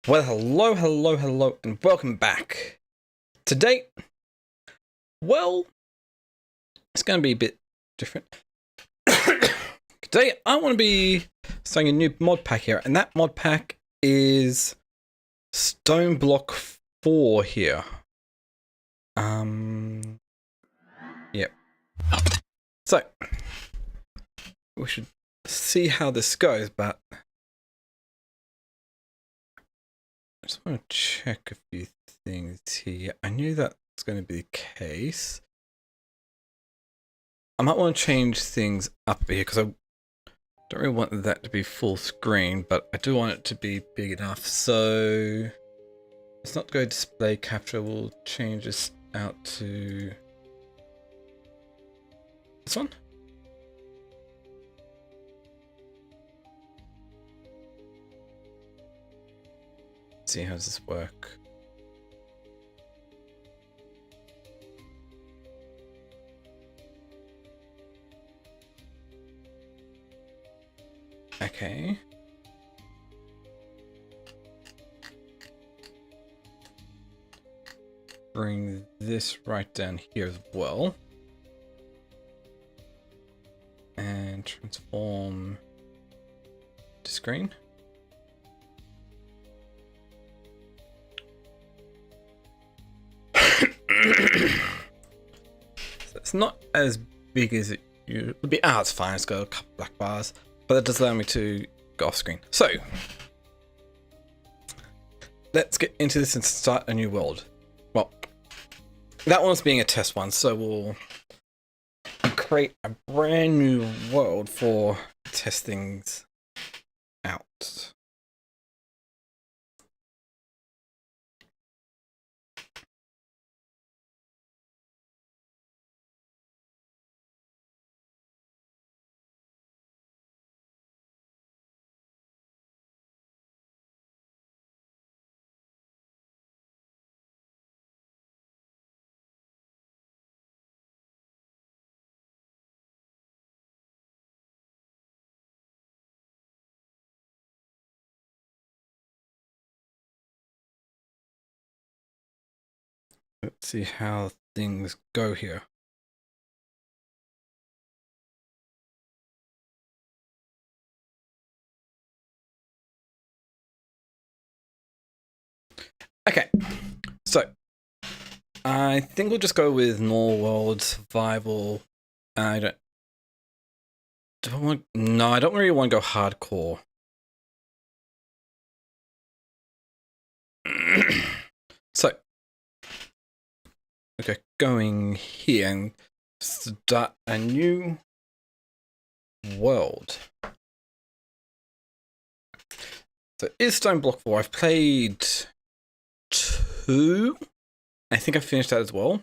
Well, hello, and welcome back. Today, well, it's going to be a bit different. Today, I want to be starting a new mod pack here, and that mod pack is Stoneblock 4 here. Yep. So, we should see how this goes, but I just want to check a few things here. I knew that's going to be the case. I might want to change things up here because I don't really want that to be full screen, but I do want it to be big enough. So let's not go display capture. We'll change this out to this one. Let's see, how does this work? Okay. Bring this right down here as well. And transform to screen. So it's not as big as it would be. It's fine. It's got a couple black bars. But that does allow me to go off screen. So, let's get into this and start a new world. Well, that one's being a test one, so we'll create a brand new world for test things out. Let's see how things go here. Okay, so I think we'll just go with normal world survival. I don't really want to go hardcore. So, okay, going here and start a new world. So, is Stoneblock 4. I've played 2. I think I finished that as well.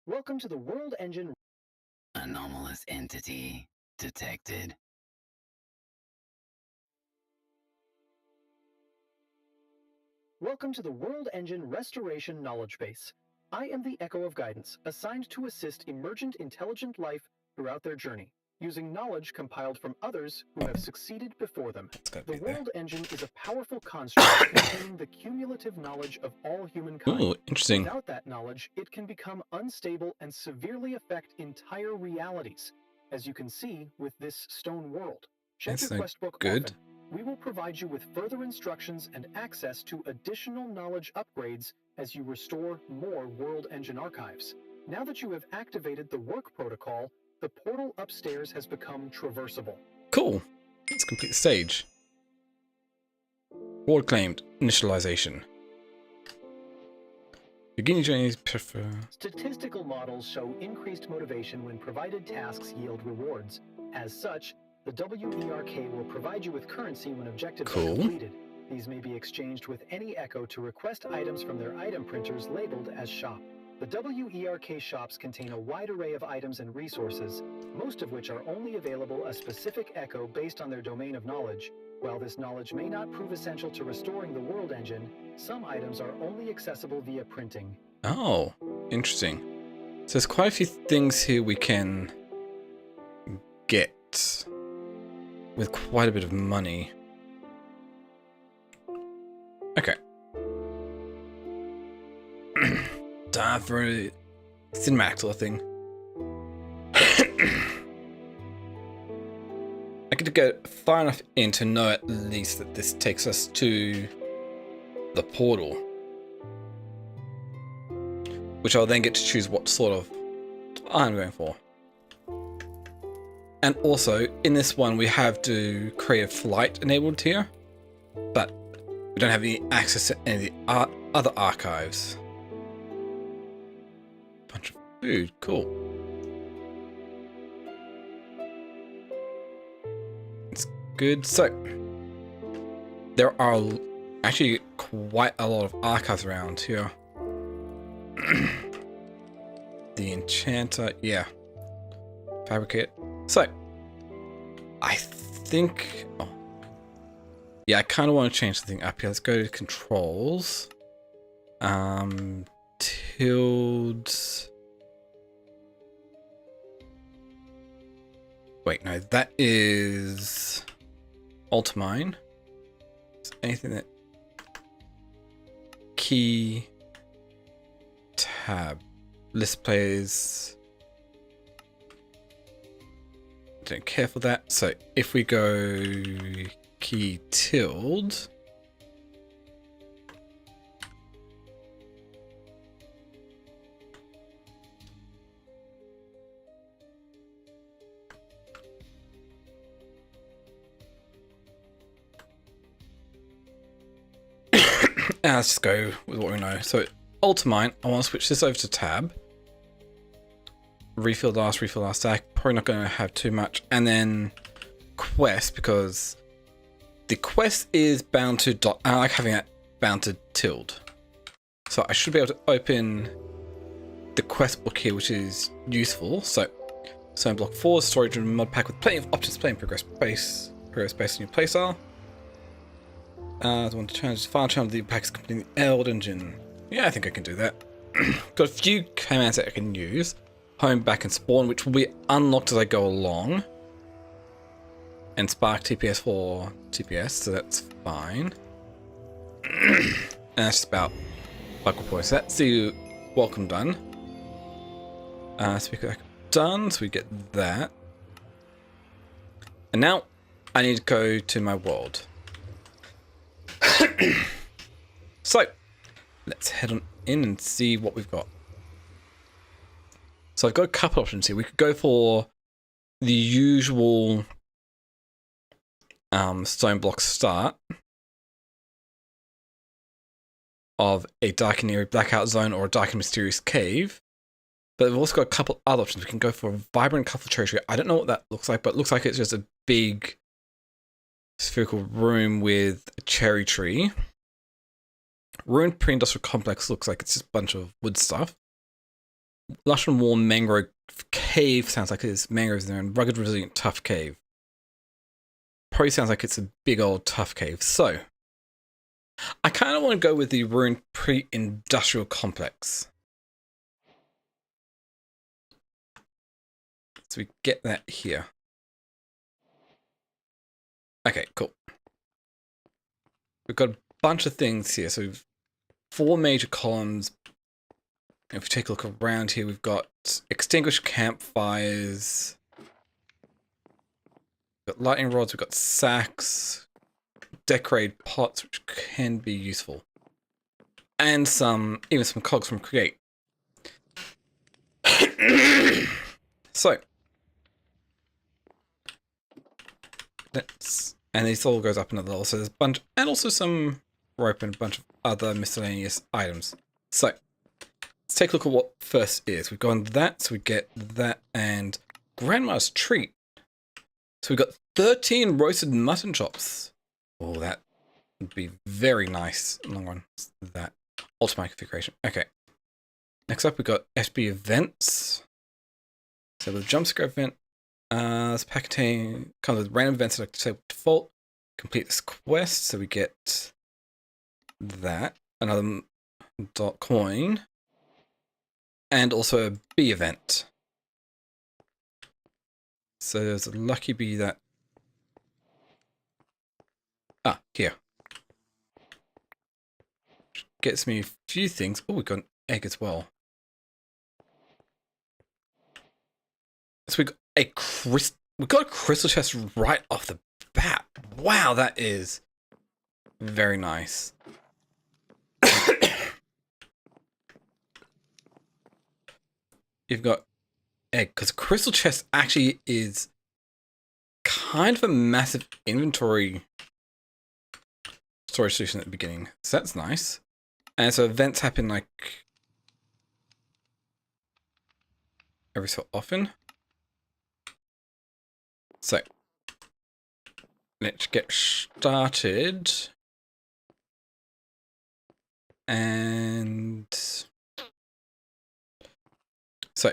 Welcome to the World Engine. Anomalous entity detected. Welcome to the World Engine Restoration Knowledge Base. I am the Echo of Guidance, assigned to assist emergent intelligent life throughout their journey. using knowledge compiled from others who have succeeded before them. It's gotta The be there. world engine is a powerful construct containing the cumulative knowledge of all humankind. Ooh, interesting. Without that knowledge, it can become unstable and severely affect entire realities, as you can see with this stone world. Check That's your no quest book good. often. We will provide you with further instructions and access to additional knowledge upgrades as you restore more world engine archives. Now that you have activated the work protocol, the portal upstairs has become traversable. Cool. Let's complete the stage. Reward claimed. Initialization. Beginning journey prefer. Statistical models show increased motivation when provided tasks yield rewards. As such, the WERK will provide you with currency when objectives are completed. These may be exchanged with any Echo to request items from their item printers labeled as shop. The WERK shops contain a wide array of items and resources, most of which are only available a specific Echo based on their domain of knowledge. While this knowledge may not prove essential to restoring the world engine, some items are only accessible via printing. Oh, interesting. So there's quite a few things here we can get with quite a bit of money. Okay. Time for a cinematic sort of thing. I get to go far enough in to know at least that this takes us to the portal, which I'll then get to choose what sort of I'm going for. And also, in this one, we have to create a flight enabled here, but we don't have any access to any of the other archives. Bunch of food, cool. It's good. So, there are actually quite a lot of archives around here. The enchanter, yeah. Fabricate. So, I think... Oh. Yeah, I kind of want to change something up here. Let's go to controls. Tilde... Wait, no, that is... Ultimine. Is anything that... Key... Tab. List players... Don't care for that. So if we go key tilde, and let's just go with what we know. So Ultimine, I want to switch this over to tab. Refill last stack. Probably not going to have too much. And then quest, because the quest is bound to dot. I like having that bound to tilde. So I should be able to open the quest book here, which is useful. So Stoneblock 4, storage and mod pack with plenty of options, playing progress based on your playstyle. I want to change the file channel of the packs completing the Eld engine. Yeah, I think I can do that. Got a few commands that I can use. Home, back, and spawn, which will be unlocked as I go along. And spark TPS for TPS, so that's fine. And that's just about buckle points. So that's the welcome done. Speaker done, so we get that. And now I need to go to my world. So let's head on in and see what we've got. So I've got a couple options here. We could go for the usual Stoneblock start of a dark and eerie blackout zone or a dark and mysterious cave. But we've also got a couple other options. We can go for a vibrant colorful cherry tree. I don't know what that looks like, but it looks like it's just a big spherical room with a cherry tree. Ruined pre-industrial complex looks like it's just a bunch of wood stuff. Lush and warm mangrove cave sounds like there's mangroves in there, and rugged, resilient, tough cave. Probably sounds like it's a big old tough cave. So, I kind of want to go with the ruined pre-industrial complex. So we get that here. Okay, cool. We've got a bunch of things here. So we've 4 major columns. If we take a look around here, we've got extinguished campfires. We've got lightning rods, we've got sacks, decorated pots, which can be useful. And even some cogs from Create. So, and this all goes up another level. So there's a bunch, and also some rope and a bunch of other miscellaneous items. So, let's take a look at what first is. We've gone that, so we get that and Grandma's Treat. So we've got 13 roasted mutton chops. Oh, that would be very nice in the long run. That ultimate configuration. Okay. Next up, we've got SB events. So the jump scare event, this pack comes with random events that are disabled default. Complete this quest, so we get that. Another dot coin. And also a bee event. So there's a lucky bee that... here. Gets me a few things. Oh, we got an egg as well. So we got a crystal chest right off the bat. Wow, that is very nice. You've got egg, because crystal chest actually is kind of a massive inventory storage solution at the beginning. So that's nice. And so events happen like every so often. So let's get started. And so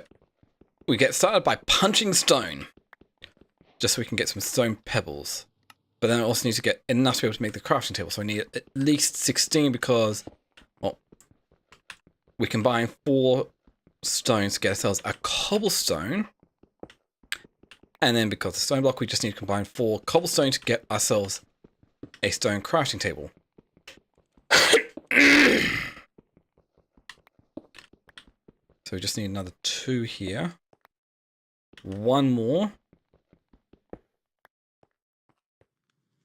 we get started by punching stone, just so we can get some stone pebbles. But then I also need to get enough to be able to make the crafting table. So I need at least 16 because, well, we combine 4 stones to get ourselves a cobblestone. And then because of stone block, we just need to combine 4 cobblestone to get ourselves a stone crafting table. So we just need another 2 here. 1 more.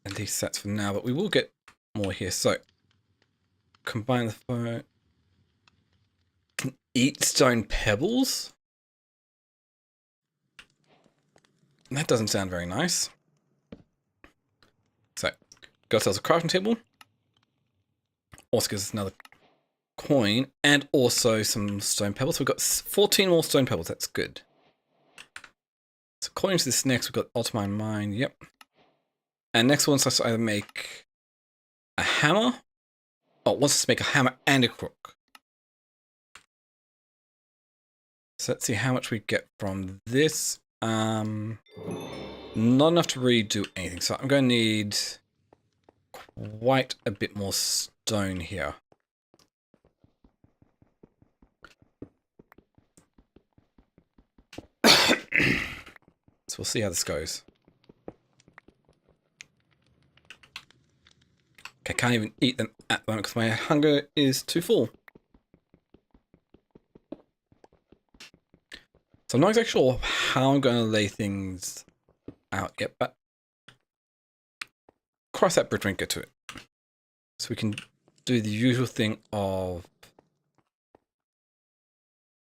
At least that's for now, but we will get more here. So, combine the 4. Can eat stone pebbles? That doesn't sound very nice. So, got ourselves a crafting table. Also gives us another coin and also some stone pebbles. So we've got 14 more stone pebbles. That's good. So according to this next, we've got Ultimate Mine. Yep. And next one wants us to either make a hammer. Oh, it wants us to make a hammer and a crook. So let's see how much we get from this. Not enough to really do anything. So I'm going to need quite a bit more stone here. So we'll see how this goes. Okay, can't even eat them at the moment because my hunger is too full. So I'm not exactly sure how I'm going to lay things out yet, but cross that bridge when we get to it. So we can do the usual thing of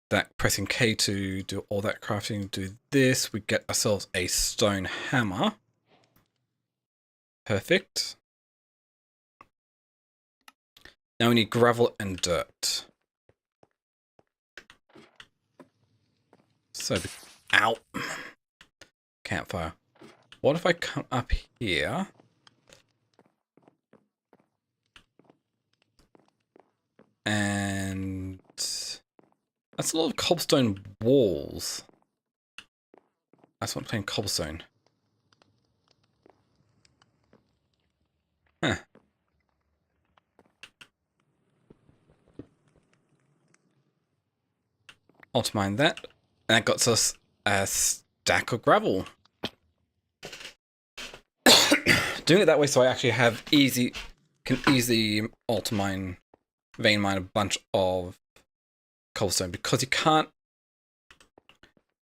that pressing K to do all that crafting, do this, we get ourselves a stone hammer. Perfect. Now we need gravel and dirt. So, ow. Campfire. What if I come up here? And that's a lot of cobblestone walls. That's what I'm playing cobblestone. Huh. I'll mine that. And that got us a stack of gravel. doing it that way so I actually can easily vein mine a bunch of cobblestone, because you can't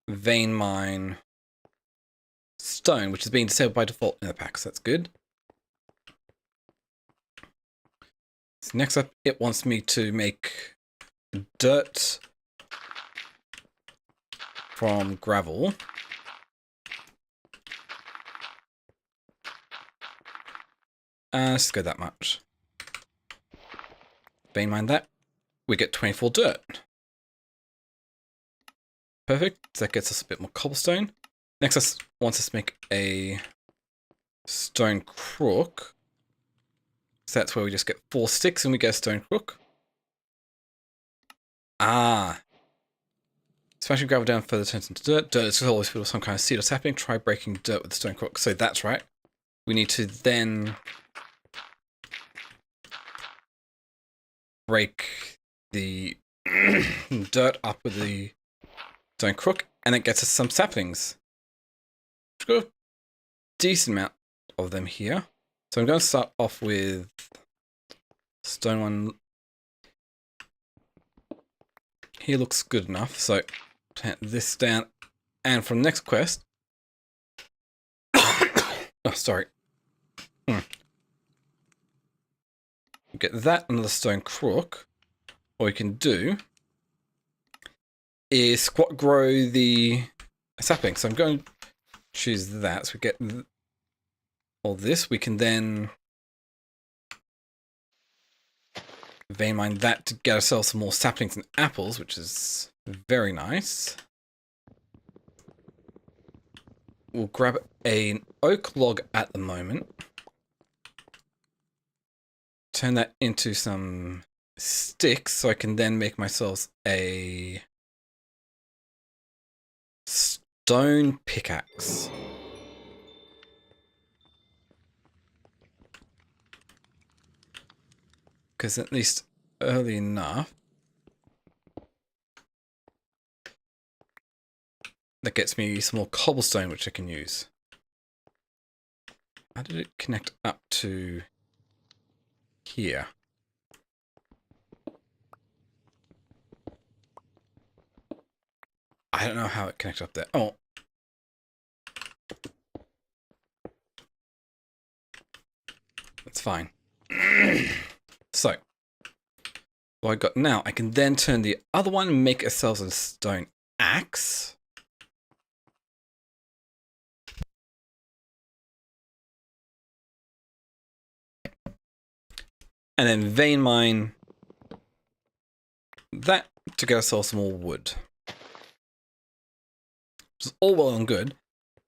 vein mine stone, which is being disabled by default in the pack, so that's good. So next up, it wants me to make dirt from gravel. Let's go that much. Vein mine that. We get 24 dirt. Perfect. So that gets us a bit more cobblestone. Next, us wants us to make a stone crook. So that's where we just get 4 sticks and we get a stone crook. Smashing gravel down further turns into dirt. Dirt is always filled with some kind of seed or sapling. Try breaking dirt with the stone crook. So that's right. We need to then break the dirt up with the stone crook, and it gets us some saplings. We've got a decent amount of them here. So I'm going to start off with stone one. Here looks good enough, so plant this down. And for the next quest, oh, sorry. Get that, another stone crook. What we can do is squat grow the sapling. So I'm going to choose that. So we get all this. We can then vein mine that to get ourselves some more saplings and apples, which is very nice. We'll grab an oak log at the moment. Turn that into some sticks so I can then make myself a stone pickaxe. Because at least early enough, that gets me some more cobblestone which I can use. How did it connect up to here? I don't know how it connected up there. Oh. That's fine. So, what I got now, I can then turn the other one and make ourselves a stone axe. And then vein mine that to get ourselves some more wood. Which is all well and good,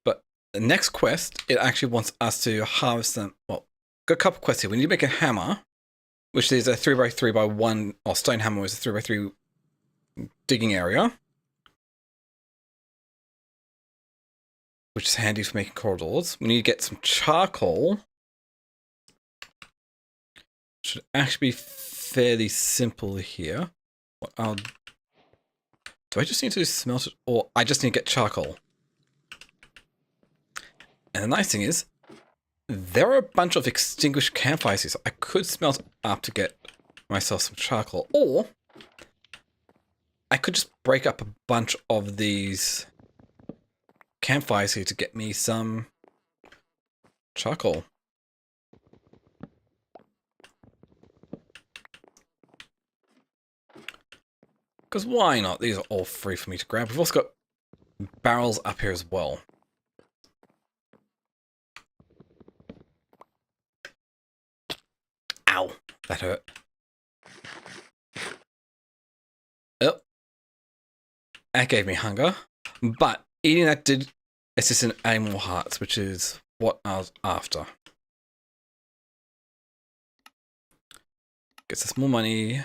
but the next quest, it actually wants us to harvest them. Well, got a couple quests here. We need to make a hammer, which is a 3x3x1, or stone hammer is a 3x3 digging area, which is handy for making corridors. We need to get some charcoal. Should actually be fairly simple here. Do I just need to smelt it, or I just need to get charcoal? And the nice thing is, there are a bunch of extinguished campfires here, so I could smelt it up to get myself some charcoal, or I could just break up a bunch of these campfires here to get me some charcoal. Because why not? These are all free for me to grab. We've also got barrels up here as well. Ow, that hurt. Oh, that gave me hunger. But eating that did assist in adding more hearts, which is what I was after. Gets us more money,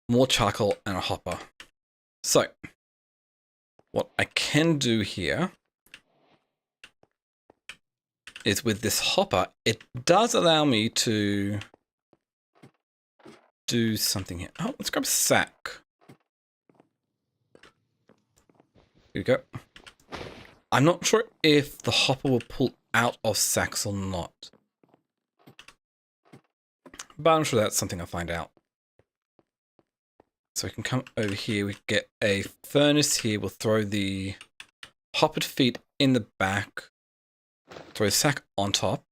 more charcoal, and a hopper. So, what I can do here is with this hopper, it does allow me to do something here. Oh, let's grab a sack. Here we go. I'm not sure if the hopper will pull out of sacks or not. but I'm sure that's something I'll find out. So we can come over here, we get a furnace here, we'll throw the hoppered feed in the back, throw the sack on top,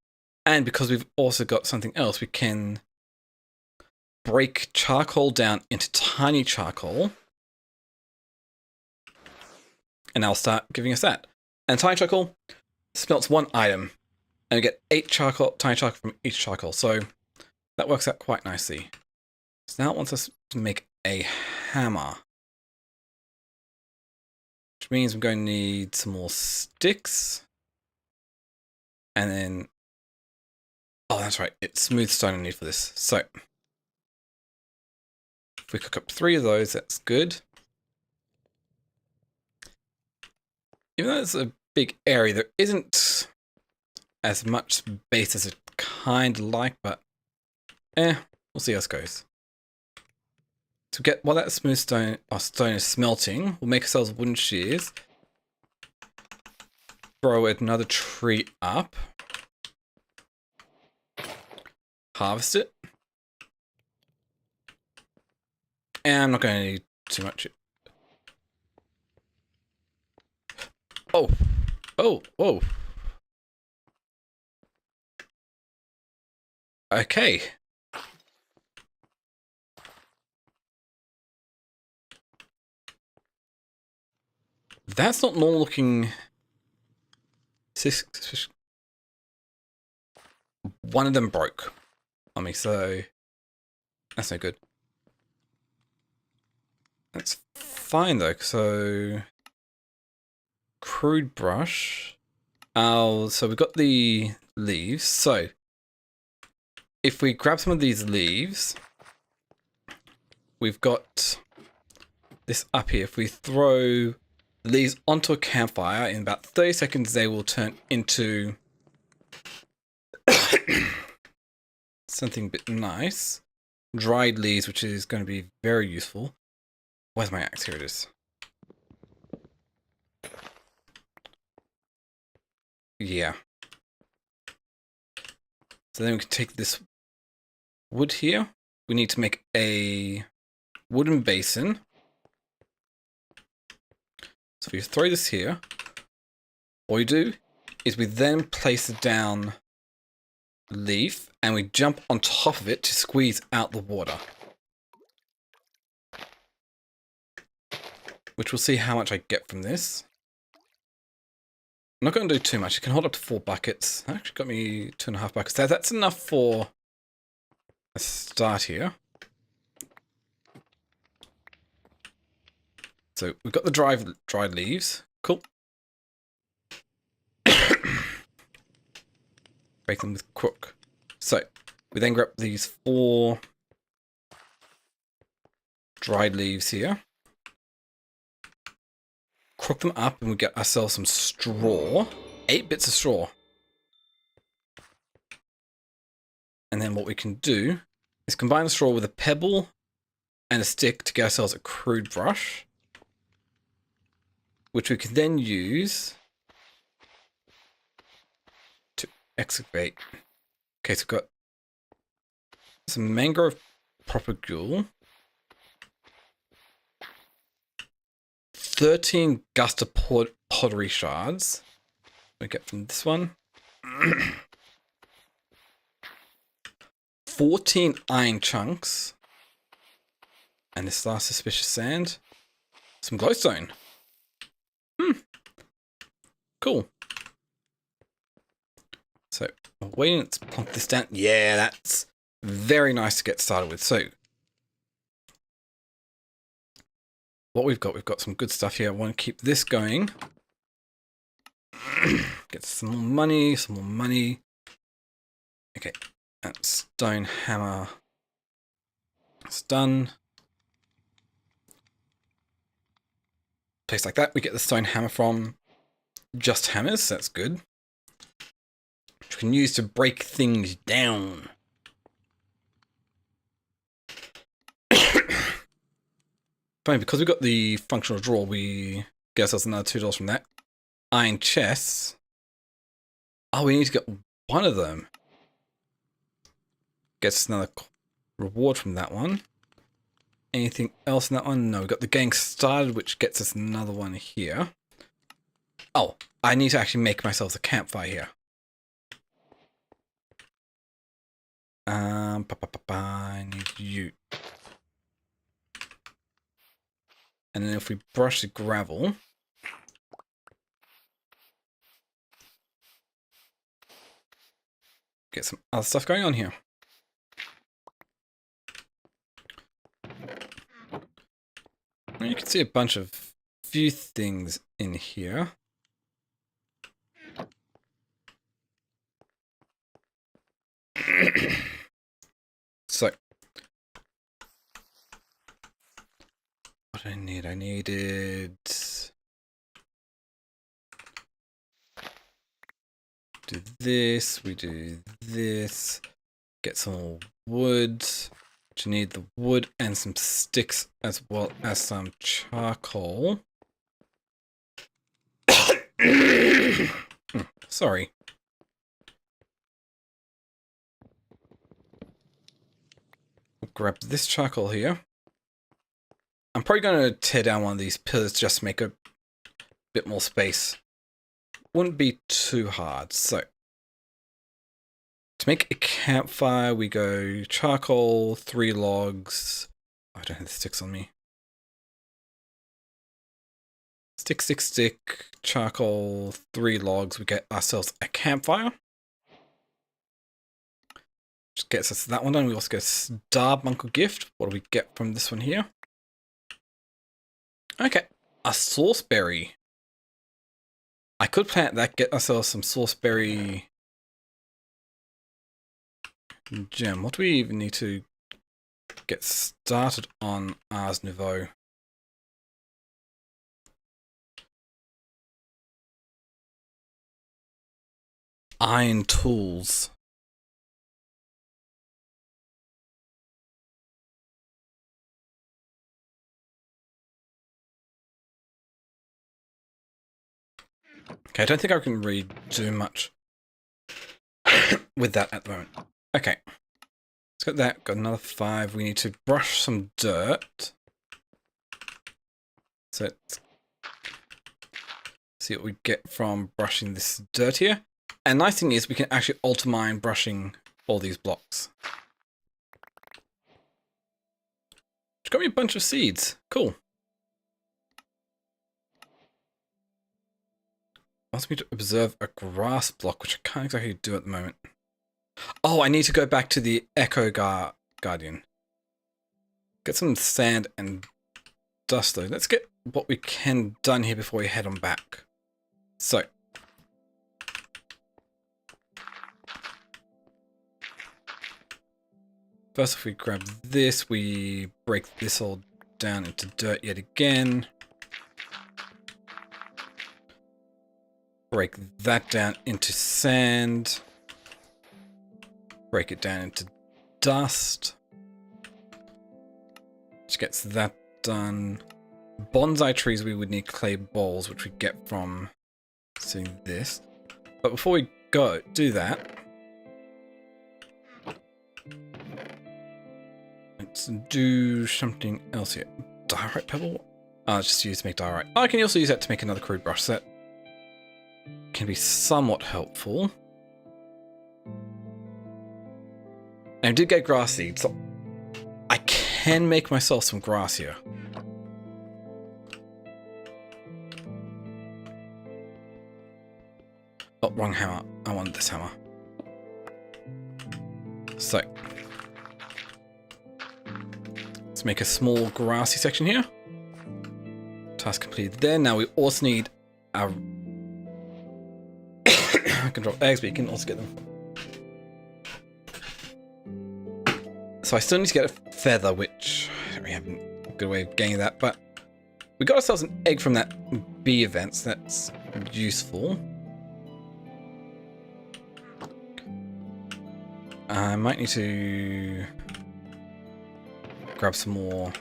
and because we've also got something else, we can break charcoal down into tiny charcoal, and that'll start giving us that. And tiny charcoal smelts 1 item, and we get 8 charcoal, tiny charcoal from each charcoal, so that works out quite nicely. So now it wants us to make a hammer, which means we're going to need some more sticks, and then, oh, that's right, it's smooth stone I need for this. So if we cook up 3 of those, that's good. Even though it's a big area, there isn't as much space as I'd kind of like, but we'll see how this goes. To get while that smooth stone is smelting, we'll make ourselves wooden shears. Throw another tree up. Harvest it. And I'm not going to need too much. Oh. Oh. Oh. Okay. That's not normal looking. One of them broke on me, so that's no good. That's fine though, so crude brush. So we've got the leaves. So if we grab some of these leaves, we've got this up here. If we throw the leaves onto a campfire, in about 30 seconds they will turn into something a bit nice. Dried leaves, which is going to be very useful. Where's my axe? Here it is. Yeah. So then we can take this wood here. We need to make a wooden basin. So if you throw this here, all you do is we then place down the leaf and we jump on top of it to squeeze out the water. Which we'll see how much I get from this. I'm not going to do too much. It can hold up to 4 buckets. That actually got me 2.5 buckets. That's enough for a start here. So we've got the dried leaves. Cool. Bake them with crook. So we then grab these 4 dried leaves here. Crook them up and we get ourselves some straw. 8 bits of straw. And then what we can do is combine the straw with a pebble and a stick to get ourselves a crude brush, which we can then use to excavate. Okay, so we've got some mangrove propagule, 13 guster pottery shards. We get from this one. 14 iron chunks. And this last suspicious sand. Some glowstone. Cool. So, waiting, let's plonk this down. Yeah, that's very nice to get started with. So, what we've got some good stuff here. I want to keep this going. Get some more money, Okay, that stone hammer. It's done. Place like that, we get the stone hammer from Just Hammers. That's good. Which we can use to break things down. Funny, because we got the functional drawer, we get ourselves another $2 from that. Iron chests. Oh, we need to get one of them. Gets another reward from that one. Anything else in that one? No, we got the gang started, which gets us another one here. Oh, I need to actually make myself a campfire here. I need you. And then if we brush the gravel, get some other stuff going on here. And you can see a bunch of few things in here. So, what I need? I needed... do this, we do this, get some more wood. You need the wood and some sticks as well as some charcoal. Sorry. Grab this charcoal here. I'm probably going to tear down one of these pillars just to make a bit more space. Wouldn't be too hard. So, to make a campfire, we go charcoal, 3 logs. I don't have the sticks on me. Stick, charcoal, 3 logs. We get ourselves a campfire. Just gets us that one done. We also get a Starbuncle gift. What do we get from this one here? Okay, a sauceberry. I could plant that, get ourselves some sauceberry gem. What do we even need to get started on Ars Nouveau? Iron tools. Okay, I don't think I can really do much with that at the moment. Okay. Let's got that. Got another 5. We need to brush some dirt. So let's see what we get from brushing this dirt here. And nice thing is we can actually alter mine brushing all these blocks. It's got me a bunch of seeds. Cool. Wants me to observe a grass block, which I can't exactly do at the moment. Oh, I need to go back to the Echo Guardian. Get some sand and dust though. Let's get what we can done here before we head on back. So. First, if we grab this, we break this all down into dirt yet again. Break that down into sand. Break it down into dust. Which gets that done. Bonsai trees, we would need clay bowls, which we get from seeing this. But before we do that, let's do something else here. Diorite pebble? Oh, it's just used to make diorite. Oh, I can also use that to make another crude brush set. Can be somewhat helpful. Now, I did get grass seeds, so I can make myself some grass here. Oh, wrong hammer. I want this hammer. So, let's make a small grassy section here. Task completed there. Now we also need our... I can drop eggs, but you can also get them. So I still need to get a feather, which I don't really have a good way of getting that, but we got ourselves an egg from that bee event, so that's useful. I might need to grab some more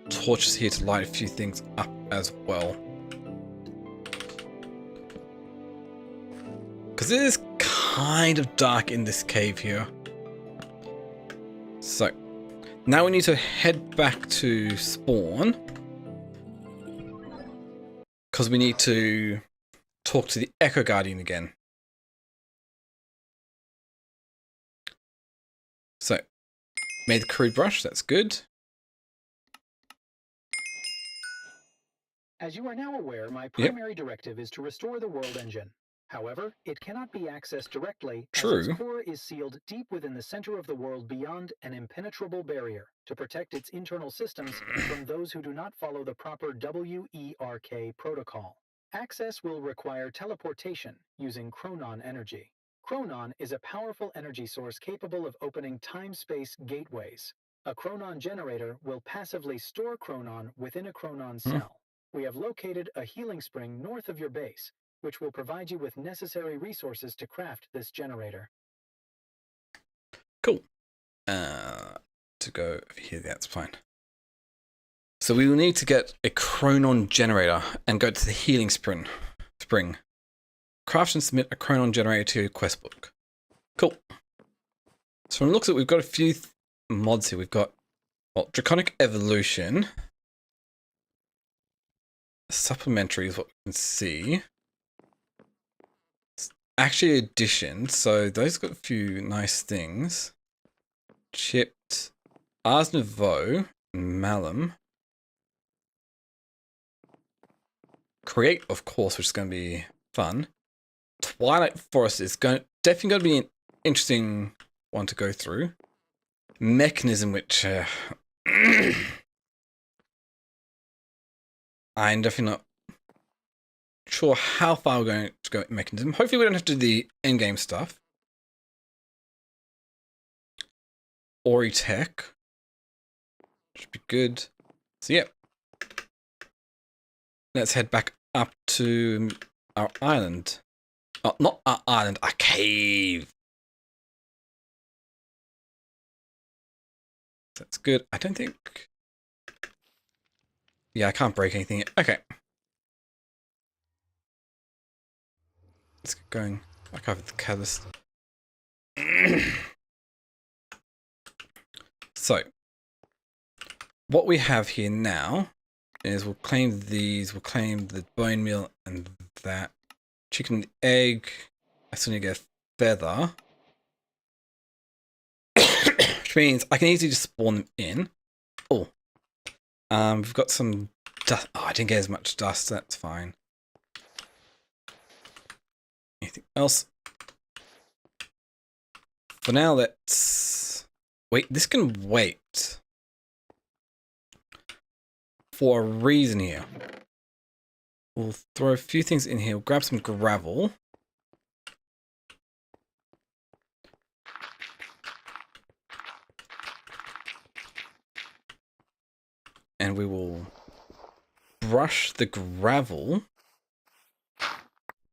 torches here to light a few things up as well. Because it is kind of dark in this cave here. So, Now we need to head back to spawn. Because we need to talk to the Echo Guardian again. So, made the crude brush, that's good. As you are now aware, my primary directive is to restore the world engine. However, it cannot be accessed directly as its core is sealed deep within the center of the world beyond an impenetrable barrier to protect its internal systems from those who do not follow the proper WERK protocol. Access will require teleportation using chronon energy. Chronon is a powerful energy source capable of opening time-space gateways. A chronon generator will passively store chronon within a chronon cell. We have located a healing spring north of your base, which will provide you with necessary resources to craft this generator. Cool. To go over here, that's fine. So we will need to get a chronon generator and go to the healing spring. Craft and submit a chronon generator to your quest book. Cool. So from the looks of it, we've got a few mods here. We've got Draconic Evolution. Supplementary is what we can see. It's actually addition, so those got a few nice things. Chipped Ars Nouveau, Malum. Create, of course, which is going to be fun. Twilight Forest is definitely going to be an interesting one to go through. Mechanism, which I'm definitely not sure how far we're going to go with Mechanism. Hopefully we don't have to do the endgame stuff. Ori Tech. Should be good. So yeah. Let's head back up to our island. Oh, not our island, our cave. That's good. I don't think... Yeah, I can't break anything. Okay. Let's get going. Back over the catalyst. So, what we have here now is we'll claim these. We'll claim the bone meal and that. Chicken and egg. I still need to get a feather. Which means I can easily just spawn them in. Oh. We've got some dust. Oh, I didn't get as much dust. That's fine. Anything else? For now, let's... Wait, this can wait. For a reason here. We'll throw a few things in here. We'll grab some gravel. And we will brush the gravel.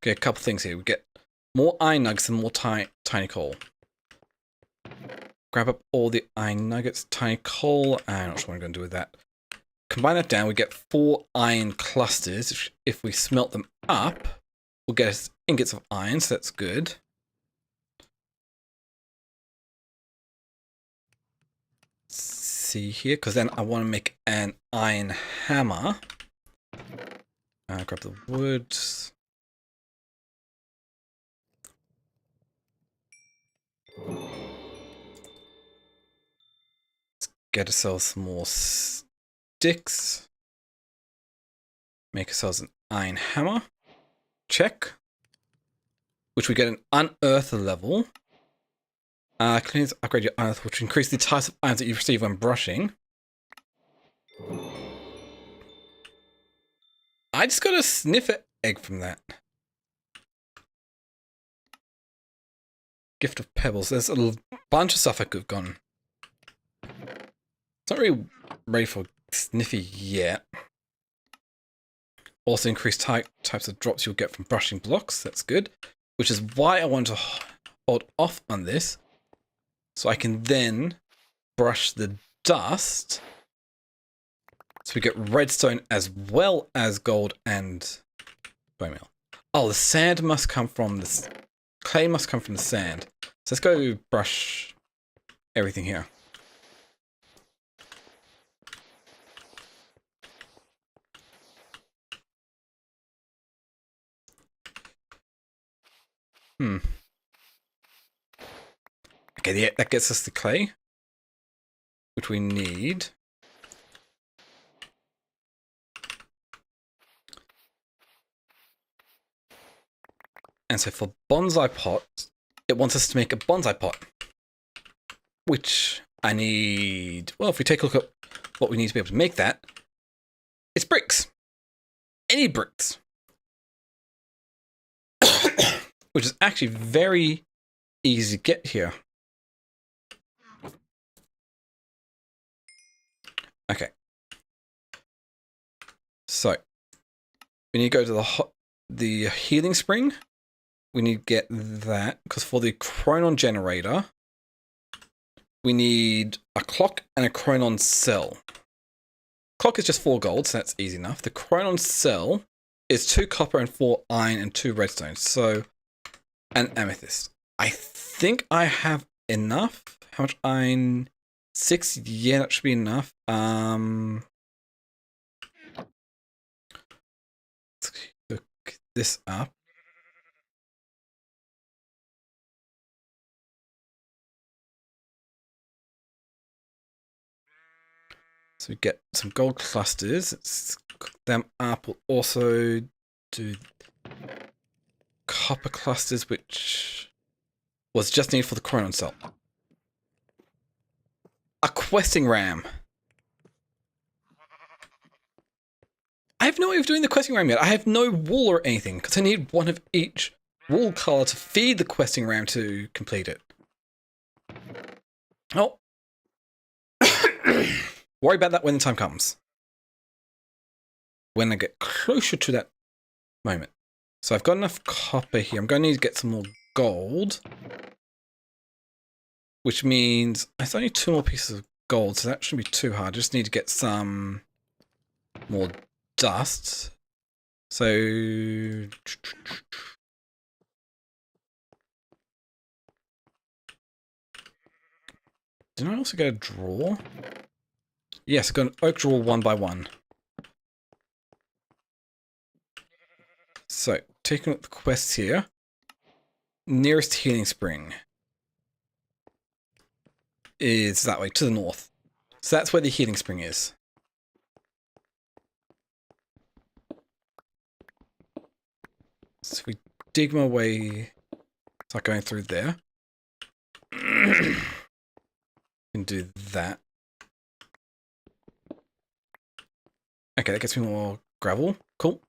Okay, a couple things here. We get more iron nuggets and more tiny coal. Grab up all the iron nuggets, tiny coal. I'm not sure what I'm going to do with that. Combine that down, we get 4 iron clusters. If we smelt them up, we'll get us ingots of iron, so that's good. See here, because then I want to make an iron hammer. Grab the wood. Let's get ourselves some more sticks. Make ourselves an iron hammer. Check. Which we get an unearthed level. Cleanse, upgrade your unearthed, which increase the types of items that you receive when brushing. I just got a sniffer egg from that. Gift of Pebbles. There's a bunch of stuff I could have gone. It's not really ready for Sniffy yet. Also increase types of drops you'll get from brushing blocks. That's good. Which is why I want to hold off on this. So I can then brush the dust. So we get redstone as well as gold and bone meal. Oh, the sand must come from this. Clay must come from the sand. So let's go brush everything here. Okay, yeah, that gets us the clay, which we need. And so for bonsai pots, it wants us to make a bonsai pot, which I need. Well, if we take a look at what we need to be able to make that, it's bricks. Any bricks. Which is actually very easy to get here. Okay. So we need to go to the healing spring. We need to get that, because for the chronon generator, we need a clock and a chronon cell. Clock is just 4 gold, so that's easy enough. The chronon cell is 2 copper and 4 iron and 2 redstone. So, an amethyst. I think I have enough. How much iron? 6? Yeah, that should be enough. Let's look this up. So we get some gold clusters. Let's cook them up. We'll also do copper clusters, which was just needed for the chronon cell. A questing ram. I have no way of doing the questing ram yet. I have no wool or anything, because I need one of each wool color to feed the questing ram to complete it. Oh. Worry about that when the time comes. When I get closer to that moment. So I've got enough copper here. I'm going to need to get some more gold. Which means it's only 2 more pieces of gold, so that shouldn't be too hard. I just need to get some more dust. So didn't I also get a draw? Yes, I got an oak draw 1 by 1. So, taking up the quests here. Nearest healing spring is that way, to the north. So that's where the healing spring is. So if we dig my way, start going through there. Can do that. Okay, that gets me more gravel. Cool.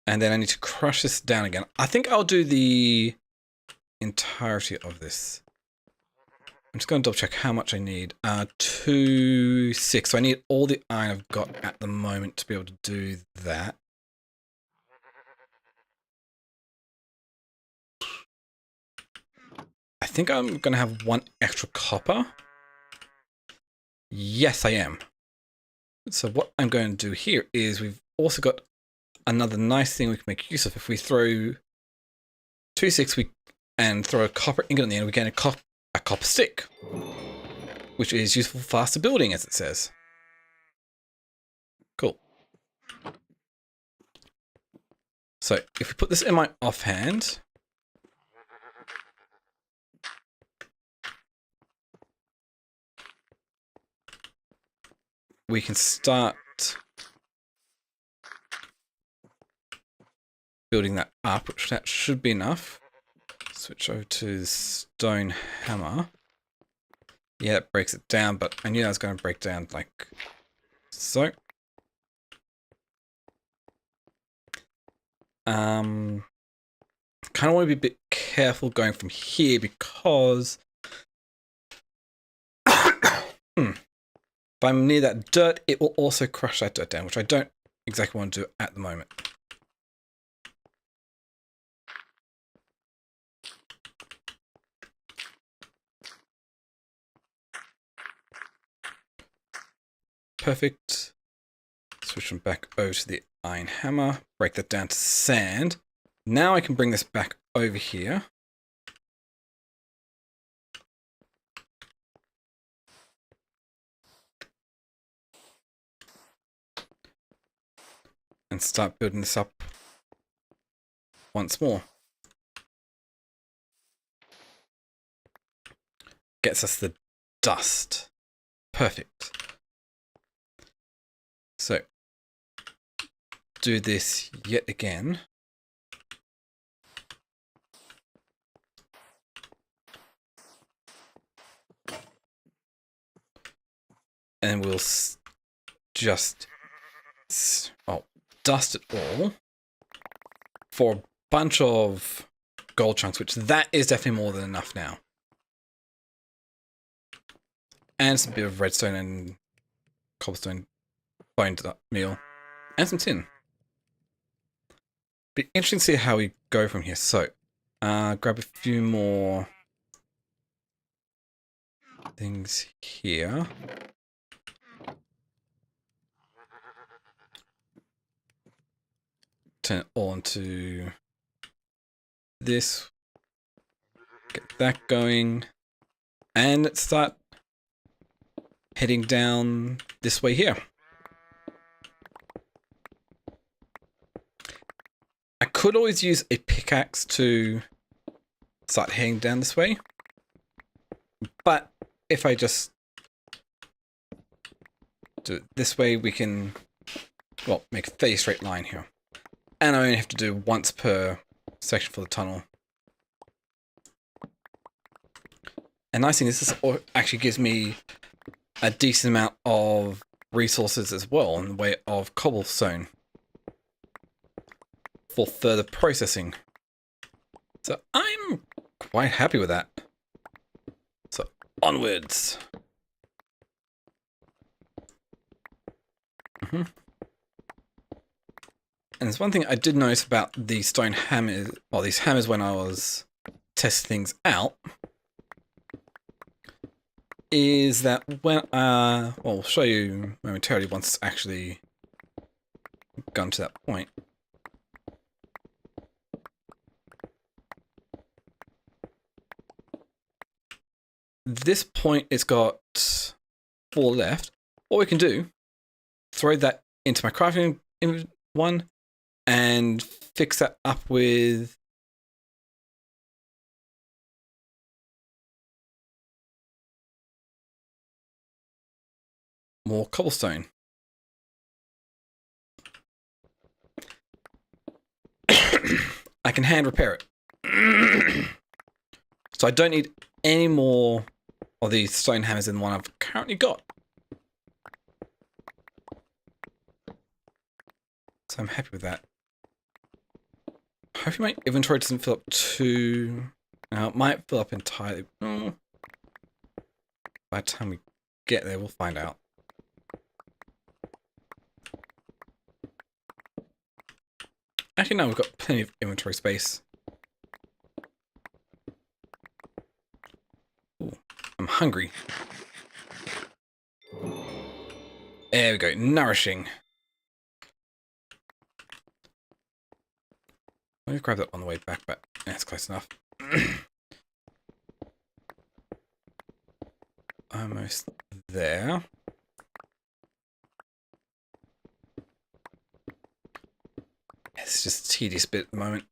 And then I need to crush this down again. I think I'll do the entirety of this. I'm just going to double check how much I need. 2, 6. So I need all the iron I've got at the moment to be able to do that. I think I'm going to have 1 extra copper. Yes, I am. So what I'm going to do here is we've also got another nice thing we can make use of. If we throw 2, 6 and throw a copper ingot on the end, we get a copper stick, which is useful for faster building, as it says. Cool. So if we put this in my offhand, we can start building that up, which that should be enough. Switch over to the stone hammer. Yeah, it breaks it down, but I knew that was going to break down like so. Kind of want to be a bit careful going from here because if I'm near that dirt, it will also crush that dirt down, which I don't exactly want to do at the moment. Perfect. Switch them back over to the iron hammer. Break that down to sand. Now I can bring this back over here. and start building this up once more. Gets us the dust. Perfect. So, do this yet again. And we'll just dust it all for a bunch of gold chunks, which that is definitely more than enough now. And some bit of redstone and cobblestone bone meal. And some tin. Be interesting to see how we go from here. So, grab a few more things here. Turn it all into this. Get that going. And let's start heading down this way here. I could always use a pickaxe to start heading down this way. But if I just do it this way, we can, well, make a 30 straight line here. And I only have to do once per section for the tunnel. And nice thing is this actually gives me a decent amount of resources as well in the way of cobblestone for further processing. So I'm quite happy with that. So onwards. And there's one thing I did notice about these stone hammers, or these hammers when I was testing things out, is that when, well, I'll show you momentarily once it's actually gone to that point. This point, it's got 4 left. What we can do, throw that into my crafting one, and fix that up with more cobblestone. I can hand repair it. So I don't need any more of these stone hammers than the one I've currently got. So I'm happy with that. Hopefully my inventory doesn't fill up too... Now, it might fill up entirely. By the time we get there, we'll find out. Actually, no, we've got plenty of inventory space. Ooh, I'm hungry. There we go, nourishing. Let me grab that on the way back, but that's close enough. Almost there. It's just a tedious bit at the moment.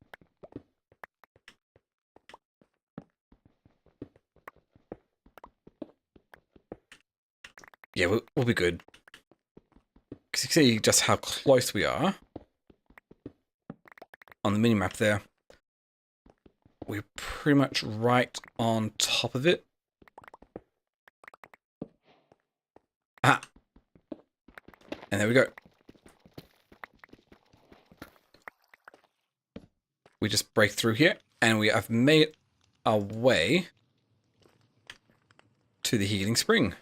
Yeah, we'll be good. Because you can see just how close we are on the minimap there. We're pretty much right on top of it. Ah! And there we go. We just break through here, and we have made our way to the healing spring.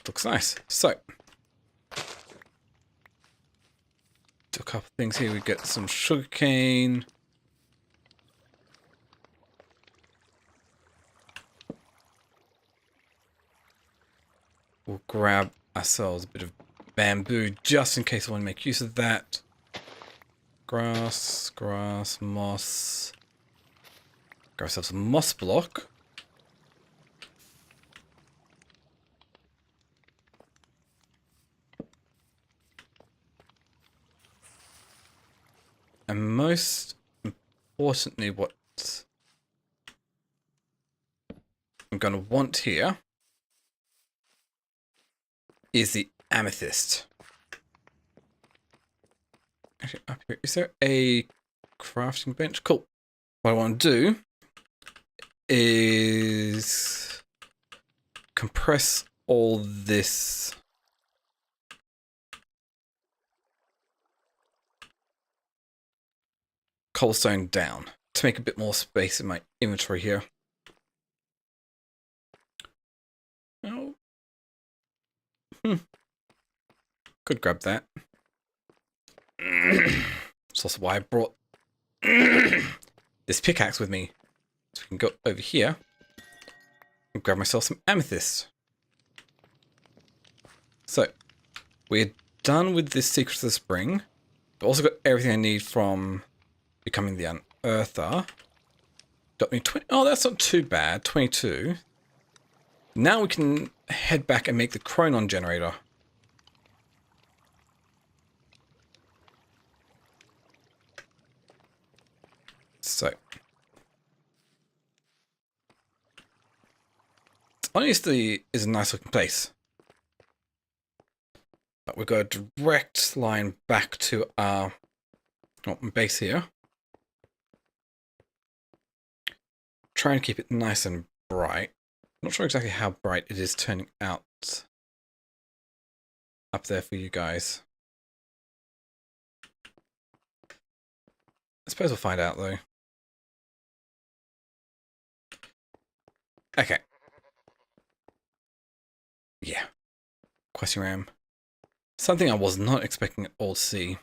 Looks nice. So, do a couple things here. We get some sugarcane. We'll grab ourselves a bit of bamboo just in case I want to make use of that. Grass, moss. Grab ourselves a moss block. And most importantly, what I'm going to want here is the amethyst. Actually, up here, is there a crafting bench? Cool. What I want to do is compress all this cobblestone down to make a bit more space in my inventory here. Oh. Could grab that. That's also why I brought this pickaxe with me. So we can go over here and grab myself some amethyst. So, we're done with this Secret of the Spring. I've also got everything I need from becoming the Unearther. Got me 20. Oh, that's not too bad. 22. Now we can head back and make the Chronon generator. So, honestly, is a nice looking place. But we've got a direct line back to our base here. Trying to keep it nice and bright. Not sure exactly how bright it is turning out up there for you guys. I suppose we'll find out though. Okay. Yeah. Quasiram. Something I was not expecting at all to see.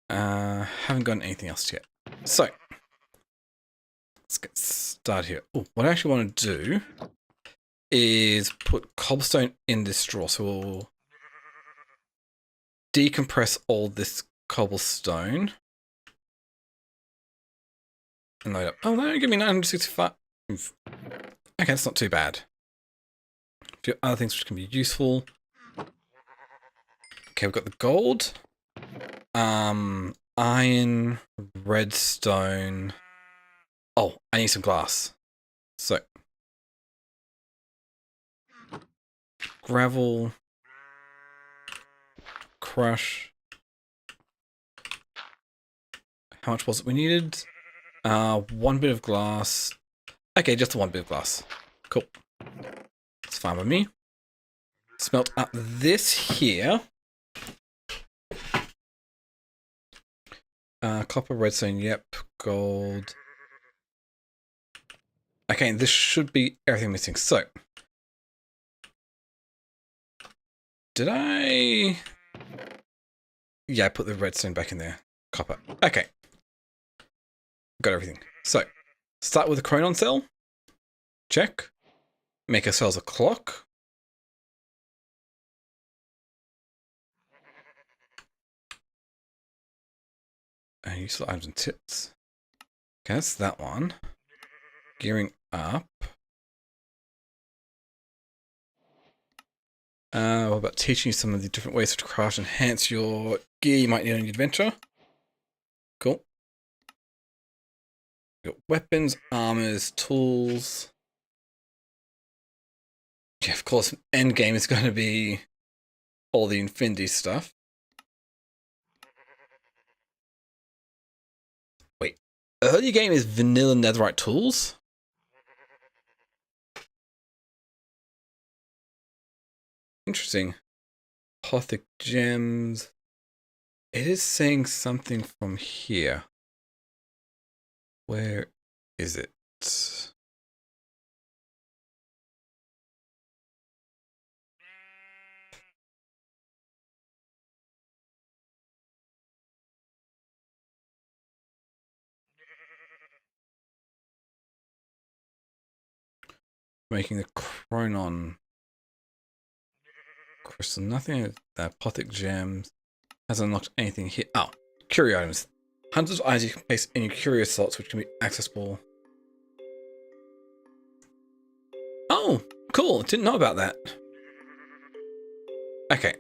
Haven't gotten anything else yet. So, let's get started here. Ooh, what I actually want to do is put cobblestone in this straw. So we'll decompress all this cobblestone. And load up. Oh, that'll give me 965. Okay, that's not too bad. A few other things which can be useful. Okay, we've got the gold. Iron, redstone. Oh, I need some glass. So, gravel, crush. How much was it we needed? 1 bit of glass. Okay, just 1 bit of glass. Cool. It's fine with me. Smelt up this here. Copper, redstone, yep. Gold. Okay, this should be everything missing. So, did I? Yeah, I put the redstone back in there. Copper. Okay. Got everything. So, start with the Chronon cell. Check. Make ourselves a clock. And useful items and tips. Okay, that's that one. Gearing up. What about teaching you some of the different ways to craft and enhance your gear you might need on your adventure? Cool. Got weapons, armors, tools. Yeah, of course, end game is going to be all the Infinity stuff. Wait, early game is vanilla netherite tools? Interesting. Apothic gems. It is saying something from here. Where is it? Making the Chronon crystal. Nothing. The Apothic gems hasn't unlocked anything here. Oh, curio items. Hundreds of items you can place in your curio slots, which can be accessible. Oh, cool. Didn't know about that. Okay.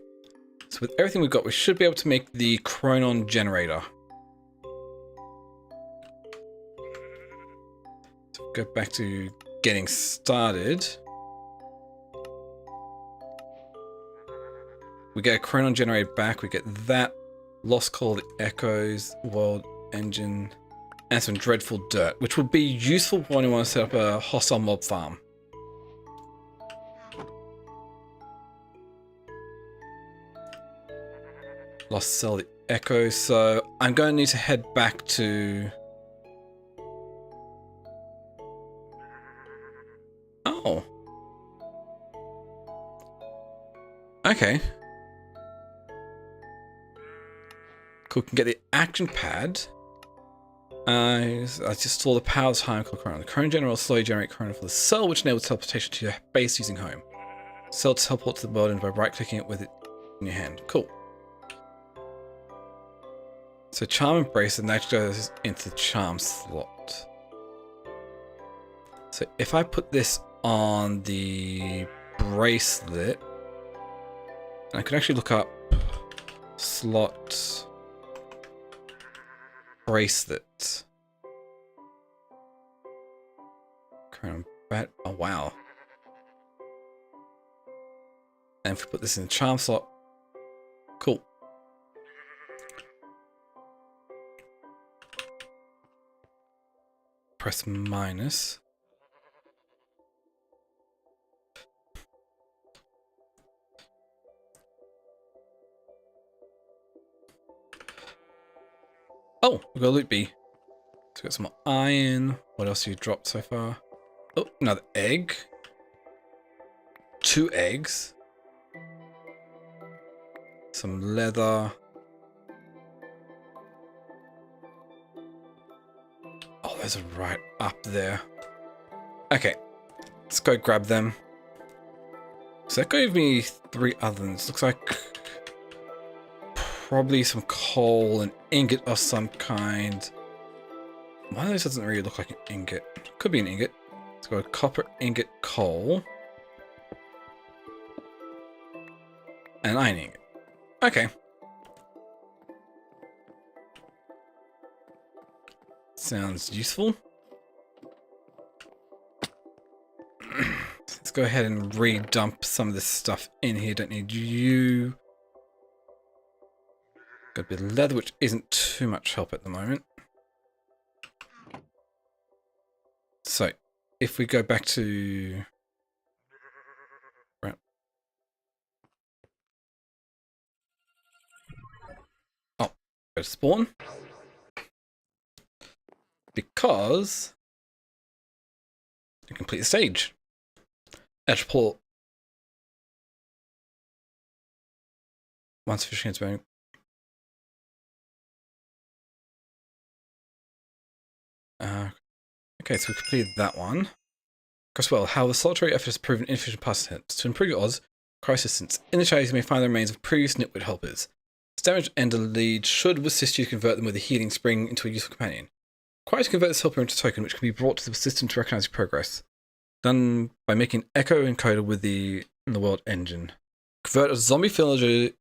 So with everything we've got, we should be able to make the Chronon generator. So go back to getting started. We get a Chronon generator back. We get that. Lost Call, the Echoes, World Engine, and some dreadful dirt, which will be useful when you want to set up a hostile mob farm. Lost Cell, the Echo. So I'm going to need to head back to... Oh. Okay. Cool, can get the action pad. I just saw the powers high and Chronon. The Chronon generator will slowly generate Chronon for the cell, which enables teleportation to your base using home. Cell teleport to the world by right-clicking it with it in your hand. Cool. So Charm and Bracelet naturally goes into the Charm slot. So if I put this on the Bracelet, I could actually look up slot Bracelet. Crown bat. Oh wow. And if we put this in the Charm slot, cool. Press minus. Oh, we've got a loot bee. So we've got some more iron. What else have you dropped so far? Oh, another egg. 2 eggs. Some leather. Oh, those are right up there. Okay, let's go grab them. So that gave me 3 ovens. Looks like probably some coal, an ingot of some kind. One of those doesn't really look like an ingot. Could be an ingot. Let's go copper, ingot, coal. And an iron ingot. Okay. Sounds useful. Let's go ahead and re-dump some of this stuff in here. Don't need you. Got a bit of leather, which isn't too much help at the moment. So, if we go back to... Right. Oh, go to spawn. Because... you complete the stage. Export. Once fishing is going. Okay, so we completed that one. Crosswell, how the solitary effort has proven inefficient past attempts. To improve your odds, require assistance. In the shadows, you may find the remains of previous Nitwit helpers. This damaged ender lead should assist you to convert them with a healing spring into a useful companion. Require to convert this helper into a token, which can be brought to the system to recognize your progress. Done by making Echo encoder with the World Engine. Convert a zombie villager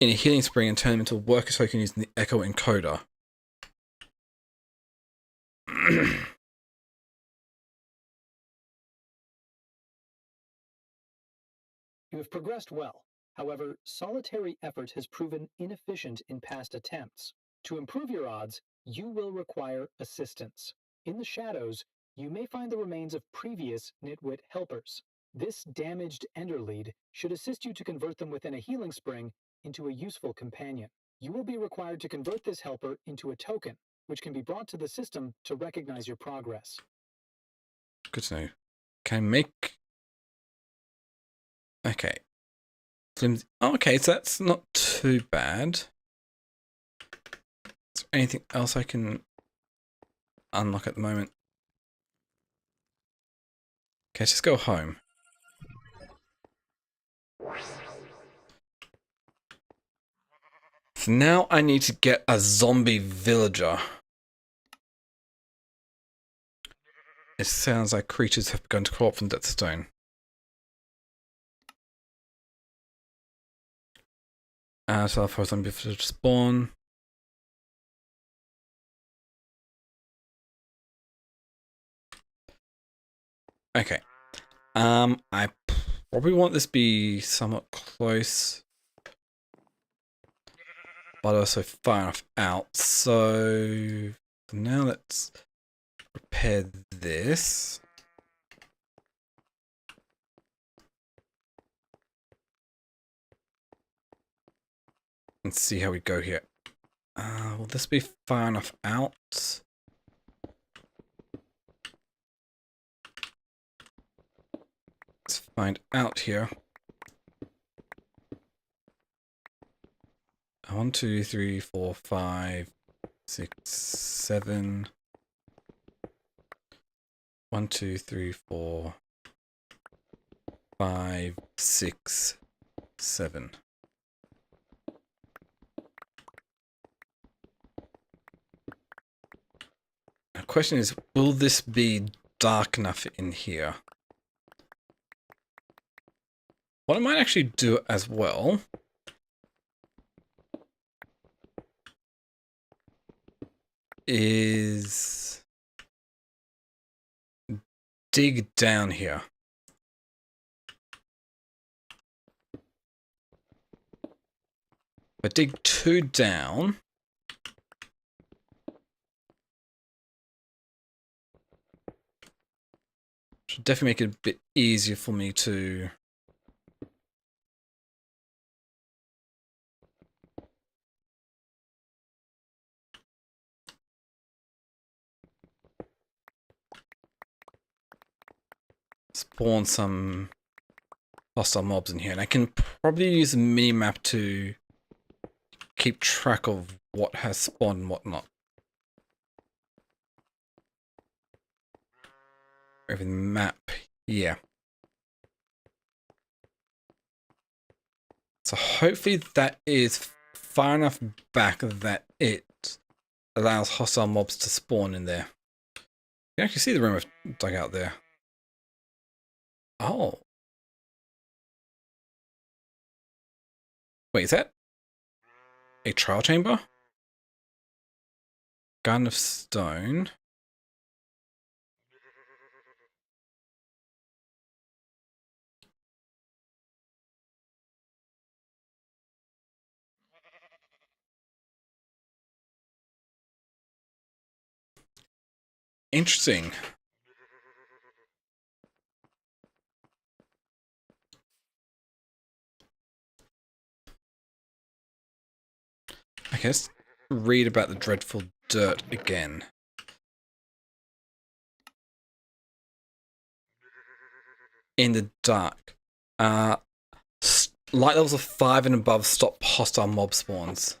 in a healing spring and turn them into a worker token using the Echo encoder. You have progressed well. However, solitary effort has proven inefficient in past attempts. To improve your odds, you will require assistance. In the shadows, you may find the remains of previous Nitwit helpers. This damaged ender lead should assist you to convert them within a healing spring into a useful companion. You will be required to convert this helper into a token, which can be brought to the system to recognize your progress. Good to know. Can I make... Okay. Okay, so that's not too bad. Is there anything else I can unlock at the moment? Okay, let's just go home. So now I need to get a zombie villager. It sounds like creatures have begun to crawl up from that stone. So I'll force them before to spawn. Okay. I probably want this to be somewhat close, but also far enough out. So for now, let's repair this. And see how we go here. Will this be far enough out? Let's find out here. 1, 2, 3, 4, 5, 6, 7. 1, 2, 3, 4, 5, 6, 7. The question is, will this be dark enough in here? What I might actually do as well is dig down here. If I dig 2 down, should definitely make it a bit easier for me to spawn some hostile mobs in here. And I can probably use a mini-map to keep track of what has spawned and what not. Over the map, yeah. So hopefully that is far enough back that it allows hostile mobs to spawn in there. You can actually see the room I've dug out there. Oh. Wait, is that a trial chamber? Garden of Stone. Interesting. Okay, let's read about the dreadful dirt again. In the dark. Light levels of 5 and above stop hostile mob spawns.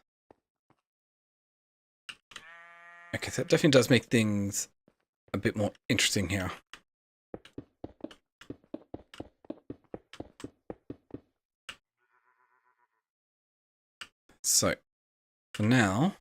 Okay, so that definitely does make things a bit more interesting here. So, for now,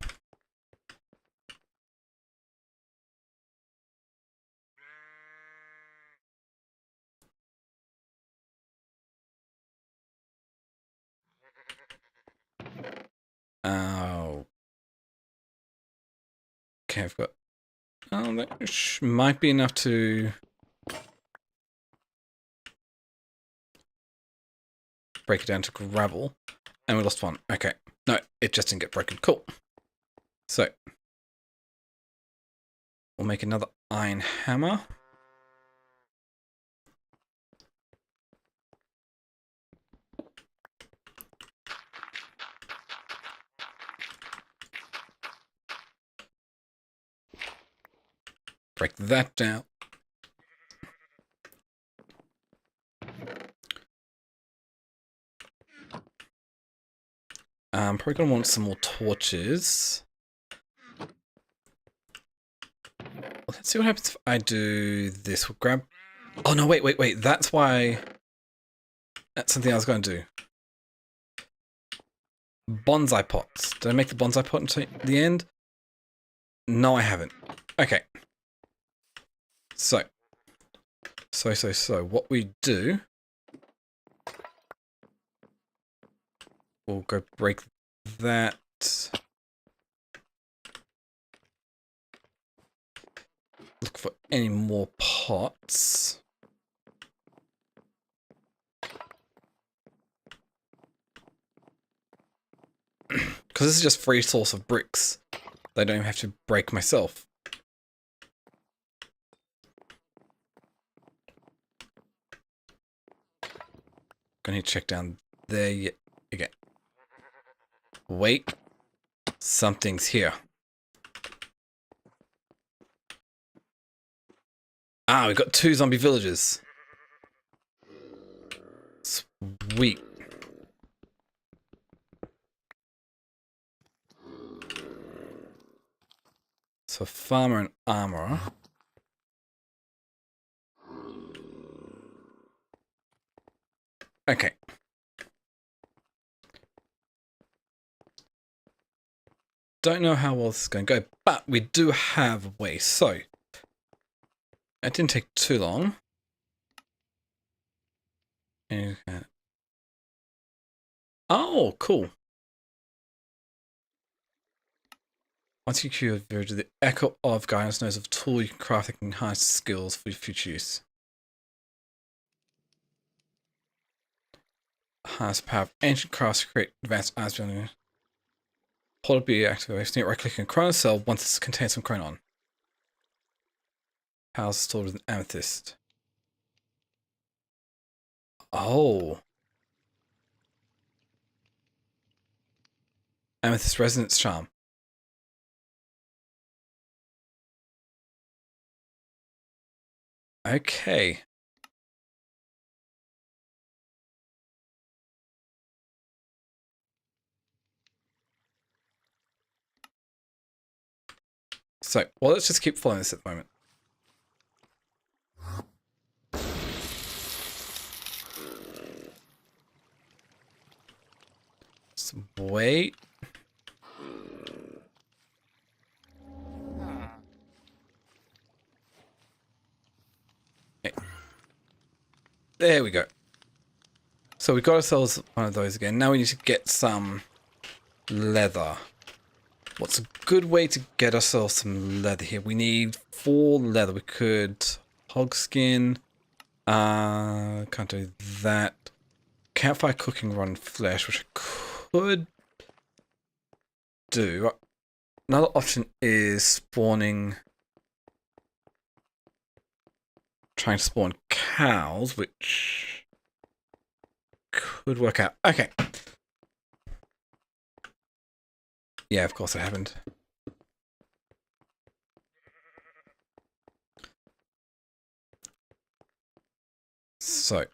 okay, I've got, that might be enough to break it down to gravel. And we lost 1. Okay. No, it just didn't get broken. Cool. So, we'll make another iron hammer. Break that down. Probably gonna want some more torches. Let's see what happens if I do this. We'll grab... Oh, no, wait. That's why... That's something I was going to do. Bonsai pots. Did I make the bonsai pot until the end? No, I haven't. Okay. So. What we do... We'll go break that. Look for any more pots. Because this is just free source of bricks. I don't even have to break myself. Gonna need to check down there yet again. Wait. Something's here. Ah, we've got 2 zombie villagers. Sweet. So farmer and armorer. Okay. Don't know how well this is going to go, but we do have a way. So, it didn't take too long. Oh, cool. Once you cure the Echo of Guidance knows of a tool you can craft that can enhance skills for your future use. Has power of ancient crafts to create advanced items building. Hold B activation. Right click on Chrono Cell once it contains some Chronon. Powers stored with an amethyst. Oh. Amethyst Resonance Charm. Okay. So, well, let's just keep following this at the moment. Just wait. Okay. There we go. So we got ourselves one of those again. Now we need to get some leather. What's a good way to get ourselves some leather here? We need 4 leather. We could hog skin. Can't do that. Campfire cooking rotten flesh, which I could do. Another option is spawning. Trying to spawn cows, which could work out. Okay. Yeah, of course it happened. So.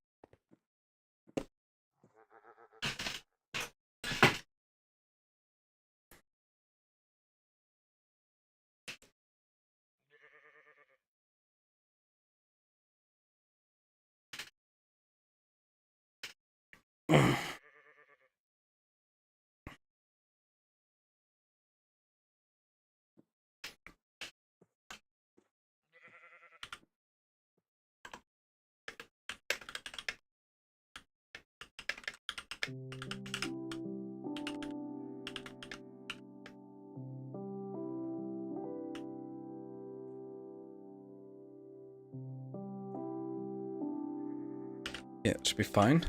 Yeah, it should be fine.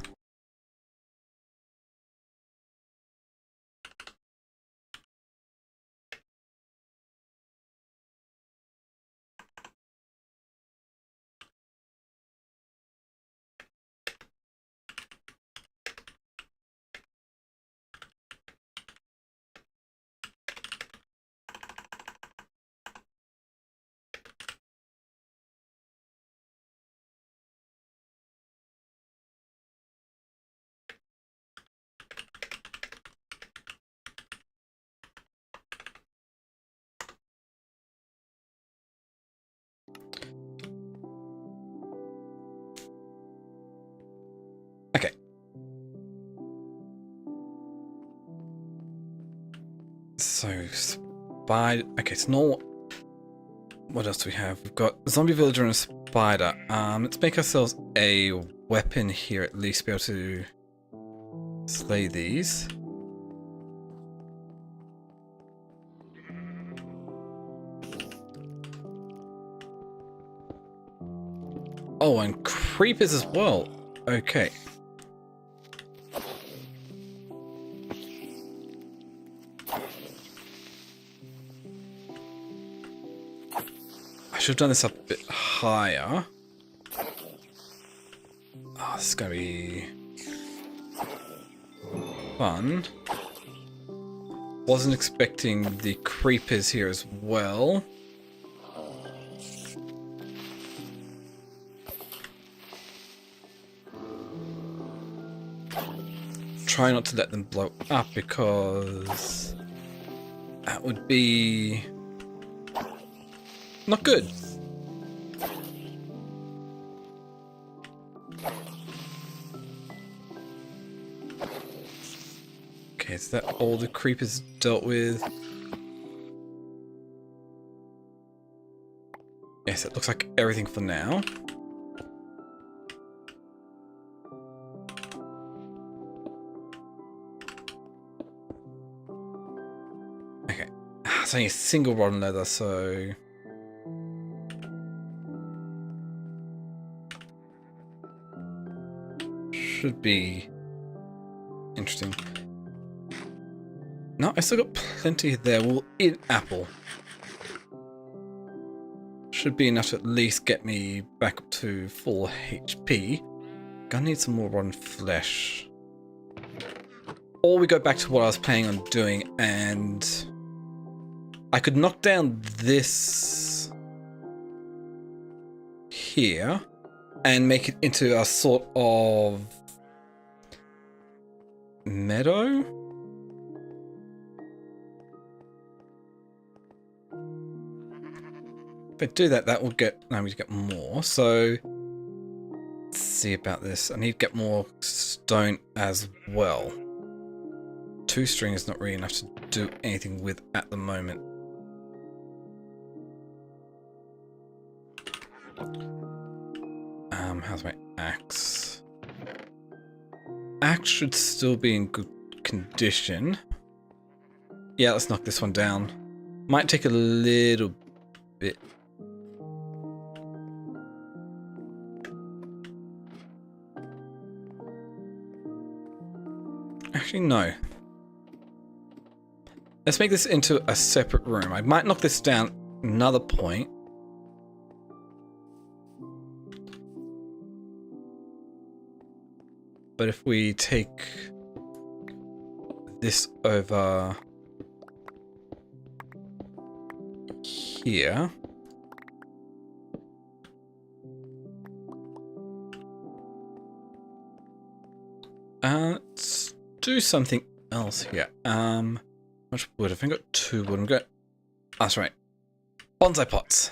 Okay. So, spider. Okay, it's not. What else do we have? We've got a zombie villager and a spider. Let's make ourselves a weapon here at least, be able to slay these. Oh, and creepers as well. Okay. I should have done this up a bit higher. Oh, this is going to be fun. Wasn't expecting the creepers here as well. Try not to let them blow up because that would be not good. Okay, is that all the creepers dealt with? Yes, it looks like everything for now. Okay, it's only a single rod and leather, so should be interesting. No, I still got plenty there. We'll eat apple. Should be enough to at least get me back up to full HP. Gonna need some more rotten flesh. Or we go back to what I was planning on doing, and I could knock down this here and make it into a sort of meadow. If I do that, that will get, no, we get more. So let's see about this. I need to get more stone as well. 2 string is not really enough to do anything with at the moment. How's my axe? Axe should still be in good condition. Yeah, let's knock this one down. Might take a little bit. Actually, no. Let's make this into a separate room. I might knock this down another point. But if we take this over here. Let's do something else here. How much wood? I think I got 2 wood. I'm going. Oh, that's right. Bonsai pots.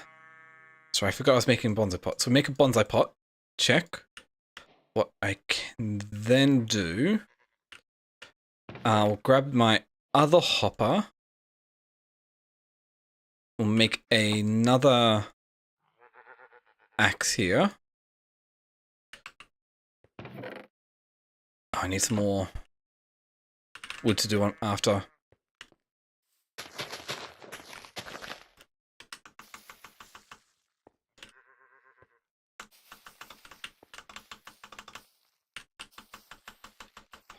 Sorry, I forgot I was making bonsai pots. So make a bonsai pot. Check. What I can then do, I'll grab my other hopper. We'll make another axe here. Oh, I need some more wood to do one after.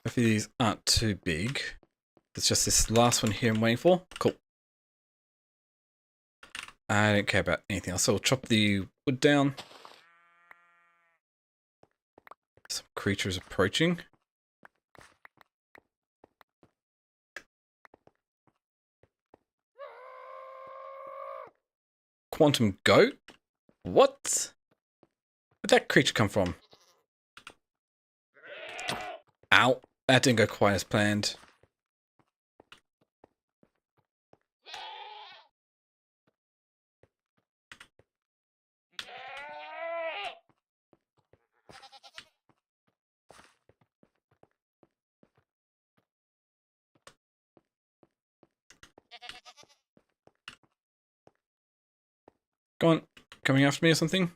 Hopefully these aren't too big. It's just this last one here I'm waiting for. Cool. I don't care about anything else. So we'll chop the wood down. Some creatures approaching. Quantum goat? What? Where'd that creature come from? Ow. That didn't go quite as planned. Go on. Coming after me or something?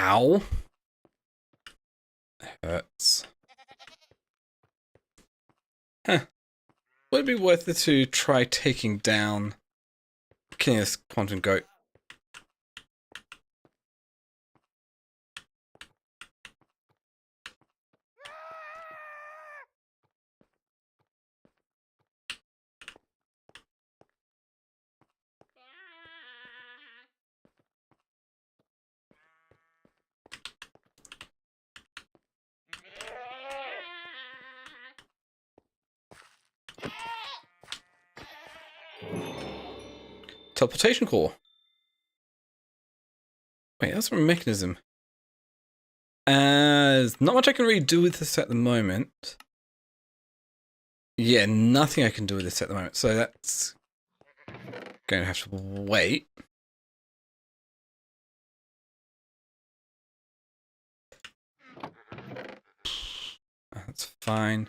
Ow. That hurts. Huh. Would it be worth it to try taking down... killing this quantum goat? Teleportation core. Wait, that's a mechanism. There's not much I can really do with this at the moment. Yeah, nothing I can do with this at the moment. So that's going to have to wait. That's fine.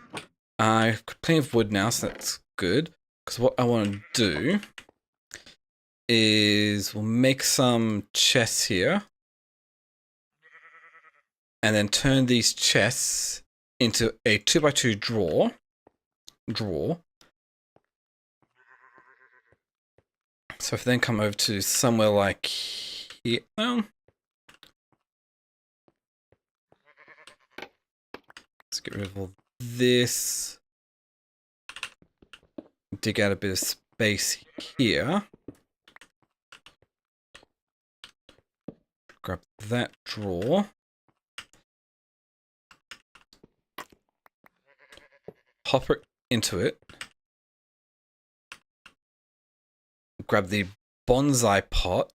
I've got plenty of wood now, so that's good. Because what I want to do is we'll make some chests here. And then turn these chests into a 2x2 drawer. So if I then come over to somewhere like here, let's get rid of all this. Dig out a bit of space here. Grab that drawer. Hop it into it. Grab the bonsai pot.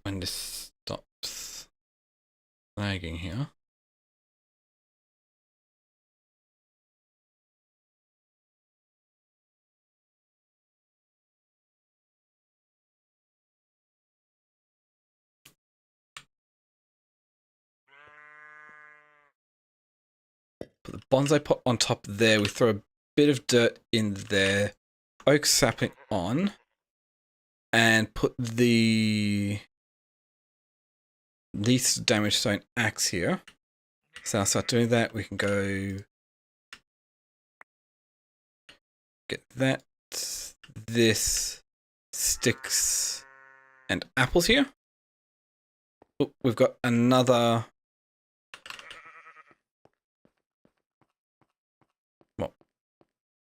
When this stops lagging here. Put the bonsai pot on top there. We throw a bit of dirt in there. Oak sapling on. And put the least damage stone axe here. So I'll start doing that. We can go get that, this, sticks, and apples here. Oh, we've got another... well,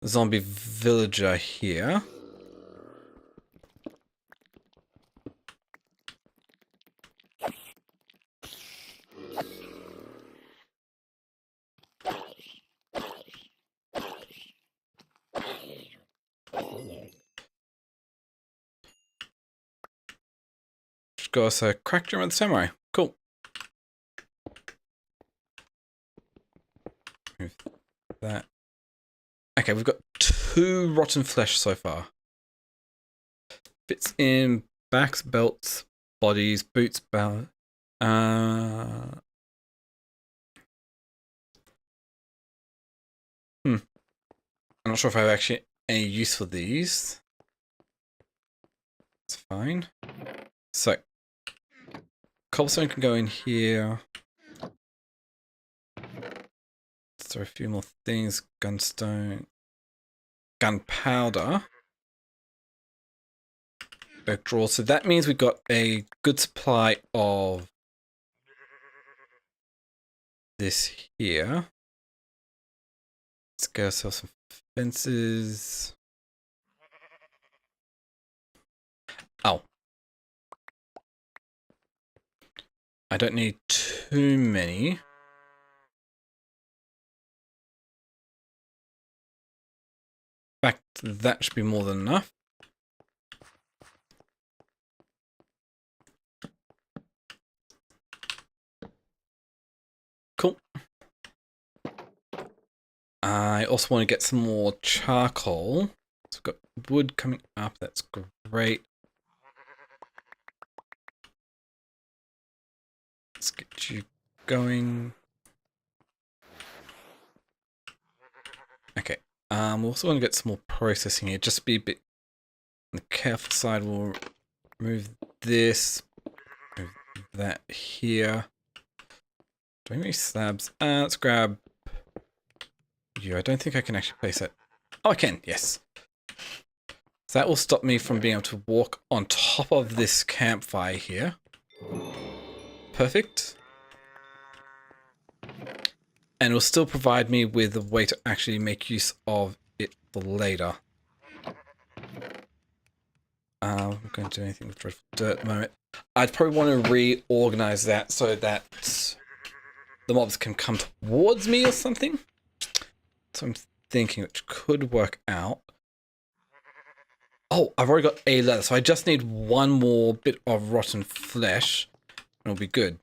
zombie villager here. Got us a crack drum of the samurai. Cool. Move that. Okay, we've got 2 rotten flesh so far. Fits in backs, belts, bodies, boots, belt. I'm not sure if I have actually any use for these. It's fine. So, cobblestone can go in here. Let's throw a few more things. Gunstone. Gunpowder. Oak drawer. So that means we've got a good supply of this here. Let's get ourselves some fences. Oh. I don't need too many. In fact, that should be more than enough. Cool. I also want to get some more charcoal. So we've got wood coming up. That's great. Let's get you going. Okay. We also want to get some more processing here. Just be a bit On the careful side, we'll remove this. Move that here. Do I have any slabs? Let's grab you. I don't think I can actually place it. Oh, I can. Yes. So that will stop me from being able to walk on top of this campfire here. Perfect. And it will still provide me with a way to actually make use of it for later. I'm going to do anything with dreadful dirt at the moment. I'd probably want to reorganize that so that the mobs can come towards me or something. So I'm thinking it could work out. Oh, I've already got a leather, so I just need one more bit of rotten flesh, and it'll be good.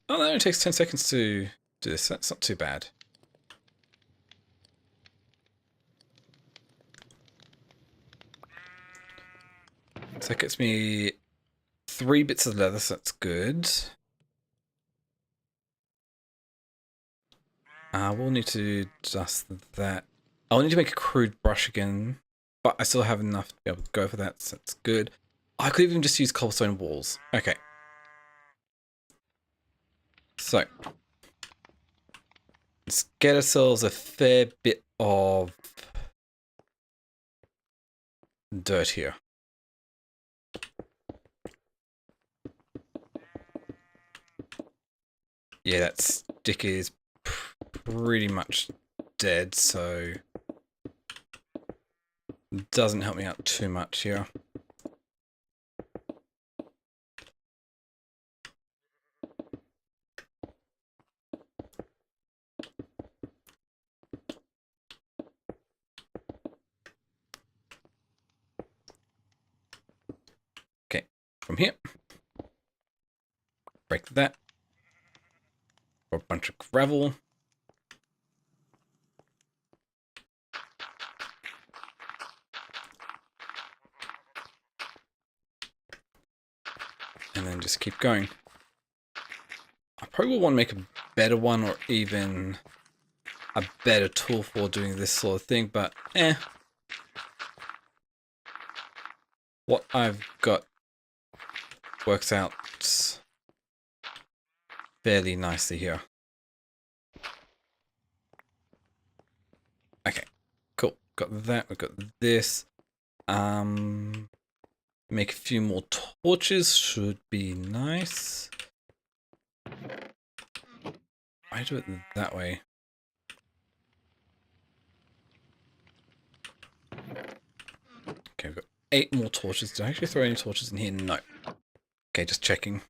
Oh, that only takes 10 seconds to do this. That's not too bad. So that gets me 3 bits of leather, so that's good. We'll need to dust that. I'll need to make a crude brush again, but I still have enough to be able to go for that, so that's good. I could even just use cobblestone walls. Okay. So, let's get ourselves a fair bit of dirt here. Yeah, that stick is pretty much dead, so it doesn't help me out too much here. Okay, from here, break that. Or a bunch of gravel. And then just keep going. I probably will want to make a better one or even a better tool for doing this sort of thing, but what I've got works out fairly nicely here. Okay, cool. Got that. We've got this. Make a few more torches should be nice. I do it that way. Okay, we've got 8 more torches. Did I actually throw any torches in here? No. Okay, just checking.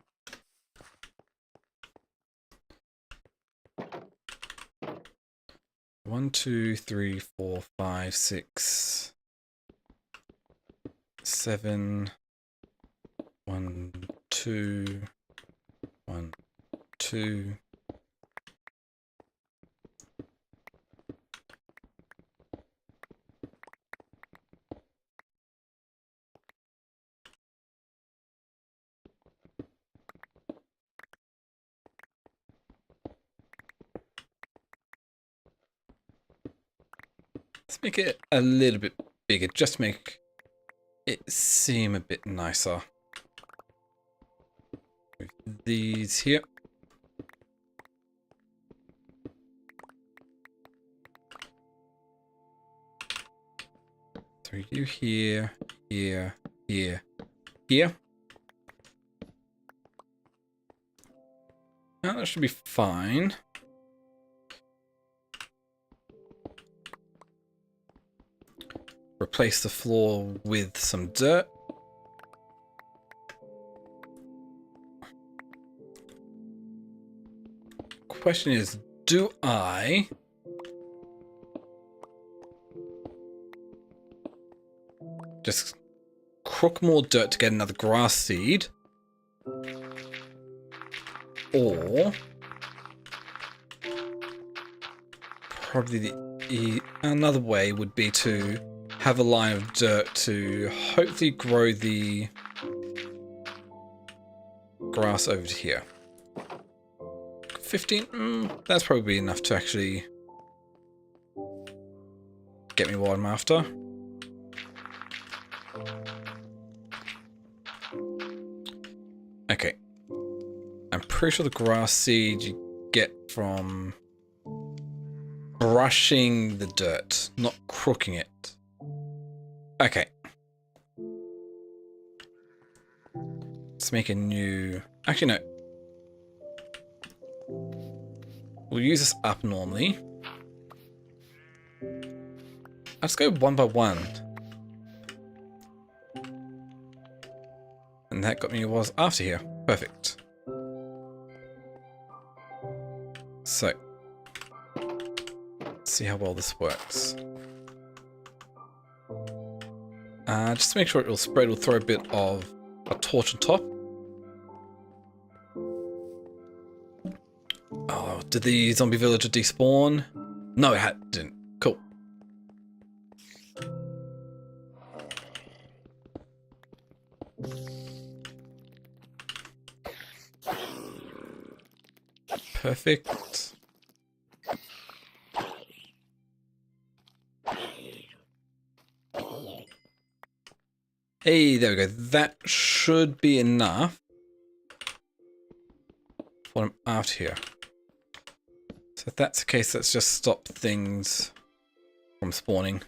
One, 2, 3, 4, 5, 6, 7. 1, 2, 1, 2. Let's make it a little bit bigger, just to make it seem a bit nicer. Move these here. Throw you here, here, here, here. Now that should be fine. Replace the floor with some dirt. Question is, do I just crook more dirt to get another grass seed? Or probably another way would be to have a line of dirt to hopefully grow the grass over to here. 15, that's probably enough to actually get me what I'm after. Okay. I'm pretty sure the grass seed you get from brushing the dirt, not crooking it. Okay. Let's make a new... Actually, no. We'll use this up normally. Let's go one by one. And that got me was after here. Perfect. So, let's see how well this works. Just to make sure it will spread, we'll throw a bit of a torch on top. Oh, did the zombie villager despawn? No, it didn't. Cool. Perfect. Hey, there we go. That should be enough for what I'm after here. So if that's the case, let's just stop things from spawning.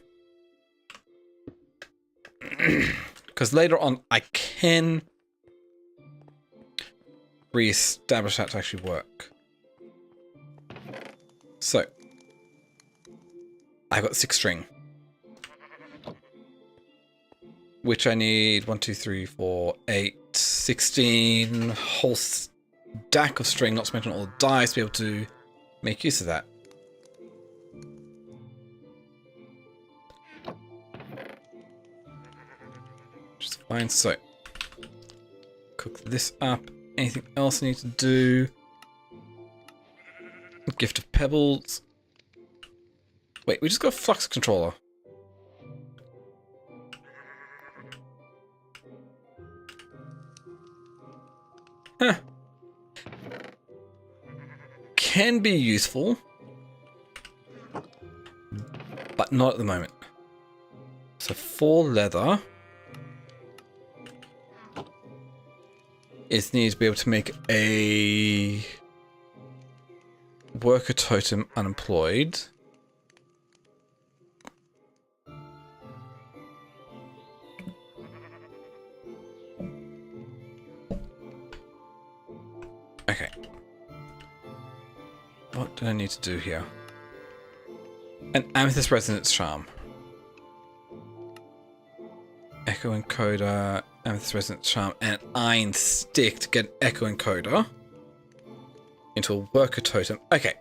Because later on, I can re-establish that to actually work. So, I've got 6 string. Which I need 1, 2, 3, 4, 8, 16 whole stack of string, not to mention all the dice, to be able to make use of that. Which is fine. So, cook this up. Anything else I need to do? Gift of pebbles. Wait, we just got a flux controller. Huh. Can be useful, but not at the moment. So 4 leather is needed to be able to make a worker totem unemployed. Okay. What do I need to do here? An amethyst resonance charm. Echo encoder, amethyst resonance charm, and an iron stick to get an echo encoder into a worker totem. Okay.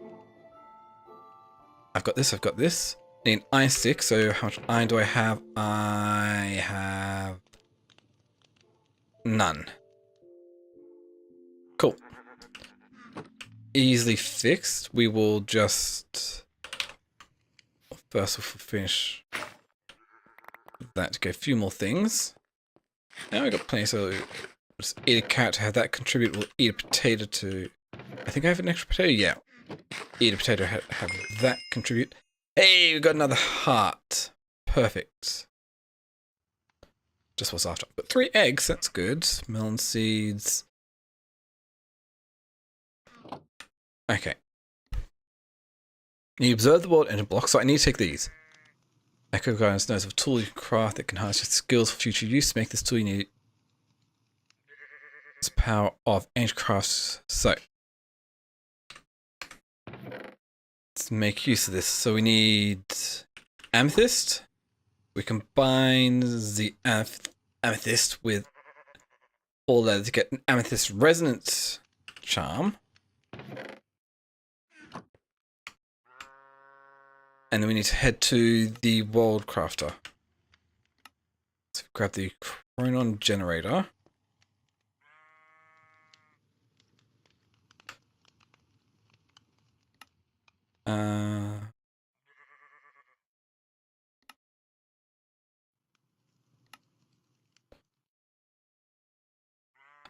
I've got this, I've got this. I need an iron stick, so how much iron do I have? I have none. Cool. Easily fixed. We will just... First we'll finish that to get a few more things. Now we've got plenty, so we'll just eat a carrot to have that contribute. We'll eat a potato to... I think I have an extra potato, yeah. Eat a potato, have that contribute. Hey, we got another heart. Perfect. Just what's after. But 3 eggs, that's good. Melon seeds. Okay. You observe the world engine block, so I need to take these. Echo Guidance knows of a tool you can craft that can harness your skills for future use. To make this tool, you need the power of ancient crafts. So, let's make use of this. So we need amethyst. We combine the amethyst with all leather to get an amethyst resonance charm. And then we need to head to the world crafter. So grab the chronon generator.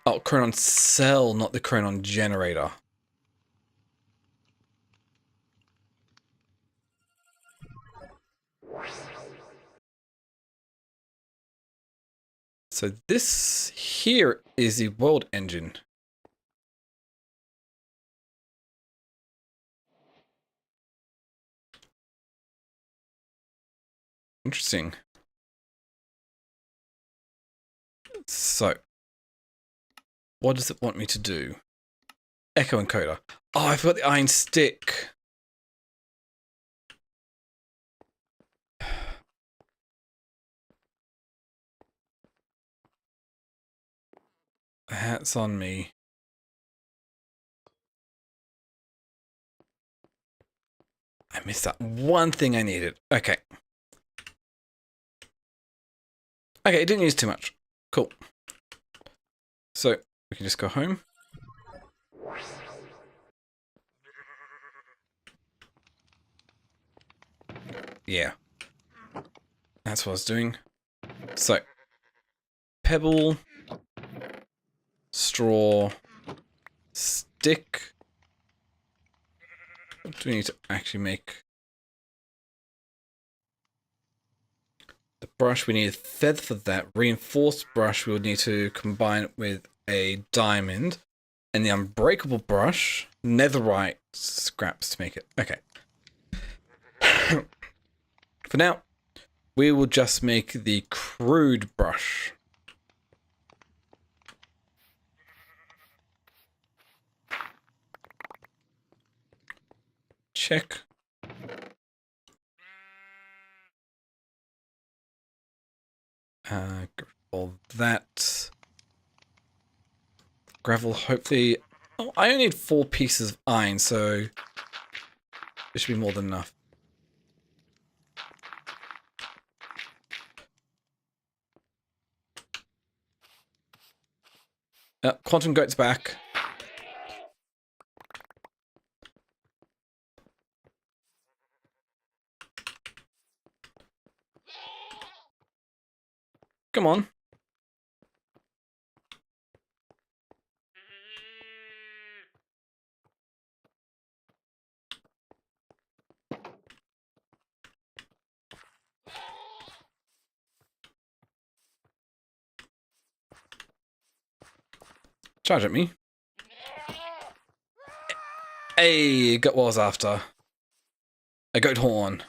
Oh, chronon cell, not the chronon generator. So this here is the world engine. Interesting. So, what does it want me to do? Echo encoder. Oh, I forgot the iron stick. That's on me. I missed that one thing I needed. Okay. Okay, it didn't use too much. Cool. So, we can just go home. Yeah. That's what I was doing. So, pebble, straw, stick. What do we need to actually make? The brush, we need a feather for that. Reinforced brush, we'll need to combine it with a diamond. And the unbreakable brush, netherite scraps to make it. Okay. For now, we will just make the crude brush. Check. All that. Gravel, hopefully. Oh, I only need 4 pieces of iron, so it should be more than enough. Quantum Goat's back. Come on. Charge at me. Hey, got what I was after. A goat horn.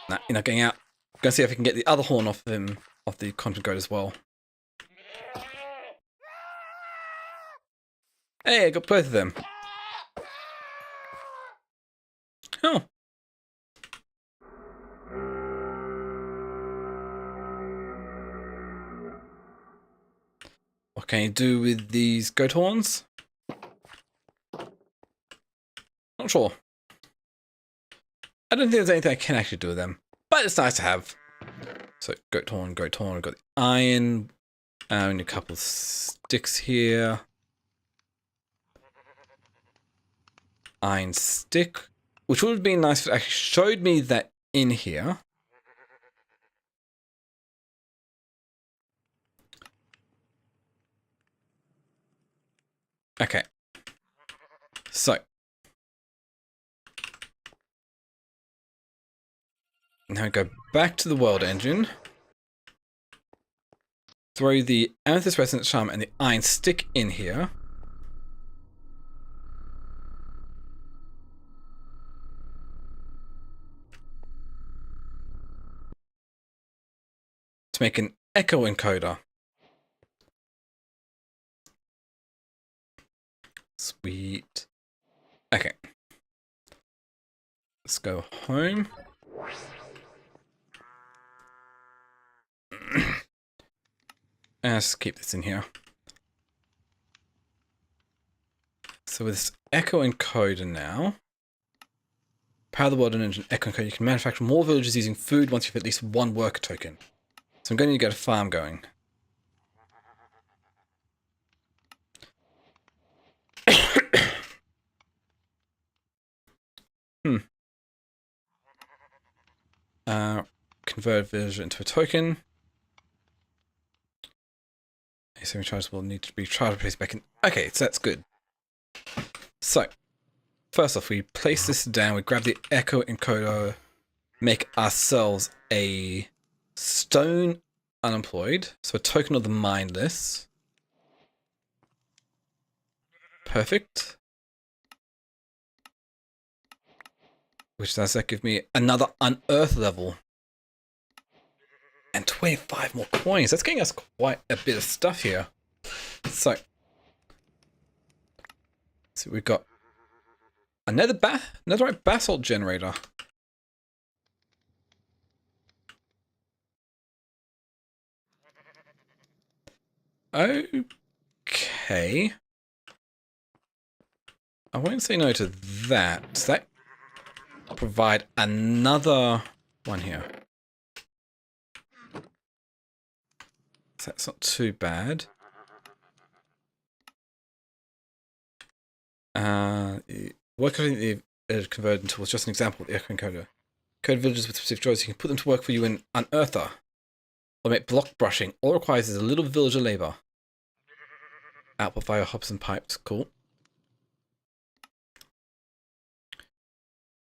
Nah, you're not getting out. Gonna see if I can get the other horn off of him, off the content goat as well. Hey, I got both of them. Oh. What can you do with these goat horns? Not sure. I don't think there's anything I can actually do with them, but it's nice to have. So goat horn, we've got the iron, and a couple of sticks here. Iron stick, which would have been nice if it actually showed me that in here. Okay. So. Now we go back to the world engine. Throw the amethyst resonance charm and the iron stick in here. To make an echo encoder. Sweet. Okay. Let's go home. And let's keep this in here. So with this echo encoder now, power the world engine echo encoder, you can manufacture more villages using food once you've at least 1 worker token. So I'm going to get a farm going. Convert villager into a token. Semi-charges will need to be charged placed back in. Okay, so that's good. So, first off, we place this down, we grab the echo encoder make ourselves a stone unemployed. So a token of the mindless. Perfect. Which does that give me another unearth level. And 25 more coins. That's getting us quite a bit of stuff here. So we've got another netherite basalt generator. Okay. I won't say no to that. Does that provide another one here? So that's not too bad. What could the converted into was just an example of the echo encoder. Code villagers with specific jobs. You can put them to work for you in Unearther. Or make block brushing. All it requires is a little villager labor. Output via hops and pipes. Cool.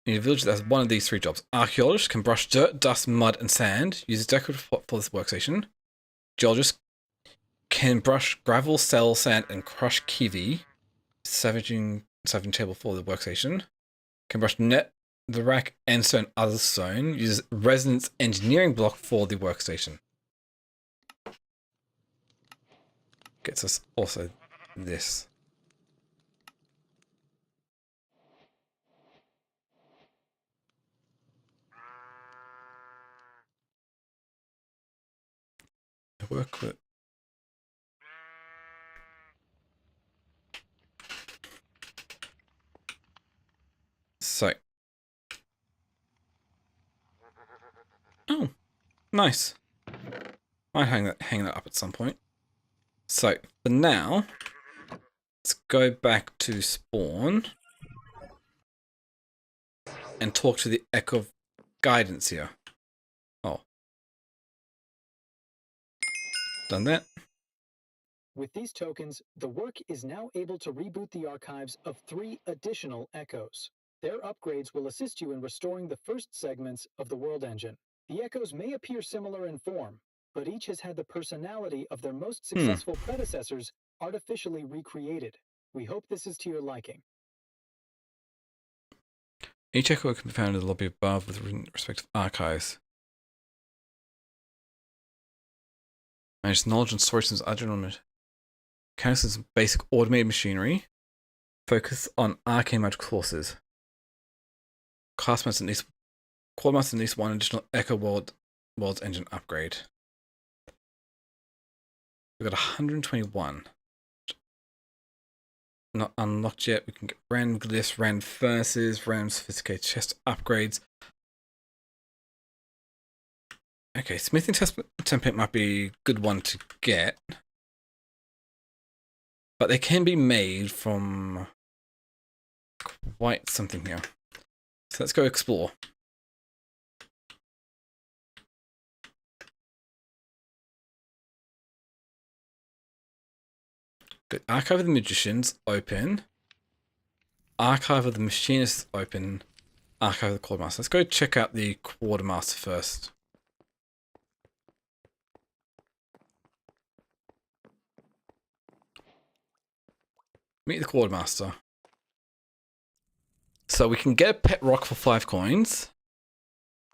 You need a villager that has one of these 3 jobs. Archaeologist can brush dirt, dust, mud, and sand. Uses decorative pot for this workstation. Geologist can brush gravel, cell, sand, and crush kiwi. Savaging table for the workstation. Can brush net, the rack, and stone, other stone. Uses resonance engineering block for the workstation. Gets us also this. Work with. So. Oh, nice. Might hang that up at some point. So, for now, let's go back to spawn and talk to the Echo of Guidance here. Oh. Done that. With these tokens, the work is now able to reboot the archives of 3 additional echoes. Their upgrades will assist you in restoring the first segments of the world engine. The echoes may appear similar in form, but each has had the personality of their most successful predecessors artificially recreated. We hope this is to your liking. Each echo can be found in the lobby above with respective archives. Manage knowledge and storage systems adrenaline. Counts as basic automated machinery. Focus on arcane magic courses. Quartermaster at least 1 additional Echo World's engine upgrade. We've got 121. Not unlocked yet. We can get random glyphs, random furnaces, random sophisticated chest upgrades. Okay, smithing template might be a good one to get. But they can be made from quite something here. So let's go explore. Good. Archive of the Magicians, open. Archive of the Machinists, open. Archive of the Quartermaster. Let's go check out the Quartermaster first. Meet the Quartermaster. So we can get a pet rock for 5 coins.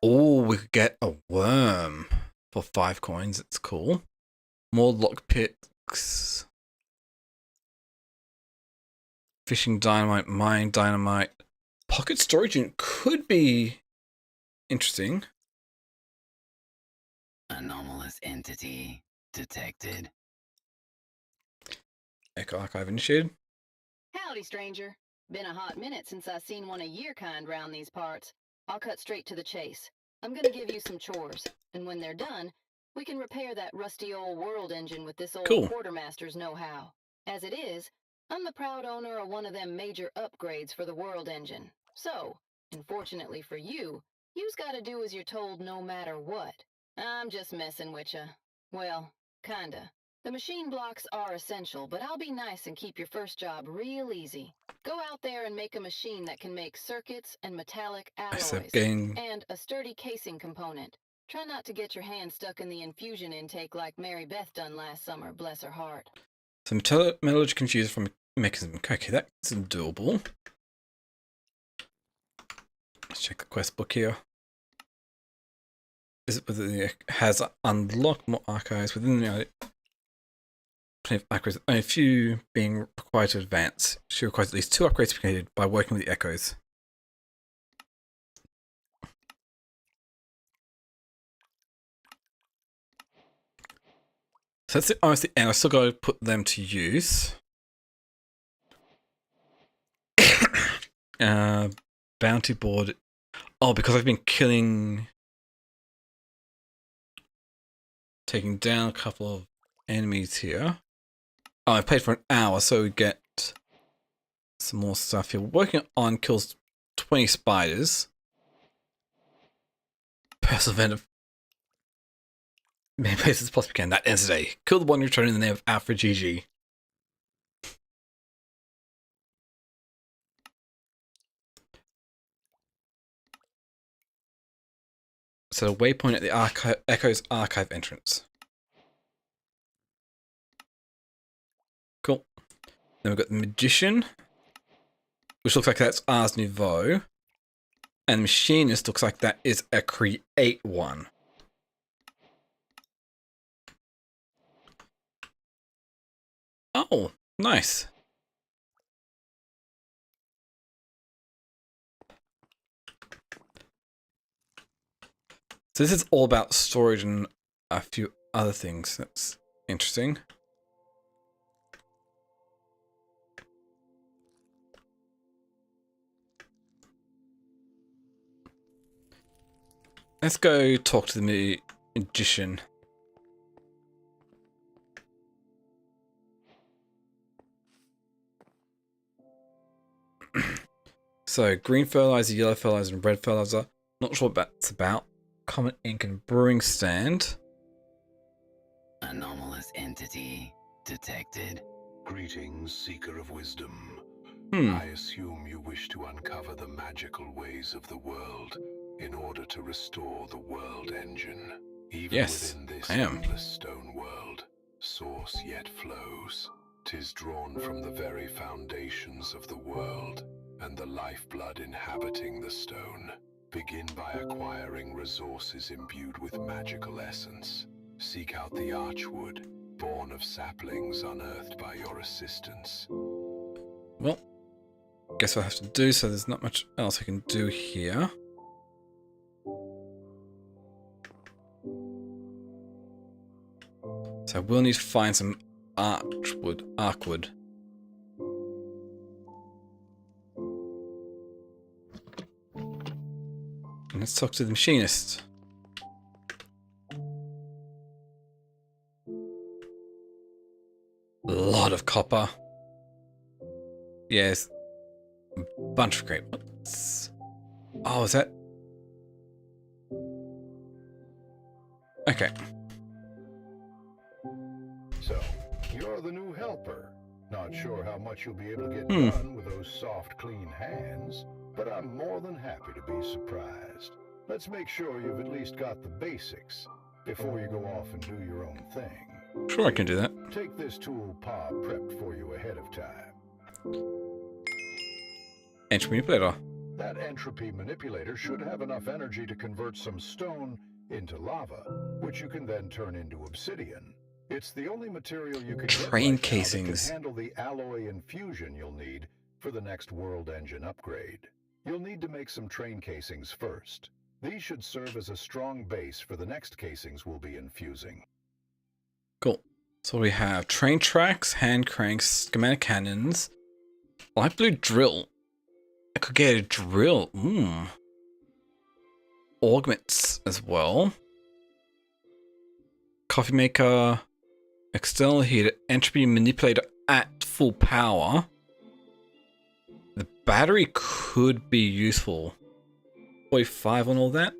Oh, we could get a worm for 5 coins. It's cool. More lockpicks. Fishing dynamite, mine dynamite. Pocket storage unit could be interesting. Anomalous entity detected. Echo Archive initiated. Howdy, stranger. Been a hot minute since I seen one of your kind round these parts. I'll cut straight to the chase. I'm gonna give you some chores, and when they're done, we can repair that rusty old world engine with this old quartermaster's know-how. As it is, I'm the proud owner of one of them major upgrades for the world engine. So, unfortunately for you's gotta do as you're told no matter what. I'm just messing with ya. Well, kinda. The machine blocks are essential, but I'll be nice and keep your first job real easy. Go out there and make a machine that can make circuits and metallic alloys, and a sturdy casing component. Try not to get your hand stuck in the infusion intake like Mary Beth done last summer, bless her heart. So metallurgy confused from mechanism. Okay, that's doable. Let's check the quest book here. Is it whether it has unlocked more archives within the plenty of upgrades, only a few being required to advance. She requires at least 2 upgrades to be completed by working with the echoes. So that's almost the end. I still got to put them to use. Bounty board. Oh, because I've been taking down a couple of enemies here. Oh, I played for an hour, so we get some more stuff here. Working on kills 20 spiders. Personal event of many places possibly can. That ends today. Kill the one returning in the name of Alpha GG. So a waypoint at the Echo's archive entrance. Cool. Then we've got the Magician, which looks like that's Ars Nouveau. And the Machinist looks like that is a Create one. Oh, nice. So this is all about storage and a few other things. That's interesting. Let's go talk to the Magician. So, green fertilizer, yellow fertilizer, and red fertilizer. Not sure what that's about. Common ink and brewing stand. Anomalous entity detected. Greetings, seeker of wisdom. Hmm. I assume you wish to uncover the magical ways of the world in order to restore the world engine. Even Yes, within this I am. endless stone world, source yet flows. 'Tis drawn from the very foundations of the world, and the lifeblood inhabiting the stone. Begin by acquiring resources imbued with magical essence. Seek out the archwood, born of saplings unearthed by your assistance. Well, guess what I have to do, so there's not much else I can do here. So we'll need to find some archwood. And let's talk to the Machinist. A lot of copper. Yes. A bunch of great ones. Oh, is that? Okay. So, you're the new helper. Not sure how much you'll be able to get done with those soft, clean hands, but I'm more than happy to be surprised. Let's make sure you've at least got the basics before you go off and do your own thing. Sure, I can do that. Take this tool Pa prepped for you ahead of time. Entry manipulator. That entropy manipulator should have enough energy to convert some stone into lava, which you can then turn into obsidian. It's the only material you can Train get right now casings. that can handle the alloy infusion you'll need for the next world engine upgrade. You'll need to make some train casings first. These should serve as a strong base for the next casings we'll be infusing. Cool. So we have train tracks, hand cranks, schematic cannons, light blue drill. I could get a drill. Augments as well. Coffee maker, external heater, entropy manipulator at full power. The battery could be useful. 45 on all that.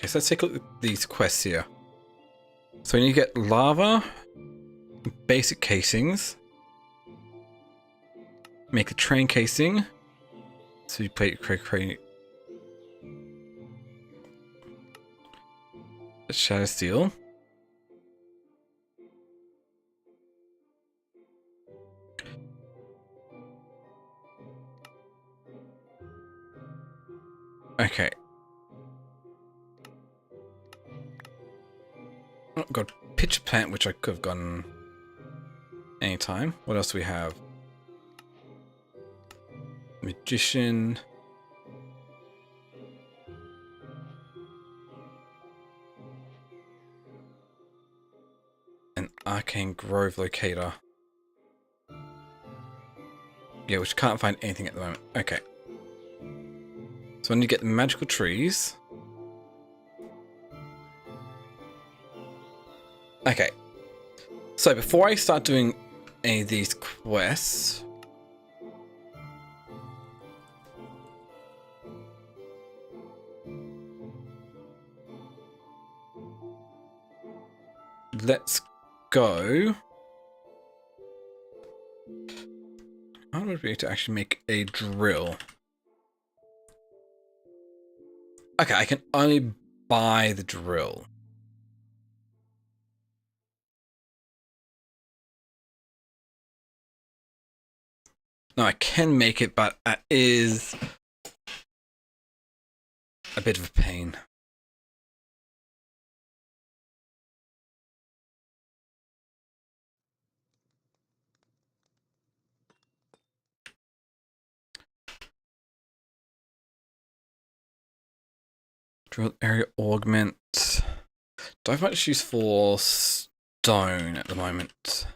Okay, so let's take a look at these quests here. So we need to get lava, basic casings, make a train casing. So you create shadow steel. Okay. Oh, got pitch plant, which I could have gotten anytime. What else do we have? Magician. An arcane grove locator. Yeah, which can't find anything at the moment. Okay. So I need to get the magical trees. Okay. So before I start doing any of these quests, let's go. How would we be able to actually make a drill? Okay, I can only buy the drill. No, I can make it, but it is a bit of a pain. Drill area augment. Don't have much use for stone at the moment.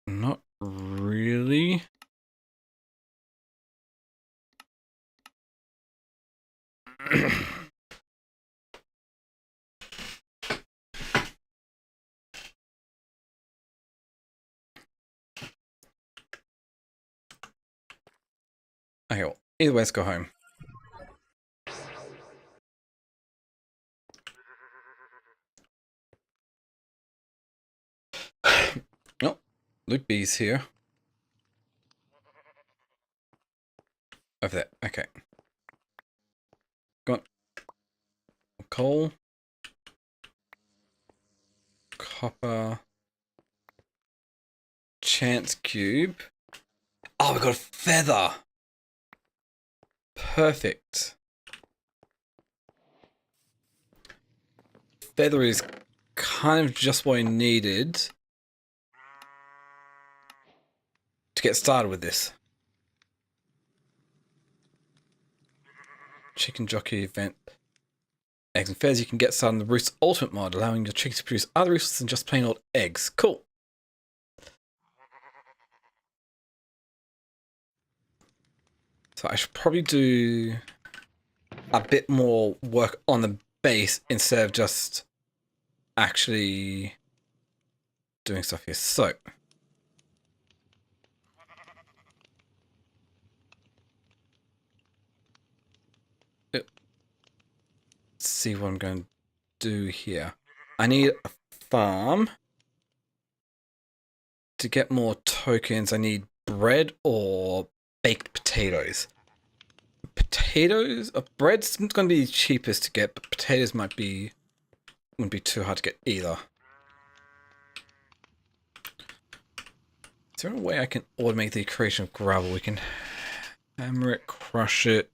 Not really. Okay, well, either way, let's go home. Oh, loot bees here. Over there, okay. Got coal. Copper. Chance cube. Oh, we got a feather. Perfect. Feather is kind of just what I needed to get started with this. Chicken jockey event. Eggs and feathers, you can get started on the Roost Ultimate mod, allowing your chickens to produce other resources than just plain old eggs. Cool. So I should probably do a bit more work on the base instead of just actually doing stuff here. So let's see what I'm going to do here. I need a farm. To get more tokens, I need bread or baked potatoes. Potatoes, bread's going to be cheapest to get, but potatoes wouldn't be too hard to get either. Is there a way I can automate the creation of gravel? We can hammer it, crush it.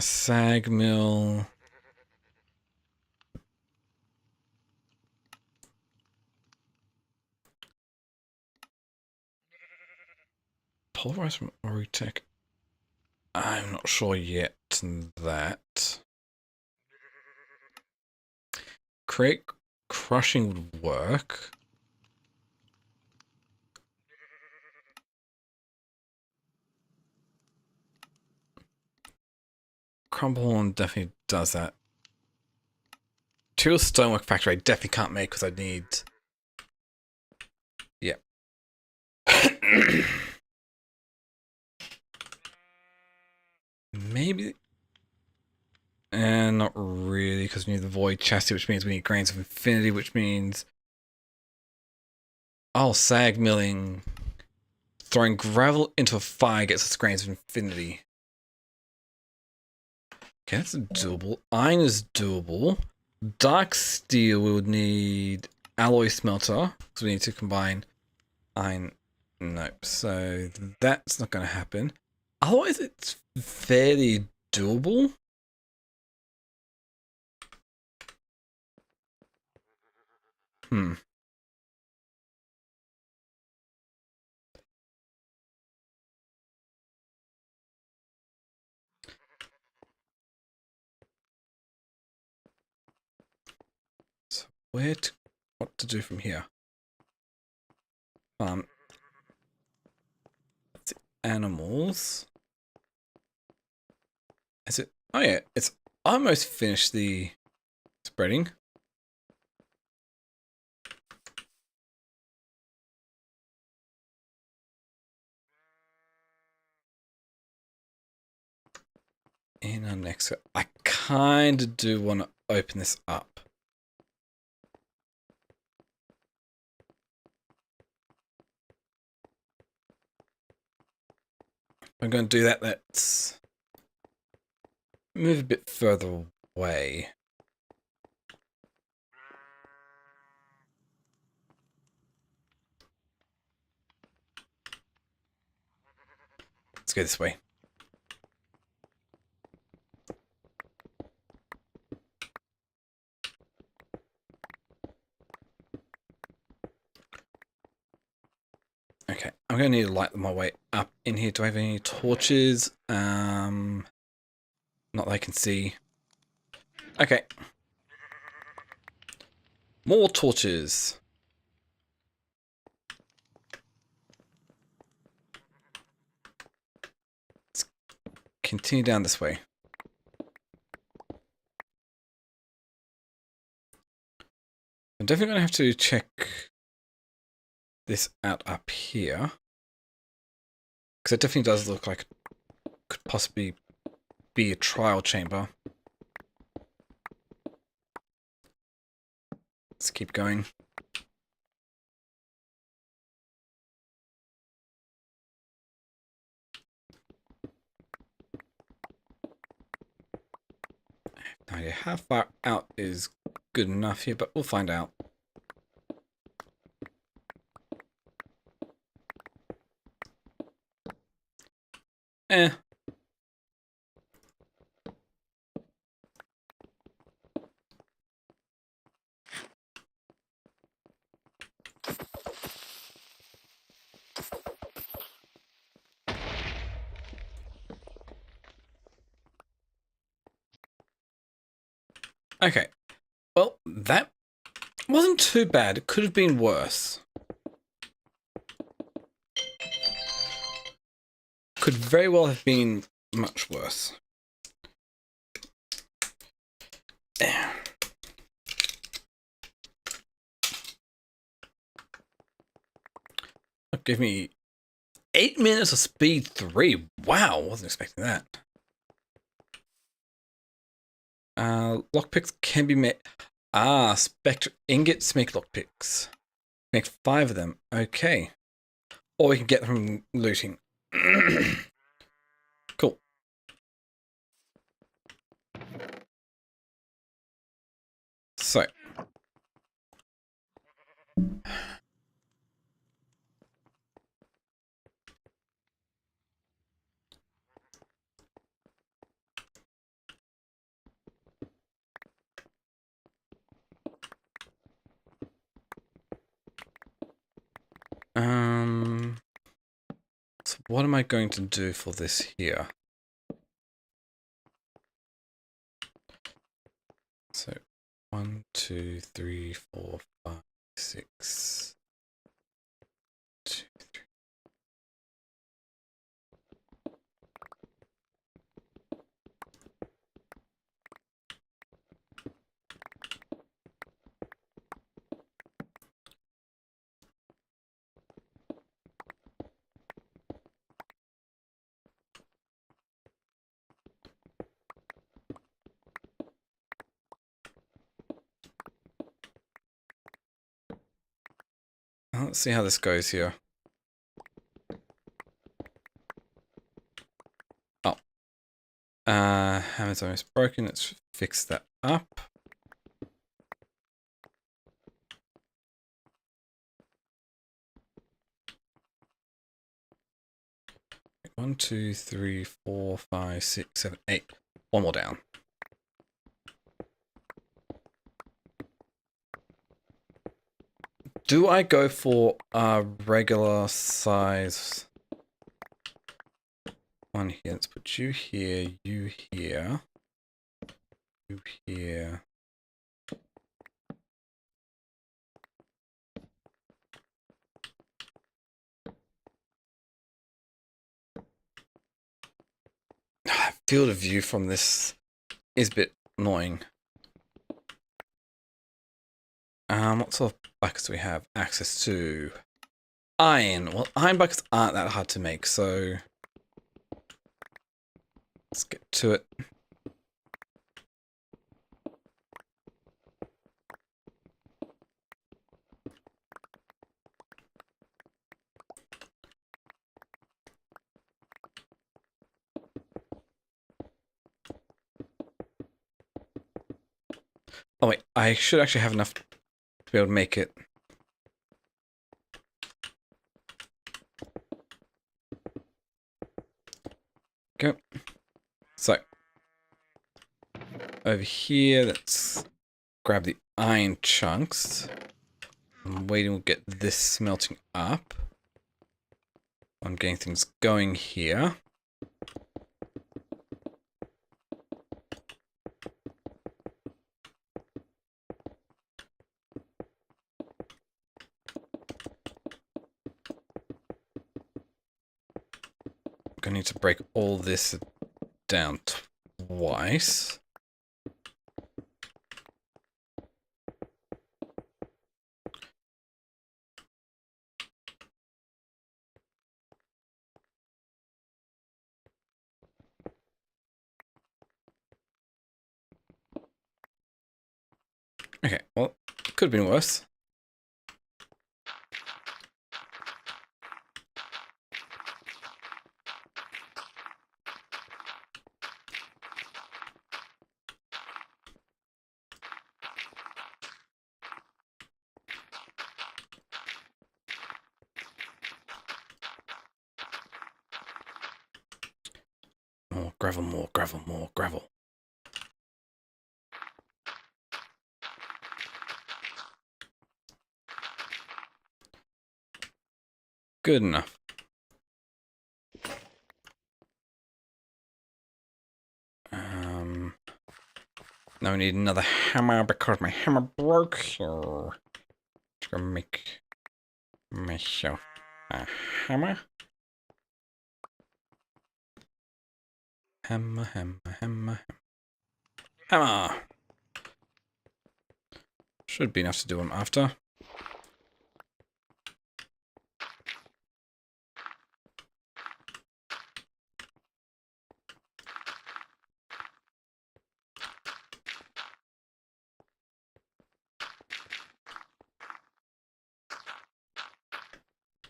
Sag mill. Pulverize from Orutech. I'm not sure yet that. Create crushing would work. Crumble definitely does that. 2 stonework factory I definitely can't make because I need... Yeah. Maybe... And not really, because we need the void chassis, which means we need grains of infinity, which means... Oh, sag milling. Throwing gravel into a fire gets us grains of infinity. Okay, that's doable. Iron is doable. Dark steel, we would need alloy smelter, because we need to combine iron. Nope, so that's not going to happen. Otherwise, it's fairly doable. So what to do from here? Let's see, animals. Is it? Oh yeah, it's almost finished the spreading. In our next, I kind of do want to open this up. I'm going to do that. Let's move a bit further away. Let's go this way. Okay, I'm going to need to light my way up in here. Do I have any torches? Not that I can see. Okay. More torches. Let's continue down this way. I'm definitely going to have to check this out up here. Because it definitely does look like it could possibly be a trial chamber. Let's keep going. I have no idea how far out is good enough here, but we'll find out. Okay. Well, that wasn't too bad. It could have been worse. Could very well have been much worse. Give me 8 minutes of speed 3. Wow, wasn't expecting that. Lockpicks can be made. Spectre ingots make lockpicks. Make 5 of them. Okay. Or we can get them from looting. Cool. So. So what am I going to do for this here? So 1, 2, 3, 4, 5, 6. 2, 3. let's see how this goes here. Oh. Hammer's almost broken. Let's fix that up. One, two, three, 4, 5, 6, 7, 8. One more down. Do I go for a regular size one here? Let's put you here, you here, you here. Field of view from this is a bit annoying. What sort of buckets do we have access to? Iron. Well, iron buckets aren't that hard to make, so let's get to it. Oh wait, I should actually have enough to be able to make it. Go. So, over here, let's grab the iron chunks. I'm waiting to get this smelting up. I'm getting things going here. I need to break all this down twice. Okay, well, could have been worse. More gravel, more gravel, more gravel. Good enough. Now we need another hammer because my hammer broke, so I'm just gonna make myself a hammer. Hammer, hammer, hammer, hammer. Should be enough to do them after.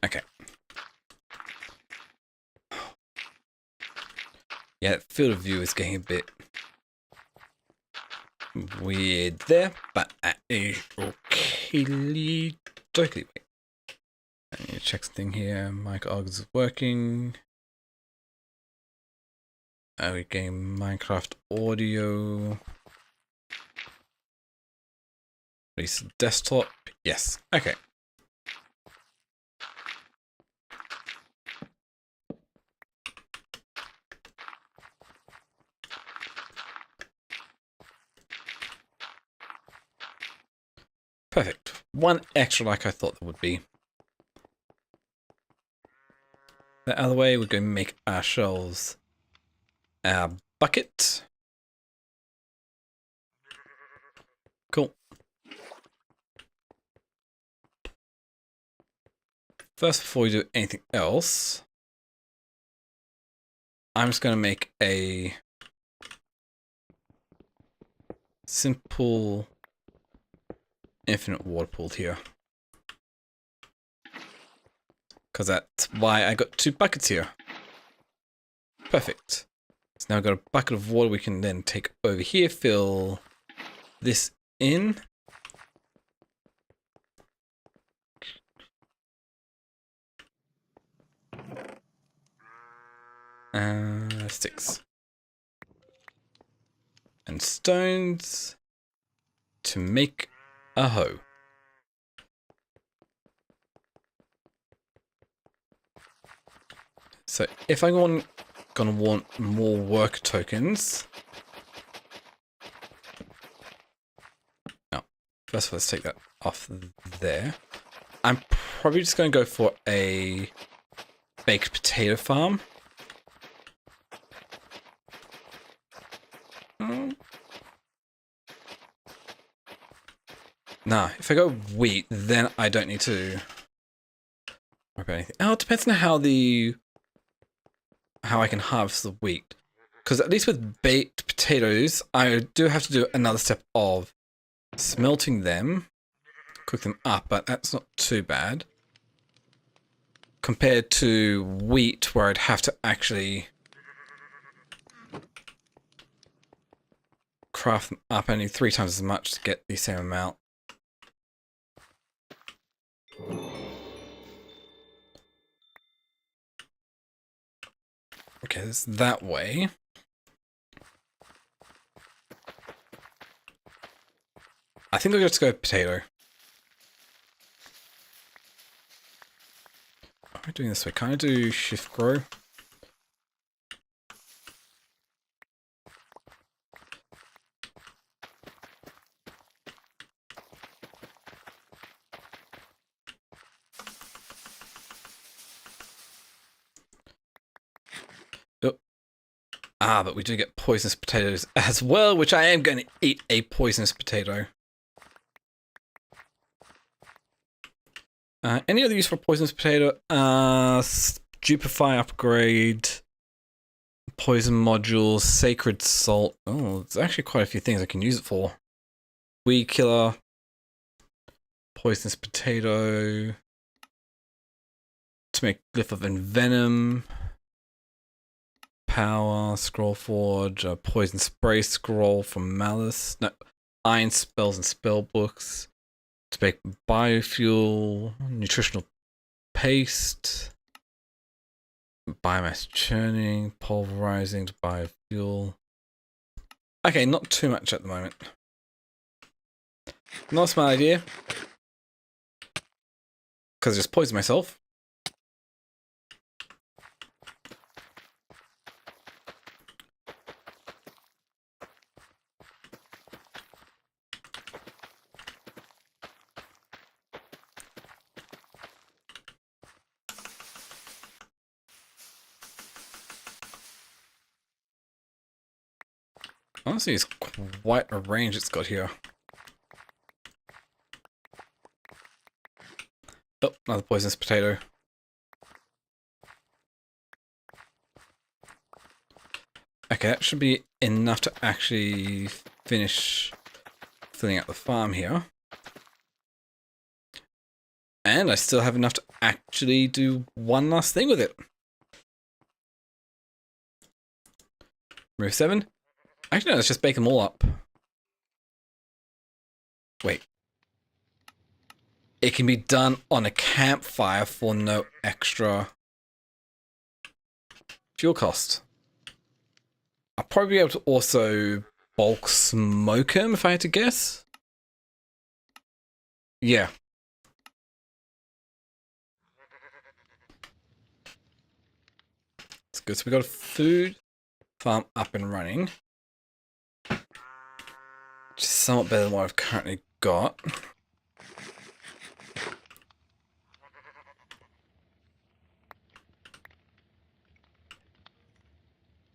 Okay. Yeah, field of view is getting a bit weird there, but that is okay. Totally. Wait. I need to check something here. Mic Oggs is working. We're getting Minecraft audio. Release desktop. Yes. Okay. Perfect. One extra like I thought there would be. That other way, we're going to make ourselves our bucket. Cool. First, before we do anything else, I'm just going to make a simple infinite water pool here. because that's why I got 2 buckets here. Perfect. So now I've got a bucket of water we can then take over here, fill this in. Sticks. And stones to make a hoe. So if I'm gonna want more work tokens. No, first of all, let's take that off there. I'm probably just gonna go for a baked potato farm. Nah, if I go wheat, then I don't need to worry about anything. Oh, it depends on how I can harvest the wheat. Because at least with baked potatoes, I do have to do another step of smelting them, cook them up, but that's not too bad. Compared to wheat, where I'd have to actually craft them up only 3 times as much to get the same amount. Okay, it's that way. I think I'll just go potato. How am I doing this way? Can I do shift grow? Ah, but we do get poisonous potatoes as well, which I am going to eat a poisonous potato. Any other use for poisonous potato? Stupefy upgrade, poison module, sacred salt. Oh, there's actually quite a few things I can use it for. Weed killer, poisonous potato, to make glyph of envenom. Power, scroll forge, poison spray scroll from malice. No, iron spells and spell books. To make biofuel, nutritional paste, biomass churning, pulverizing to biofuel. Okay, not too much at the moment. Not a smart idea. Because I just poisoned myself. Honestly, it's quite a range it's got here. Oh, another poisonous potato. Okay, that should be enough to actually finish filling out the farm here. And I still have enough to actually do one last thing with it. Remove 7. Actually, no, let's just bake them all up. Wait. It can be done on a campfire for no extra fuel cost. I'll probably be able to also bulk smoke them if I had to guess. Yeah. It's good. So we got a food farm up and running. Which is somewhat better than what I've currently got.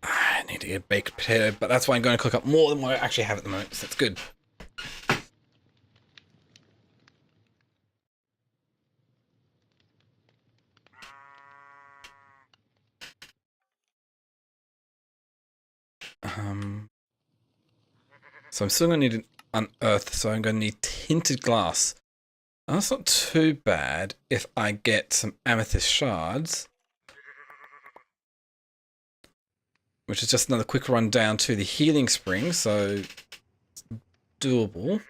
I need to get a baked potato, but that's why I'm going to cook up more than what I actually have at the moment, so that's good. So I'm still going to need an unearth, so I'm going to need tinted glass. That's not too bad if I get some amethyst shards. Which is just another quick run down to the healing spring, so it's doable.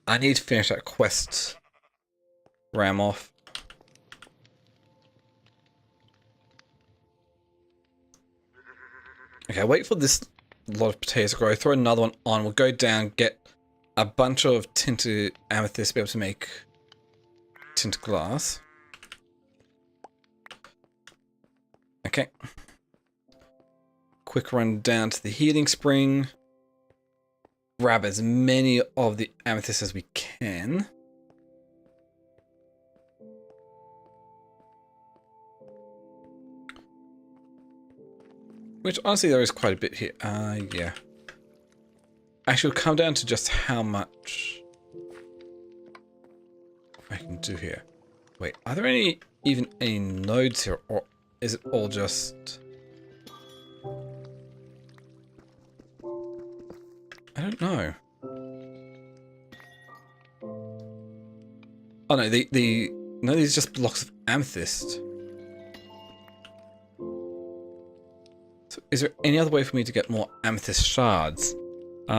I need to finish that quest ram off. Okay, wait for this lot of potatoes to grow, throw another one on, we'll go down, get a bunch of tinted amethyst to be able to make tinted glass. Okay. Quick run down to the healing spring. Grab as many of the amethyst as we can. Which honestly there is quite a bit here. Yeah. Actually, it'll come down to just how much I can do here. Wait, are there even any nodes here, or is it all just... I don't know. Oh no, no, these are just blocks of amethyst. So is there any other way for me to get more amethyst shards? Okay,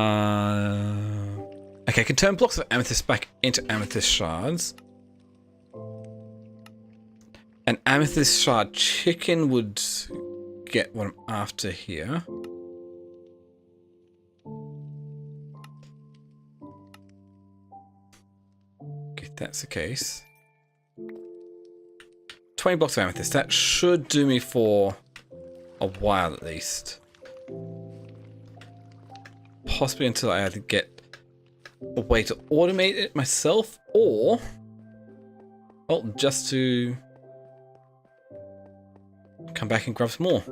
I can turn blocks of amethyst back into amethyst shards. An amethyst shard chicken would get what I'm after here. Okay, if that's the case. 20 blocks of amethyst. That should do me for a while at least. Possibly until I either get a way to automate it myself or... well, just to come back and grab some more.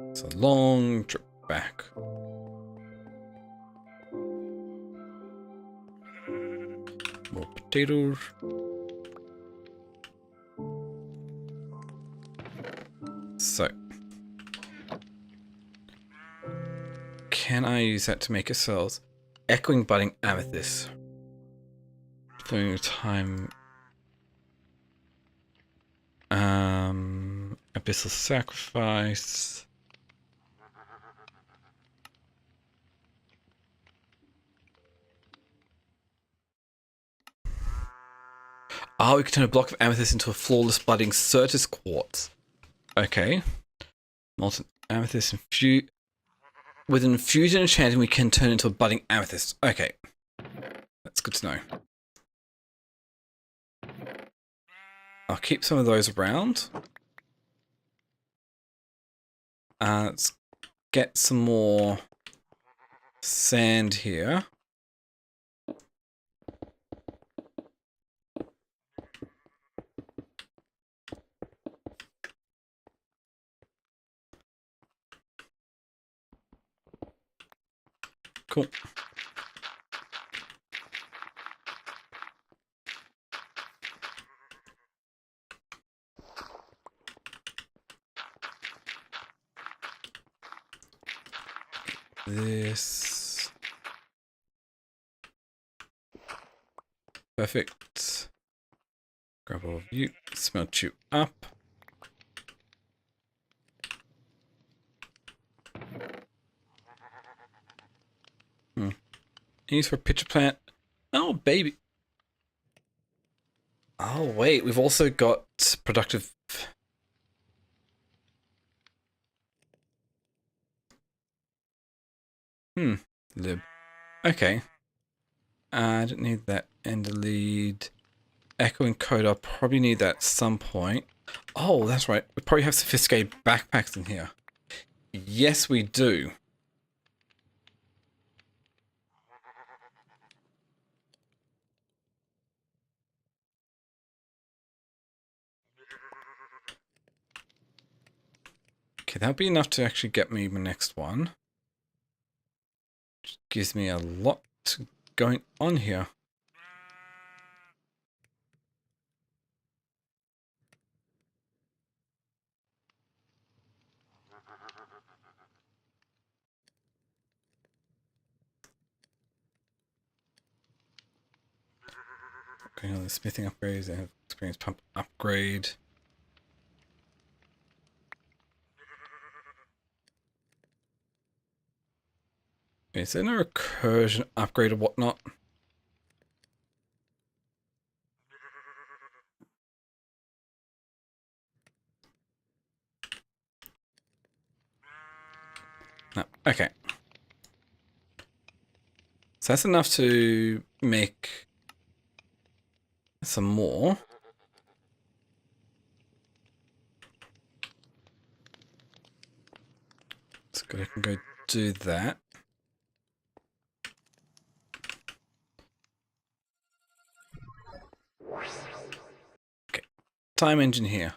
It's a long trip back. More potatoes. So, can I use that to make ourselves echoing budding amethyst? During time, abyssal sacrifice. Oh, we can turn a block of amethyst into a flawless budding Certus quartz. Okay. Molten amethyst infused. With an infusion enchanting, we can turn into a budding amethyst. Okay. That's good to know. I'll keep some of those around. Let's get some more sand here. Cool. This. Perfect. Grab all of you, smelt you up. Use for pitcher plant. Oh, baby. Oh, wait. We've also got productive. Lib. Okay. I don't need that ender lead. Echoing code, I'll probably need that at some point. Oh, that's right. We probably have sophisticated backpacks in here. Yes, we do. Okay, that'll be enough to actually get me my next one. Which gives me a lot going on here. On the smithing upgrades, they have experience pump upgrade. Is there no recursion upgrade or whatnot? No. Okay. So that's enough to make some more. It's good, I can go do that. Okay. Time engine here.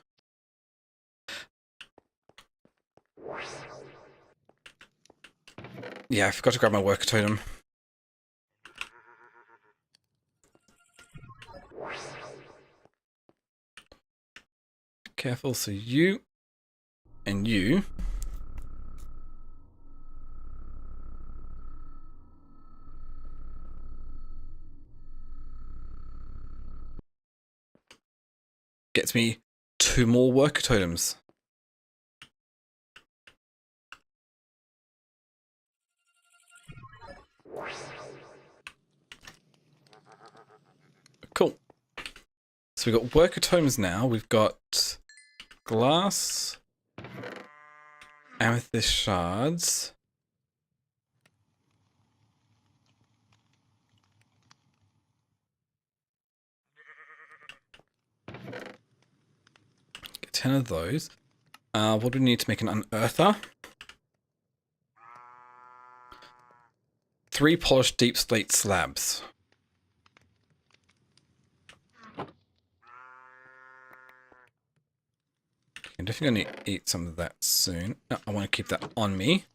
Yeah, I forgot to grab my worker totem. Careful, so you and you. Gets me 2 more worker totems. Cool. So we've got worker totems now. We've got glass, amethyst shards. Get 10 of those. What do we need to make an unearther? 3 polished deep slate slabs. I'm definitely going to eat some of that soon. No, I want to keep that on me.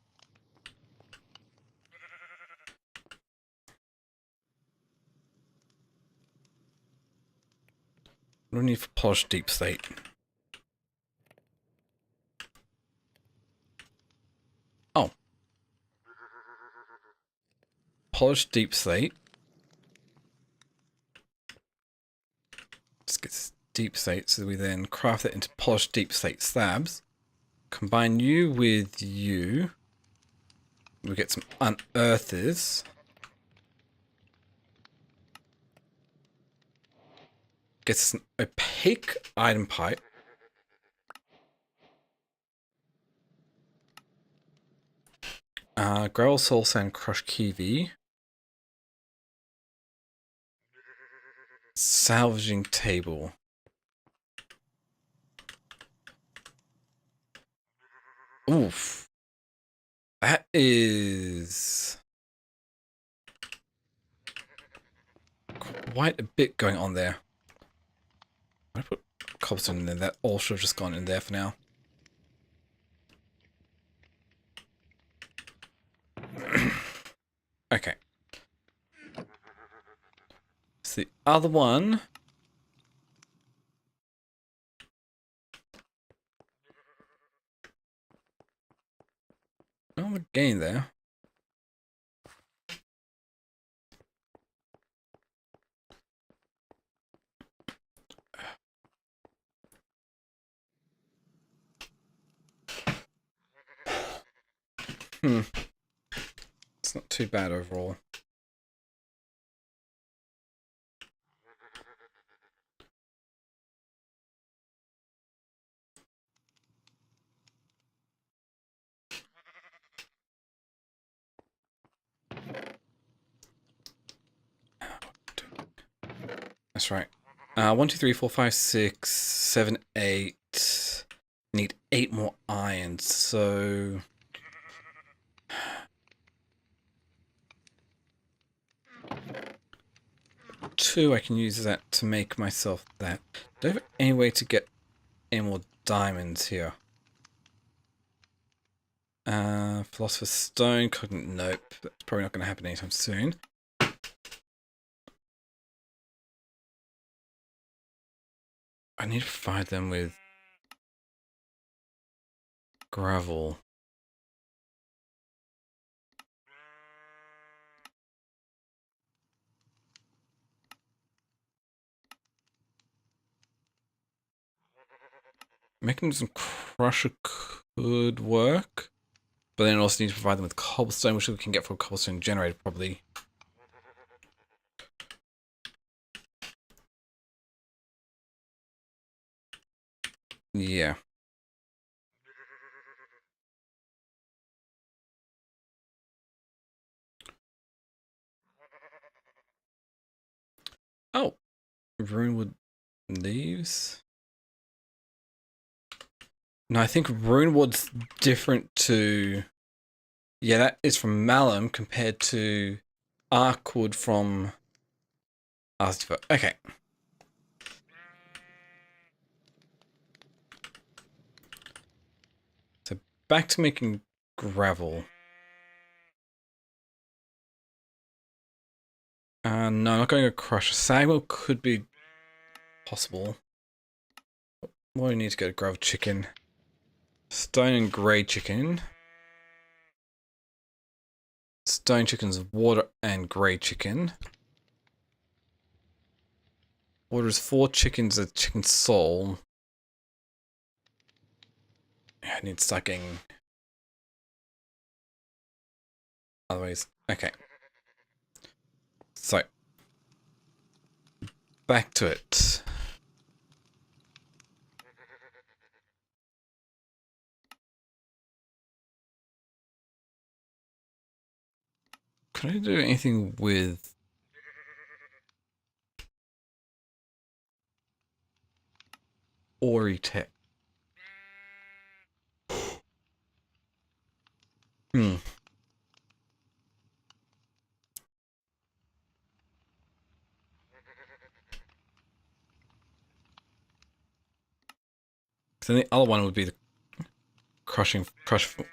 What do we need for polished deep slate? Oh. Polished deep slate. Let's get this deep slate so we then craft it into polished deep slate slabs. Combine you with you. We get some unearthers. Gets us an opaque item pipe. Gravel soul sand crushed kiwi. Salvaging table. Oof. That is quite a bit going on there. I put cobblestone in there. That all should have just gone in there for now. Okay. So the other one. Oh, we're getting there. It's not too bad overall. That's right. 1, 2, 3, 4, 5, 6, 7, 8. Need 8 more iron, so 2 I can use that to make myself that. Do I have any way to get any more diamonds here? Philosopher's Stone, Cognate, nope. That's probably not going to happen anytime soon. I need to fire them with gravel. Mechanism crusher could work. But then also need to provide them with cobblestone, which we can get from a cobblestone generator, probably. Yeah. Oh. Runewood leaves. No, I think Runewood's different to... Yeah, that is from Malum compared to Arkwood from Arstifer. Okay. So back to making gravel. No, I'm not going to crush. Sagwell could be possible. What do we need to go to gravel? Chicken. Stone and grey chicken. Stone chicken's water and grey chicken. Water is 4 chickens, a chicken soul. I need to start getting... Otherwise, okay. So, back to it. Can I do anything with... Ori tech? Hmm. So the other one would be the crushing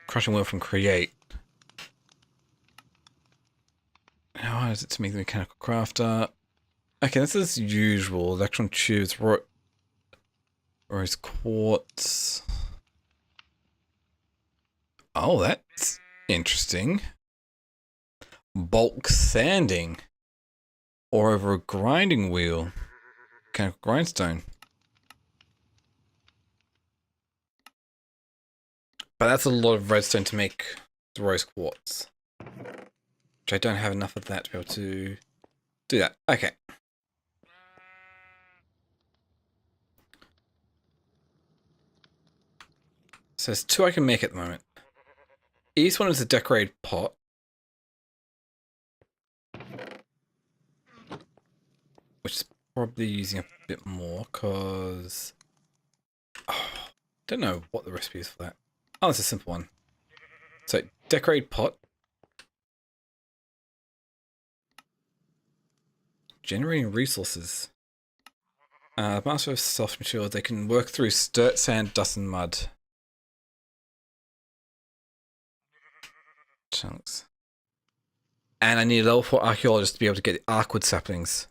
wheel from create. How is it to make the mechanical crafter? Okay, this is usual. Electron tubes, rose quartz. Oh, that's interesting. Bulk sanding. Or over a grinding wheel. Mechanical grindstone. But that's a lot of redstone to make the rose quartz. Which I don't have enough of that to be able to do that. Okay. So there's 2 I can make at the moment. East one is a decorated pot. Which is probably using a bit more because... Oh, don't know what the recipe is for that. Oh, it's a simple one. So, decorated pot. Generating resources. Master of soft materials. They can work through dirt, sand, dust, and mud. Chunks. And I need a level 4 archaeologist to be able to get the Arkwood saplings.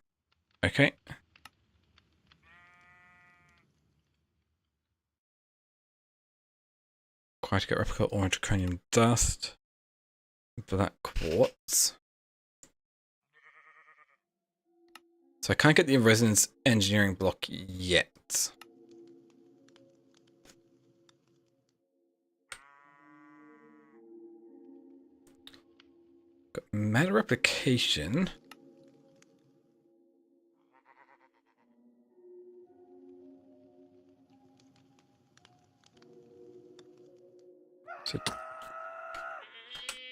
Okay. Required to get replica orange draconium dust. Black quartz. So I can't get the resonance engineering block yet. Got matter replication. So,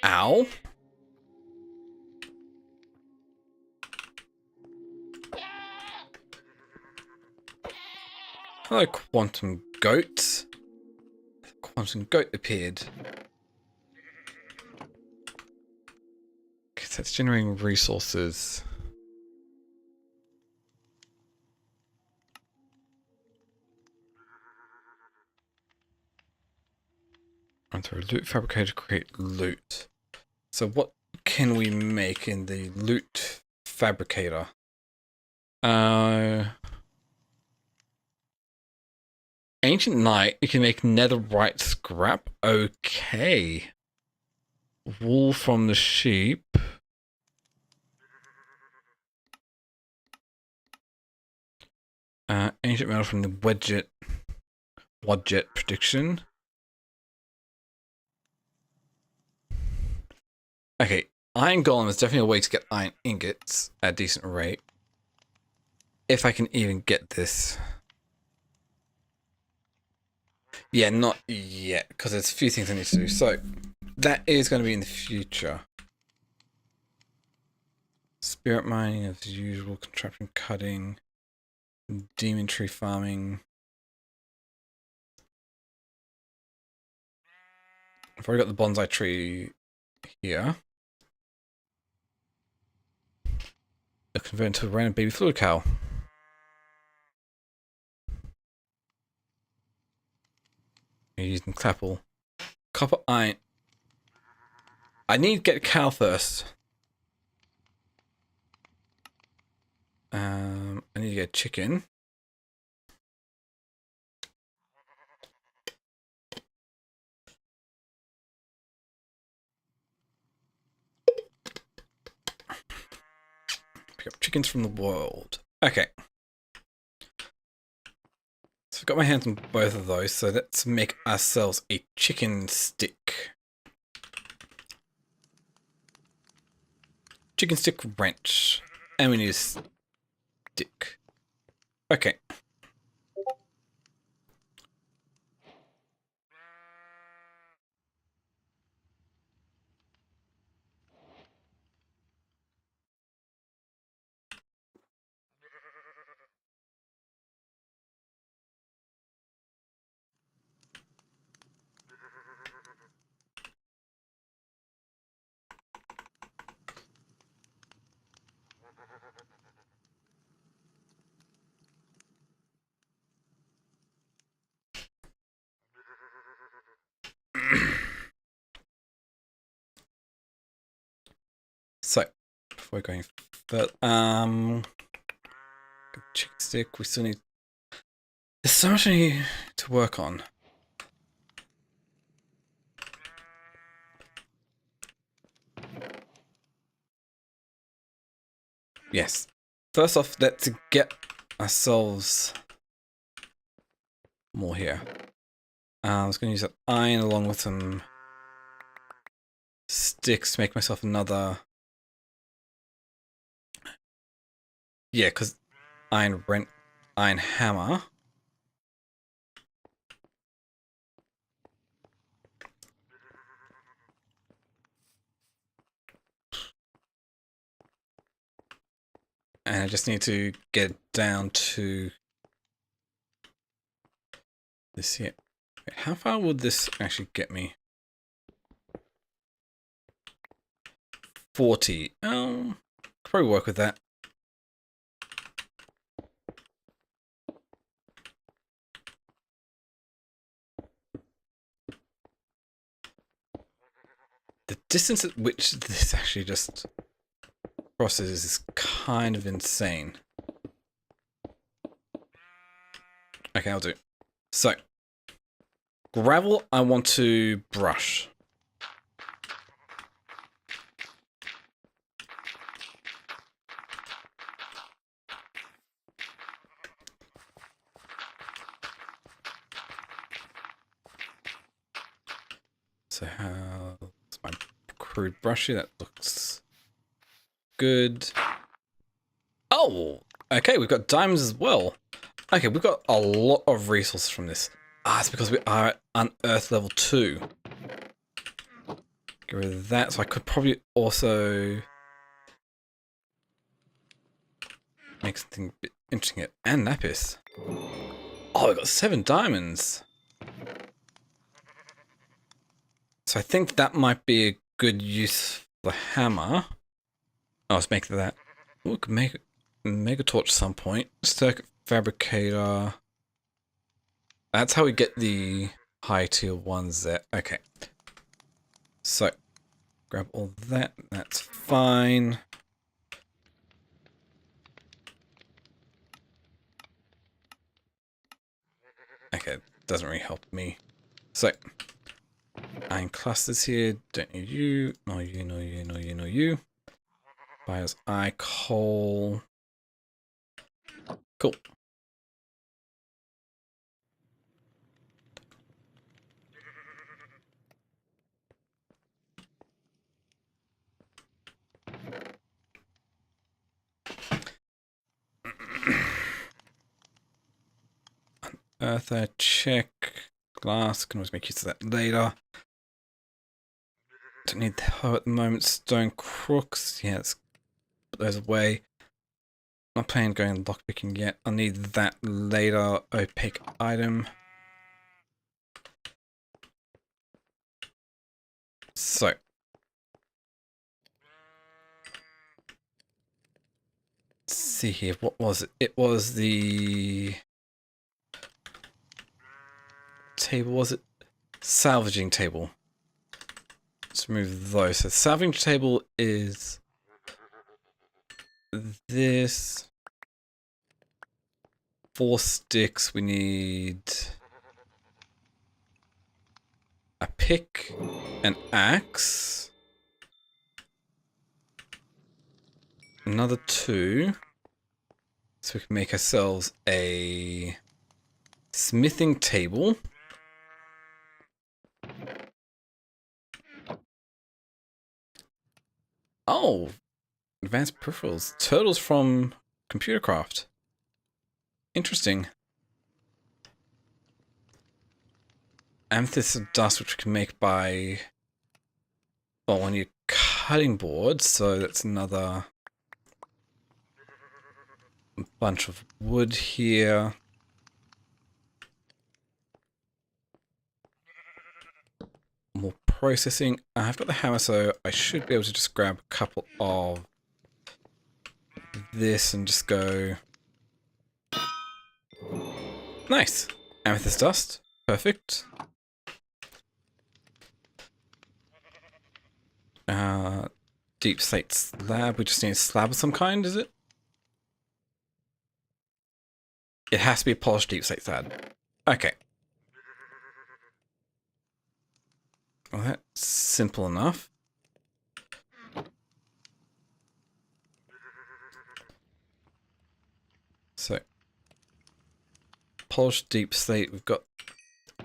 ow. Hello, quantum goat. Quantum goat appeared. Okay, so it's generating resources. And through a loot fabricator to create loot. So what can we make in the loot fabricator? Ancient Knight, you can make netherite scrap. Okay. Wool from the sheep. Ancient metal from the wedget. budget prediction. Okay, iron golem is definitely a way to get iron ingots at a decent rate. If I can even get this. Yeah, not yet, because there's a few things I need to do. So, that is going to be in the future. Spirit mining as usual, contraption cutting, demon tree farming. I've already got the bonsai tree here. I'll convert into a random baby fluid cow. You're using clapple. Copper iron. I need to get a cow first. I need to get a chicken. Pick up chickens from the world. Okay. So I've got my hands on both of those, so let's make ourselves a chicken stick. Chicken stick wrench. And we need a stick. Okay. So, before going further, chicken stick, we still need. There's so much I need to work on. Yes. First off, let's get ourselves more here. I was going to use that iron along with some sticks to make myself another. Yeah, because iron hammer. And I just need to get down to this here. Wait, how far would this actually get me? 40. Probably work with that. The distance at which this actually just crosses is kind of insane. Okay, I'll do it. So, gravel I want to brush. So how's my crude brush here? That looks good. Oh, okay, we've got diamonds as well. Okay, we've got a lot of resources from this. Ah, it's because we are at unearth level 2. Get rid of that, so I could probably also make something a bit interesting here. And lapis. Oh, I got 7 diamonds. So I think that might be a good use for the hammer. Oh, let's make that. Ooh, we could make a mega torch at some point. Circuit fabricator. That's how we get the high tier ones there. Okay. So, grab all that. That's fine. Okay, doesn't really help me. So, iron clusters here. Don't need you. No you, no you, no you, no you. Buyers eye coal. Cool. Unearther, check. Glass, can always make use of that later. Don't need the hoe at the moment. Stone crooks, yeah, let's put those away. Not planning on going lockpicking yet. I'll need that later. Opaque item. So. Let's see here. What was it? It was the table, was it? Salvaging table. Let's remove those. So salvaging table is this. 4 sticks. We need a pick, an axe, another 2, so we can make ourselves a smithing table. Oh, advanced peripherals. Turtles from Computer Craft. Interesting. Amethyst dust, which we can make by, well, on your cutting board. So that's another bunch of wood here. More processing. I've got the hammer, so I should be able to just grab a couple of this and just go. Nice. Amethyst dust. Perfect. Deep slate slab. We just need a slab of some kind, is it? It has to be a polished deep slate slab. Okay. Well, that's simple enough. So, polished deep slate. We've got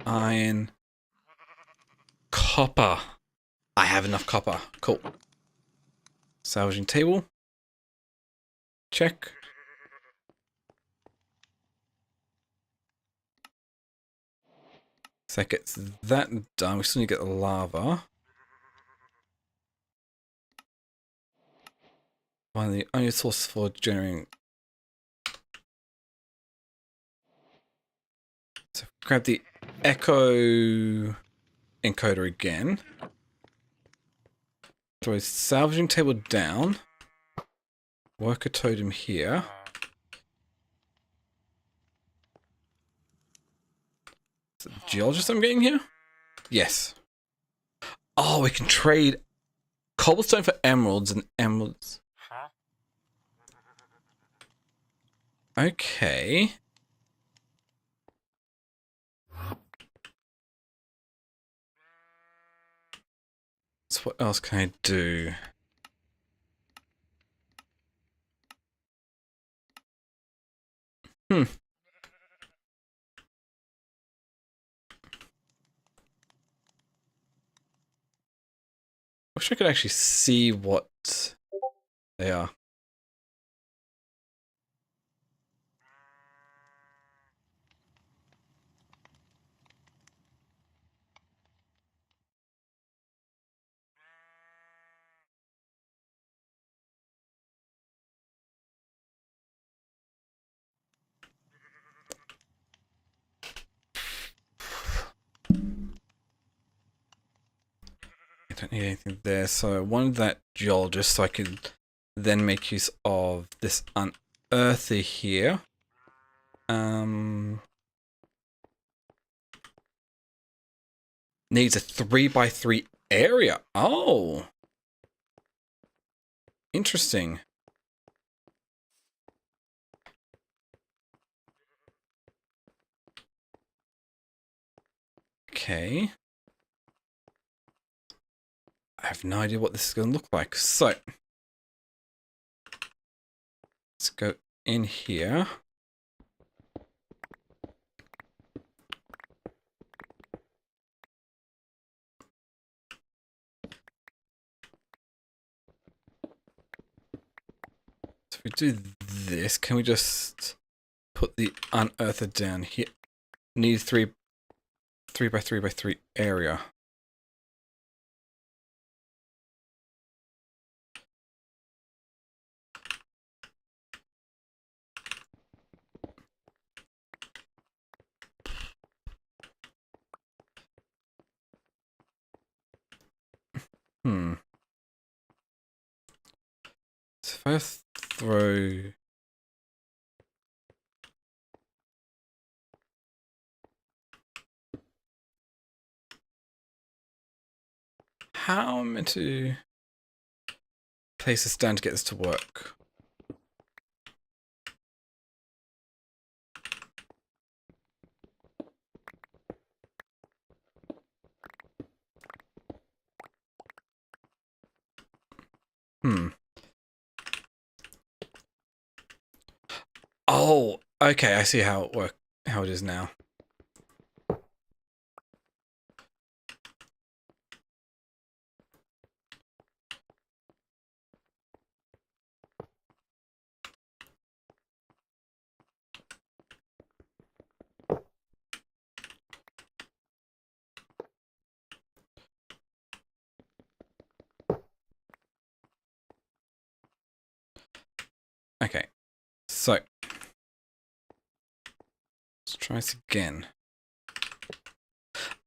iron, copper. I have enough copper. Cool. Salvaging table. Check. So that gets that done. We still need to get the lava. One of the only sources for generating. So grab the echo encoder again. Throw his salvaging table down. Worker totem here. Is it the geologist I'm getting here? Yes. Oh, we can trade cobblestone for emeralds and emeralds. Okay. So what else can I do? Wish I could actually see what they are. I don't need anything there, so I wanted that geologist so I could then make use of this unearther here. Needs a 3x3 area. Oh. Interesting. Okay. I have no idea what this is going to look like. So, let's go in here. So if we do this, can we just put the unearther down here? Need 3x3x3 area. So if I throw... How am I meant to place this down to get this to work? Oh, okay, I see how it is now. Okay, so let's try this again.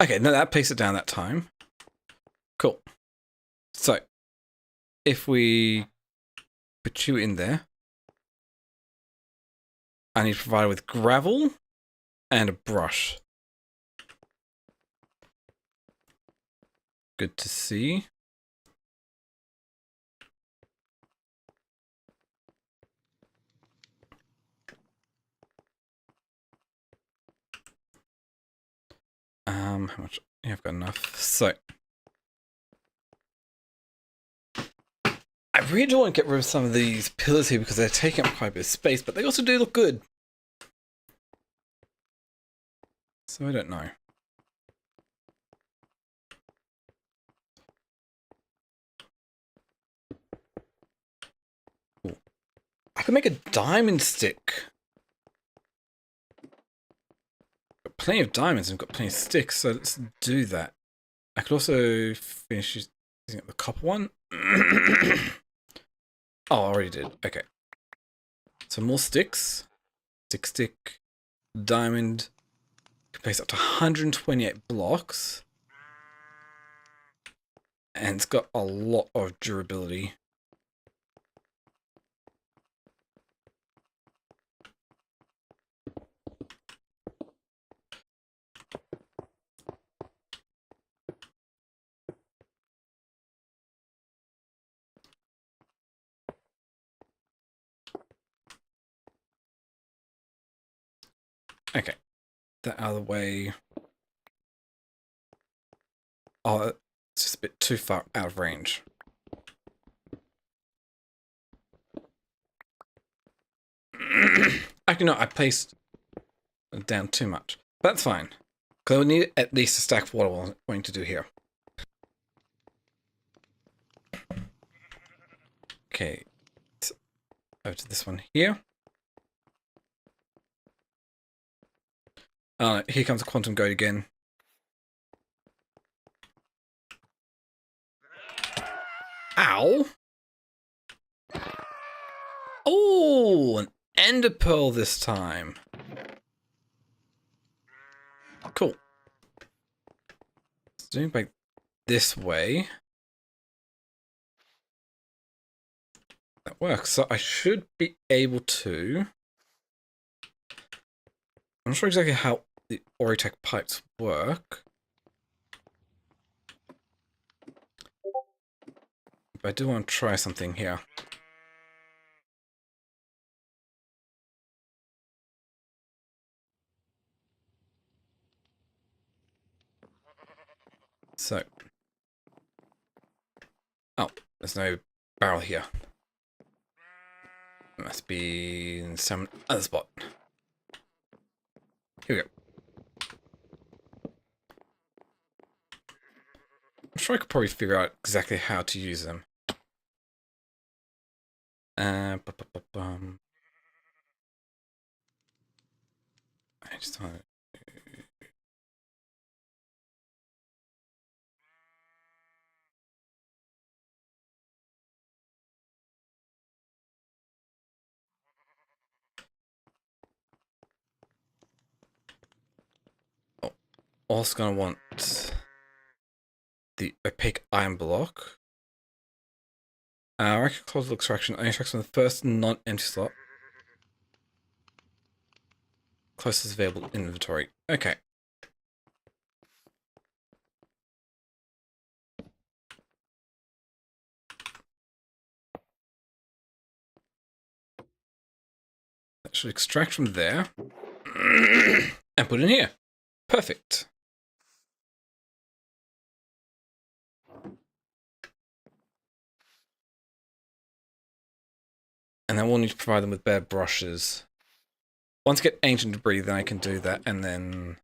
Okay, no, that placed it down that time. Cool. So if we put you in there, I need to provide it with gravel and a brush. Good to see. How much? Yeah, I've got enough. So I really do want to get rid of some of these pillars here because they're taking up quite a bit of space, but they also do look good. So I don't know. Ooh. I could make a diamond stick. Got plenty of diamonds and got plenty of sticks, so let's do that. I could also finish using the copper one. Oh, I already did. Okay. So more sticks. Stick. Diamond. Can place up to 128 blocks. And it's got a lot of durability. Okay. That out of the way. Oh, it's just a bit too far out of range. Actually, no, I placed it down too much. But that's fine. Because I would need at least a stack of what I'm going to do here. Okay. So over to this one here. Oh, here comes a quantum goat again. Ow! Oh, an ender pearl this time. Cool. Let's do it back this way. That works. So I should be able to... I'm not sure exactly how the Oritech pipes work. But I do want to try something here. So. Oh, there's no barrel here. It must be in some other spot. Here we go. I'm sure I could probably figure out exactly how to use them. I just want to also going to want the opaque iron block. Record closed extraction only extracts from the first non-empty slot. Closest available inventory. Okay. That should extract from there. And put in here. Perfect. And then we'll need to provide them with bare brushes. Once I get ancient debris, then I can do that, and then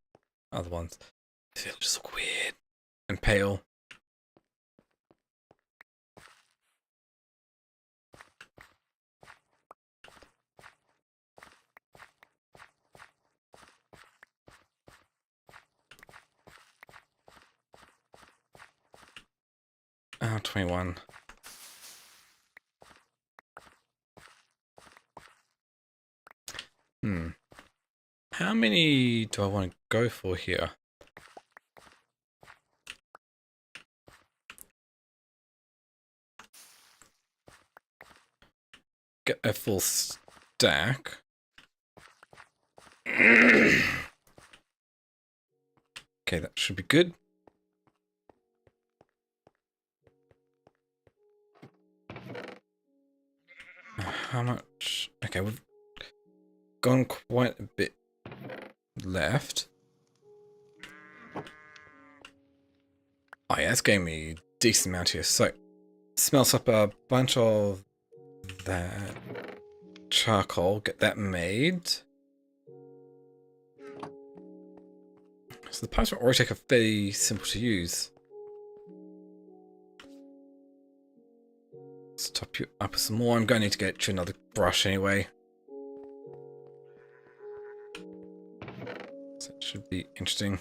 other ones. They'll just look weird and pale. Oh, 21. How many do I want to go for here? Get a full stack. Okay, that should be good. How much? Okay, we've gone quite a bit left. Oh yeah, that's giving me a decent amount here. So, smells up a bunch of that charcoal. Get that made. So the pipes from Orotech are fairly simple to use. Let's top you up with some more. I'm going to need to get you another brush anyway. So it should be interesting.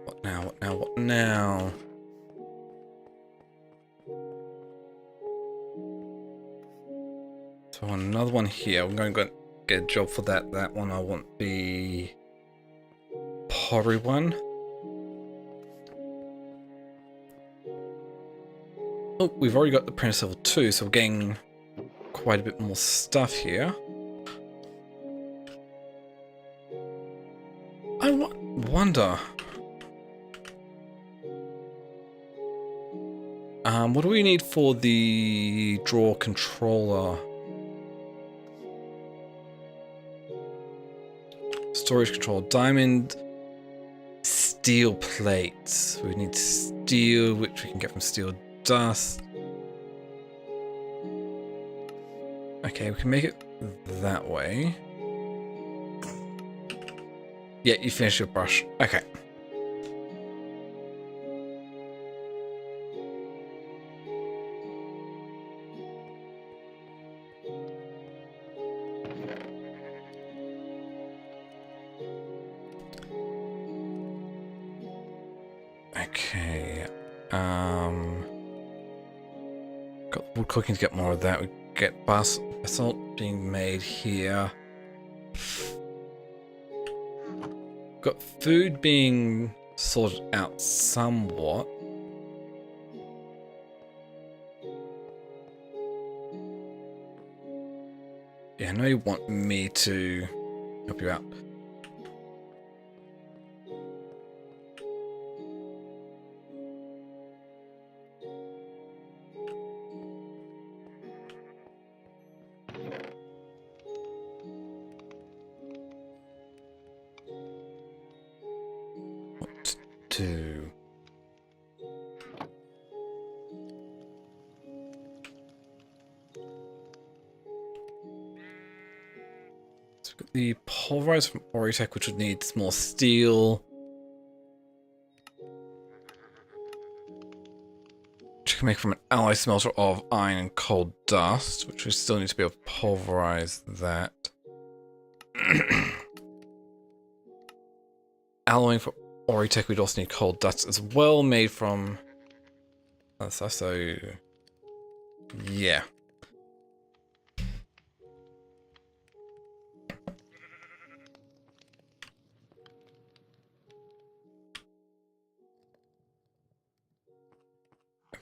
What now? What now? What now? So I want another one here. I'm going to go get a job for that. That one I want the pottery one. Oh, we've already got the apprentice level 2, so we're getting quite a bit more stuff here. I wonder. What do we need for the draw controller? Storage controller, diamond, steel plates. We need steel, which we can get from steel dust. Okay, we can make it that way. Yeah, you finished your brush. Okay. Okay. Got wood cooking to get more of that. We get basalt being made here. Got food being sorted out somewhat. Yeah, I know you want me to help you out. What to do? So we've got the pulverizer from Orotech, which would need more steel. can make from an alloy smelter of iron and coal dust, which we still need to be able to pulverize that. Alloying for Oritech, we'd also need coal dust as well, made from other stuff, so yeah.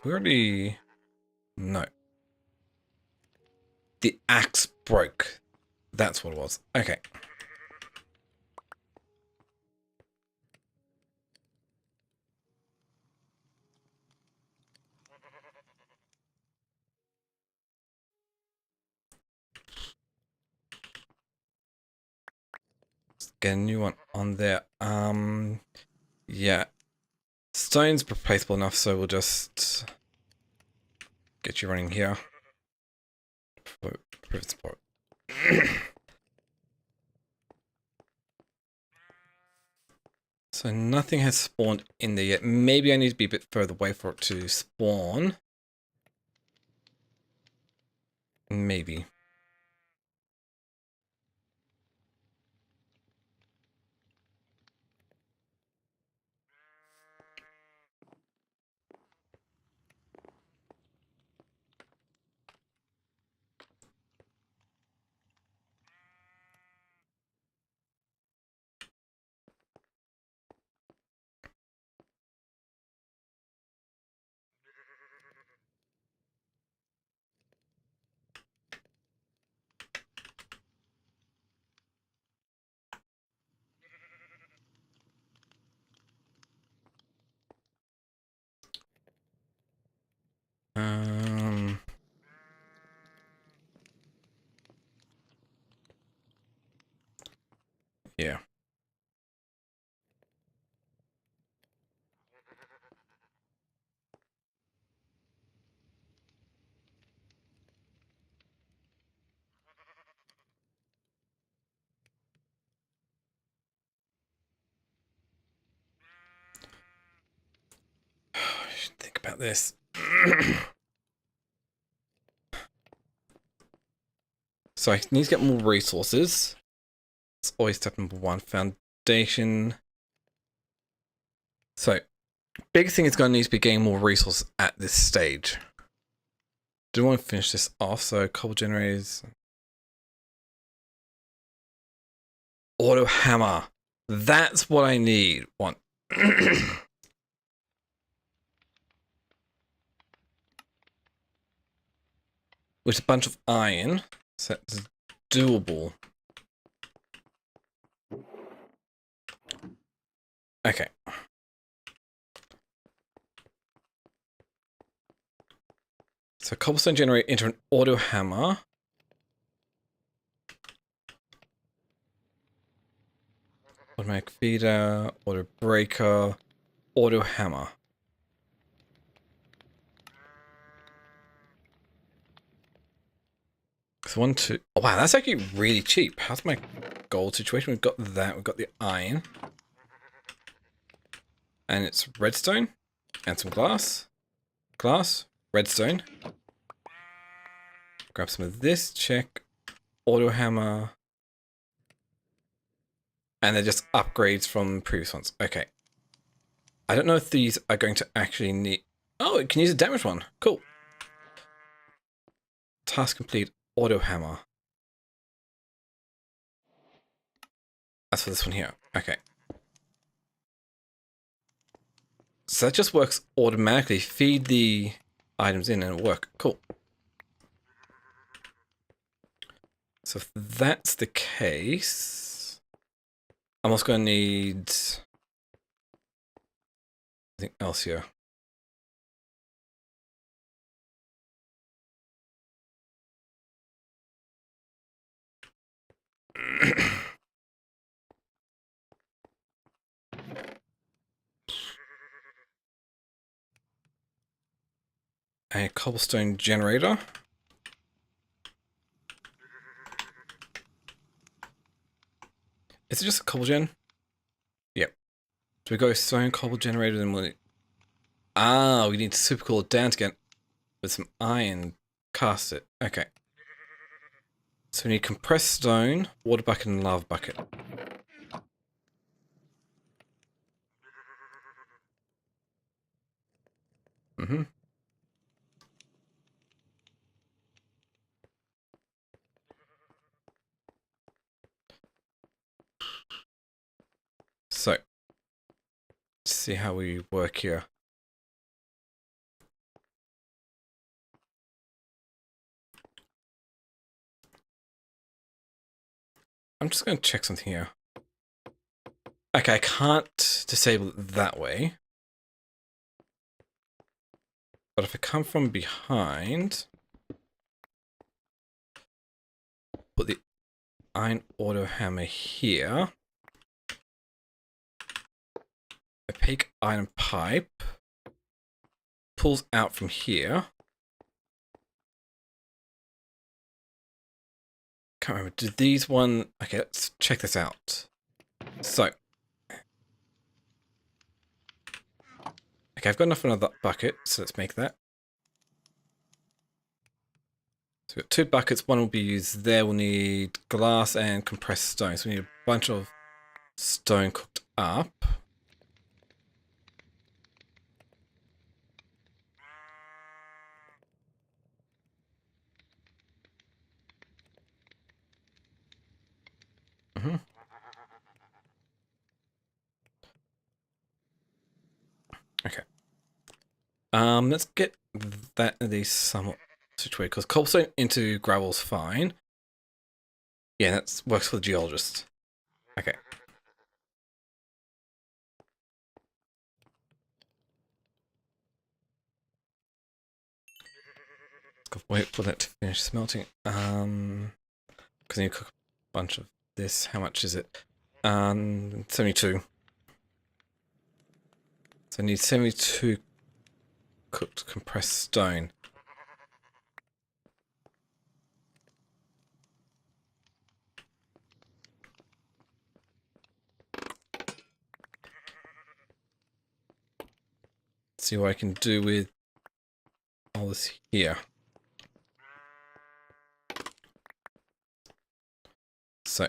We already... No. The axe broke. That's what it was. Okay. Let's get a new one on there. Yeah. Stone's replaceable enough, so we'll just get you running here. Private support. So nothing has spawned in there yet. Maybe I need to be a bit further away for it to spawn. Maybe. Yeah. I should think about this. So I need to get more resources. It's always step number one. Foundation. So, big thing is going to need to be getting more resources at this stage. Do want to finish this off, so cobble generators. Auto hammer. That's what I need. One. With a bunch of iron, so it's doable. Okay. So cobblestone generator into an auto hammer. Automatic feeder, auto breaker, auto hammer. So 1, 2. Oh wow, that's actually really cheap. How's my gold situation? We've got that. We've got the iron. And it's redstone. And some glass. Glass. Redstone. Grab some of this. Check. Auto hammer. And they're just upgrades from previous ones. Okay. I don't know if these are going to actually need... Oh, it can use a damaged one. Cool. Task complete. Auto hammer. That's for this one here. Okay. So that just works automatically. Feed the items in and it'll work. Cool. So if that's the case, I'm also going to need something else here. A cobblestone generator. Is it just a cobble gen? Yep. So we go stone cobble generator, then we'll... Ah, we need to super cool it down to get an with some iron, cast it. Okay. So we need compressed stone, water bucket, and lava bucket. Mm-hmm. So, let's see how we work here. I'm just going to check something here. Okay, I can't disable it that way. But if I come from behind, put the iron auto hammer here. Opaque iron pipe pulls out from here. Can't remember. Did these one? Okay, let's check this out. So, okay, I've got enough for another bucket, so let's make that. So we've got 2 buckets. One will be used there. We'll need glass and compressed stone. So we need a bunch of stone cooked up. Mm-hmm. Okay. Let's get these somewhat situated because cobblestone into gravel's fine. Yeah, that works for the geologist. Okay. Let's wait for that to finish smelting. Because you cook a bunch of this. How much is it? 72. So I need 72 cooked compressed stone. See what I can do with all this here. So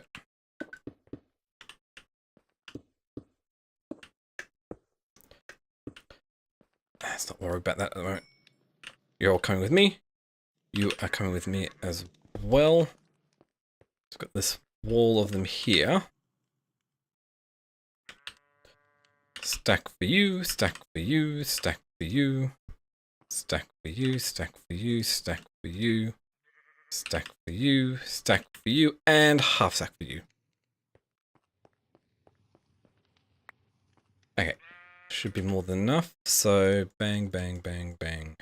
let's not worry about that at the moment. You're all coming with me. You are coming with me as well. It's got this wall of them here. Stack for you, stack for you, stack for you, stack for you, stack for you, stack for you, stack for you, stack for you, and half stack for you. Okay, should be more than enough. So bang, bang, bang, bang.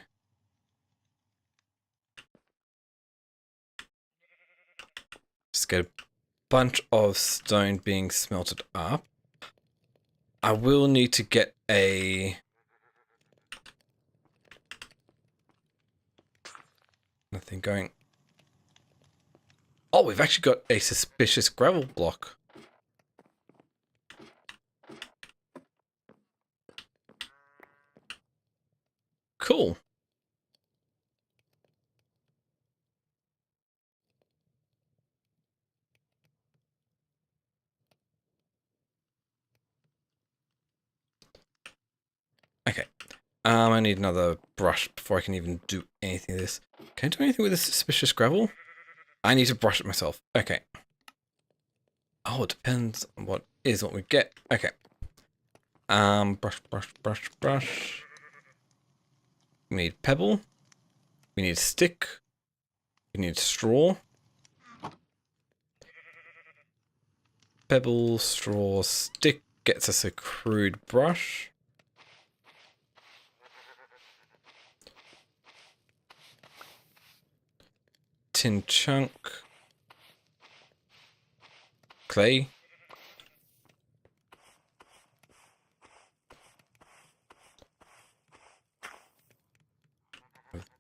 Just get a bunch of stone being smelted up. I will need to get a... Nothing going. Oh, we've actually got a suspicious gravel block. Cool. Okay. I need another brush before I can even do anything with this. Can I do anything with this suspicious gravel? I need to brush it myself. Okay. Oh, it depends on what we get. Okay. Brush, brush, brush, brush. We need pebble. We need stick. We need straw. Pebble, straw, stick gets us a crude brush. Tin chunk. Clay.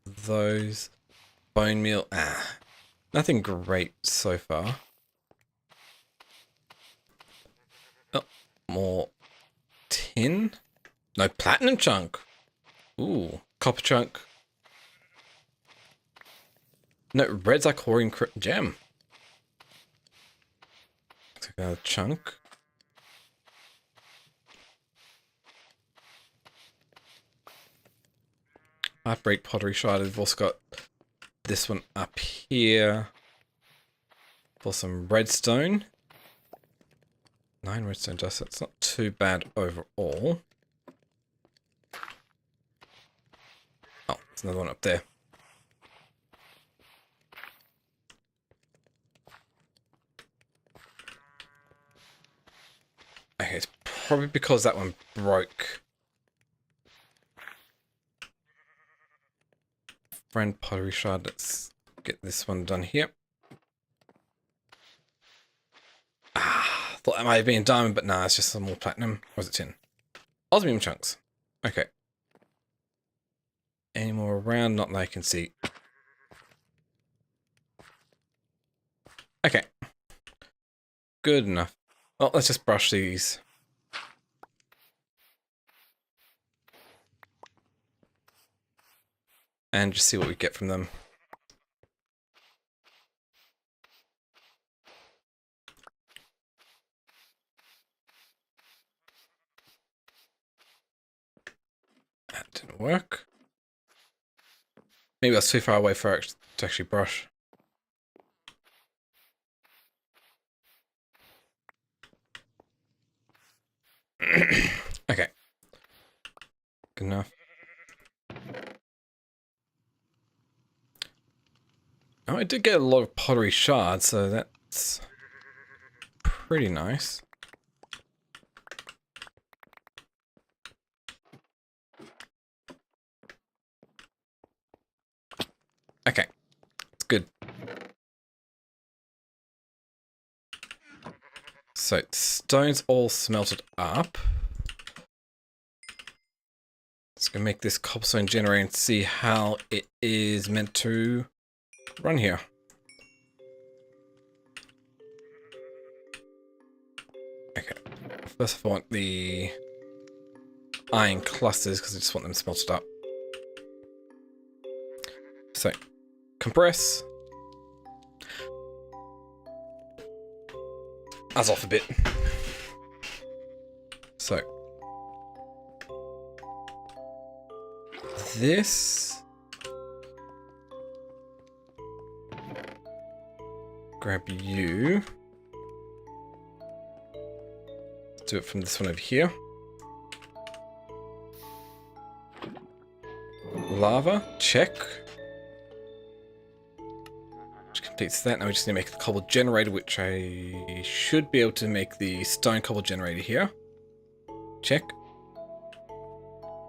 Those. Bone meal. Nothing great so far. Oh, more tin. No platinum chunk. Ooh, copper chunk. No, red's like chlorine gem. Looks like another chunk. Heartbreak pottery shard. We've also got this one up here for some redstone. 9 redstone dust. That's not too bad overall. Oh, there's another one up there. Okay, it's probably because that one broke. Friend pottery shard. Let's get this one done here. Ah, thought that might have been diamond, but nah, it's just some more platinum. Or is it tin? Osmium chunks. Okay. Any more around? Not that I can see. Okay. Good enough. Well, let's just brush these. And just see what we get from them. That didn't work. Maybe that's too far away for it to actually brush. Okay. Good enough. Oh, I did get a lot of pottery shards, so that's pretty nice. Okay, it's good. So, stone's all smelted up. Just gonna make this cobblestone generator and see how it is meant to run here. Okay, first I want the iron clusters because I just want them smelted up. So, compress. That's off a bit. So, this. Grab you. Do it from this one over here. Lava, check. Which completes that. Now we just need to make the cobble generator, which I should be able to make the stone cobble generator here. Check.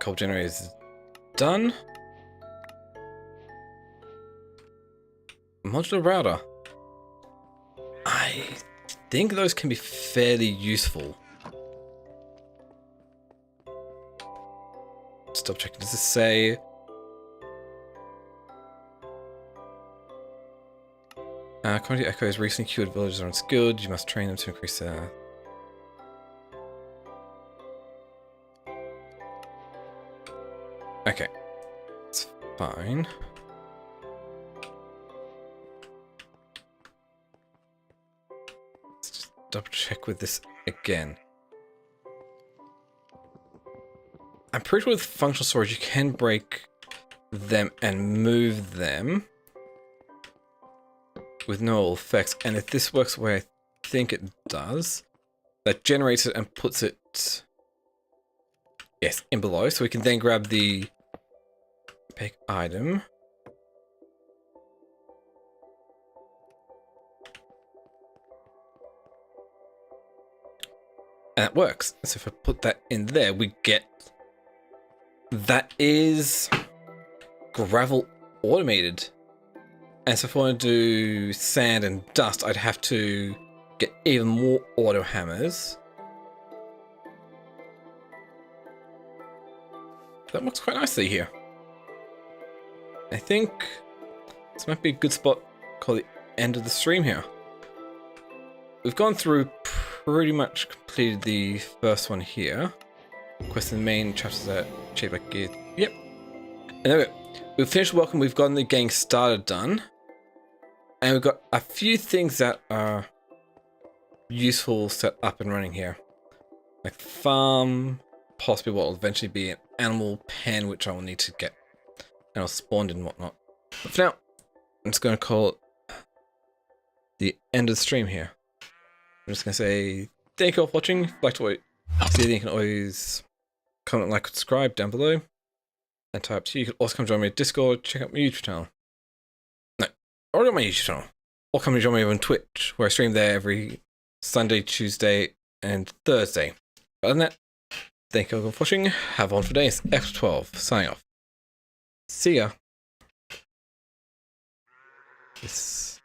Cobble generator is done. Modular router. I think those can be fairly useful. Stop checking. Does this say... Community echoes recently cured villagers are unskilled. You must train them to increase their... Okay. It's fine. Let's just double check with this again. I'm pretty sure with functional storage you can break them and move them with no effects. And if this works the way I think it does, that generates it and puts it, yes, in below. So we can then grab the pick item. And it works. So if I put that in there, we get... That is gravel automated. And so if I want to do sand and dust, I'd have to get even more auto hammers. That works quite nicely here. I think this might be a good spot called the end of the stream here. We've gone through pretty much completed the first one here. Quest in the main chapters that shape like gear. Yep. And there we go. We've finished welcome. We've gotten the getting started done. And we've got a few things that are useful set up and running here. Like farm, possibly what will eventually be an animal pen, which I will need to get animals spawned and whatnot. But for now, I'm just going to call it the end of the stream here. I'm just going to say thank you all for watching. If you'd like to see anything, you can always comment, like, subscribe down below. And type to you. You can also come join me at Discord, check out my YouTube channel. No, already on my YouTube channel. Or come and join me on Twitch, where I stream there every Sunday, Tuesday, and Thursday. Other than that, thank you all for watching. Have on for today. It's F12 signing off. See ya. This